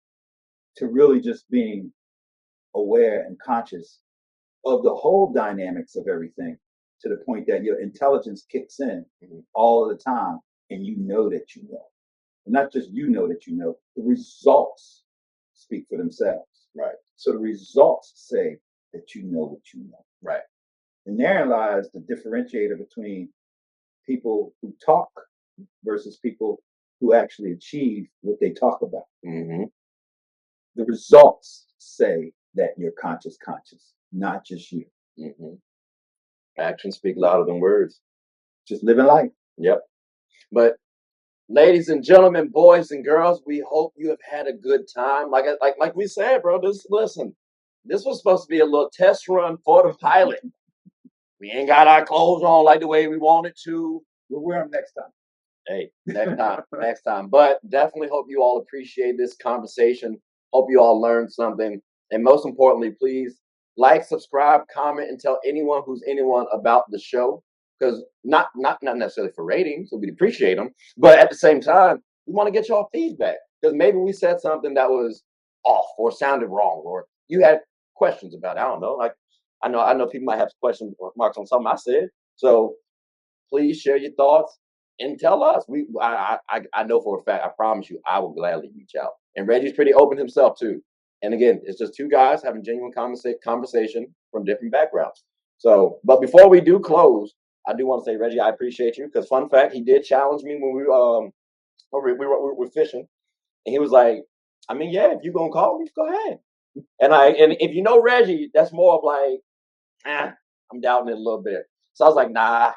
A: to really just being aware and conscious of the whole dynamics of everything, to the point that your intelligence kicks in all of the time and you know that you know. not just you know that you know, the results speak for themselves.
B: Right.
A: So the results say that you know what you know.
B: Right.
A: And therein lies the differentiator between people who talk versus people who actually achieve what they talk about.
B: Mm-hmm.
A: The results say that you're conscious, not just you.
B: Mm-hmm. Actions speak louder than words.
A: Just living life.
B: Yep. But ladies and gentlemen, boys and girls, we hope you have had a good time. Like we said, bro, this was supposed to be a little test run for the pilot. We ain't got our clothes on like the way we wanted to.
A: We'll wear them next time.
B: Hey, next time. But definitely hope you all appreciate this conversation. Hope you all learned something. And most importantly, please like, subscribe, comment, and tell anyone who's anyone about the show. Because not necessarily for ratings, so we appreciate them. But at the same time, we want to get y'all feedback. Because maybe we said something that was off or sounded wrong, or you had questions about it. I don't know. Like I know people might have question marks on something I said. So please share your thoughts and tell us. I know for a fact, I promise you, I will gladly reach out. And Reggie's pretty open himself too. And again, it's just two guys having genuine conversation from different backgrounds. So, but before we do close, I do want to say, Reggie, I appreciate you because fun fact, he did challenge me when we were fishing, and he was like, I mean, yeah, if you're gonna call me, go ahead. And if you know Reggie, that's more of like, I'm doubting it a little bit. So I was like, nah,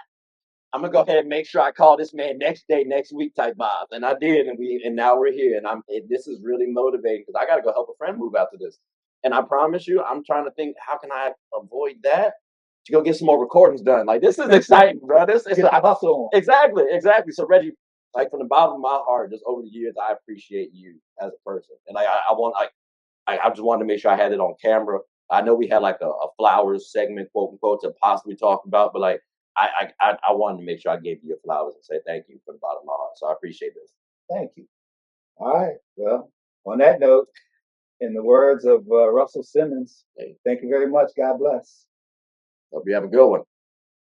B: I'm gonna go ahead and make sure I call this man next day, next week type vibes, and I did, and now we're here, and this is really motivating because I got to go help a friend move after this, and I promise you, I'm trying to think how can I avoid that to go get some more recordings done. Like this is exciting, bro. This is
A: Get the hustle on.
B: exactly. So Reggie, like from the bottom of my heart, just over the years, I appreciate you as a person, and I just wanted to make sure I had it on camera. I know we had like a flowers segment, quote unquote, to possibly talk about, but like. I wanted to make sure I gave you your flowers and say thank you from the bottom of my heart. So I appreciate this.
A: Thank you. All right. Well, on that note, in the words of Russell Simmons, thank you very much. God bless.
B: Hope you have a good one.